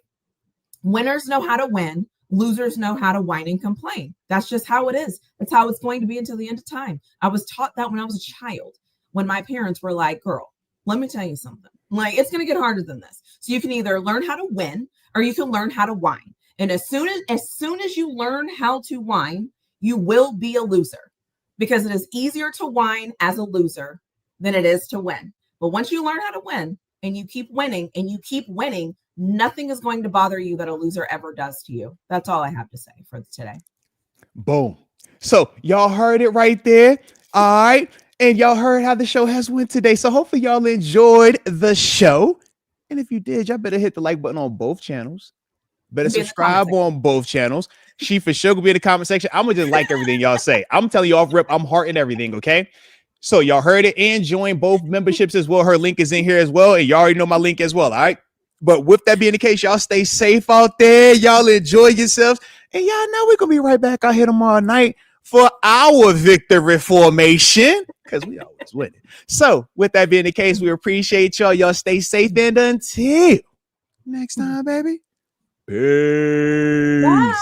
winners know how to win. Losers know how to whine and complain. That's just how it is. That's how it's going to be until the end of time. I was taught that when I was a child, when my parents were like, girl, let me tell you something. Like, it's going to get harder than this. So you can either learn how to win or you can learn how to whine. And as soon as you learn how to whine, you will be a loser. Because it is easier to whine as a loser than it is to win. But once you learn how to win and you keep winning and you keep winning, nothing is going to bother you that a loser ever does to you. That's all I have to say for today. Boom. So y'all heard it right there. All right. And y'all heard how the show has went today. So hopefully y'all enjoyed the show. And if you did, y'all better hit the like button on both channels. Better subscribe on both channels. She for sure will be in the comment section. I'm gonna just like everything y'all say. I'm telling you off rip, I'm hearting everything, okay? So y'all heard it and join both memberships as well. Her link is in here as well. And y'all already know my link as well, all right? But with that being the case, y'all stay safe out there. Y'all enjoy yourselves. And y'all know we're gonna be right back out here tomorrow night for our victory formation. Because we always win it. So with that being the case, we appreciate y'all. Y'all stay safe and until next time, baby. Peace. Bye.